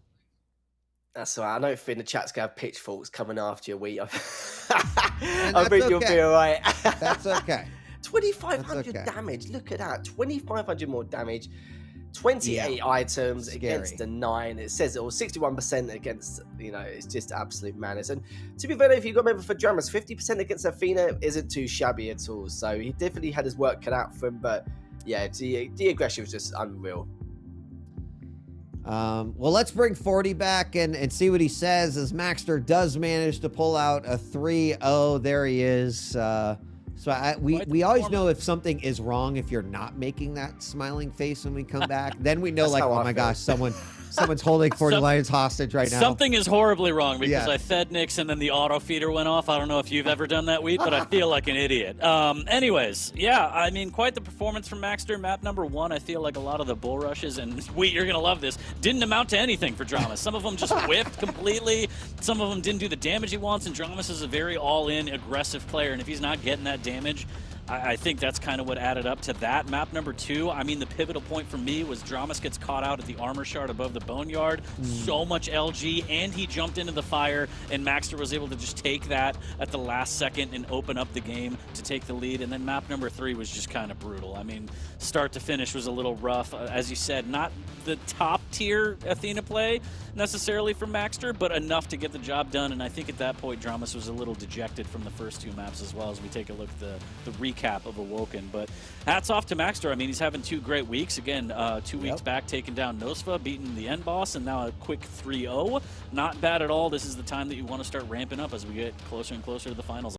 That's all right. I don't think the chat's going to have pitchforks coming after you, I think think you'll be all right. That's okay. 2,500 damage. Look at that. 2,500 more damage. 28 items against the 9. It says it all. 61% against, you know, it's just absolute madness. And to be fair, if you got member for dramiS, 50% against Athena isn't too shabby at all. So he definitely had his work cut out for him. But yeah, the aggression was just unreal. Well, let's bring 40 back and see what he says as maxter does manage to pull out a 3-0. There he is. So we always know if something is wrong if you're not making that smiling face when we come back. Then we know like, oh my gosh, someone's holding 40 Lions hostage right now. Something is horribly wrong because I fed Nyx and then the auto feeder went off. I don't know if you've ever done that, Wheat, but I feel like an idiot. Anyways, yeah, I mean, quite the performance from maxter. Map number 1, I feel like a lot of the bull rushes, and Wheat, you're going to love this, didn't amount to anything for dramiS. Some of them just whiffed completely. Some of them didn't do the damage he wants, and dramiS is a very all-in, aggressive player, and if he's not getting that damage, I think that's kind of what added up to that. Map number 2, I mean, the pivotal point for me was dramiS gets caught out at the armor shard above the boneyard. So much LG, and he jumped into the fire, and maxter was able to just take that at the last second and open up the game to take the lead. And then map number 3 was just kind of brutal. I mean, start to finish was a little rough. As you said, not the top tier Athena play necessarily from maxter, but enough to get the job done. And I think at that point, dramiS was a little dejected from the first 2 maps as well, as we take a look at the recap of Awoken. But hats off to maxter. I mean, he's having 2 great weeks. Again, 2 weeks back, taking down Nosfa, beating the end boss, and now a quick 3-0. Not bad at all. This is the time that you want to start ramping up as we get closer and closer to the finals.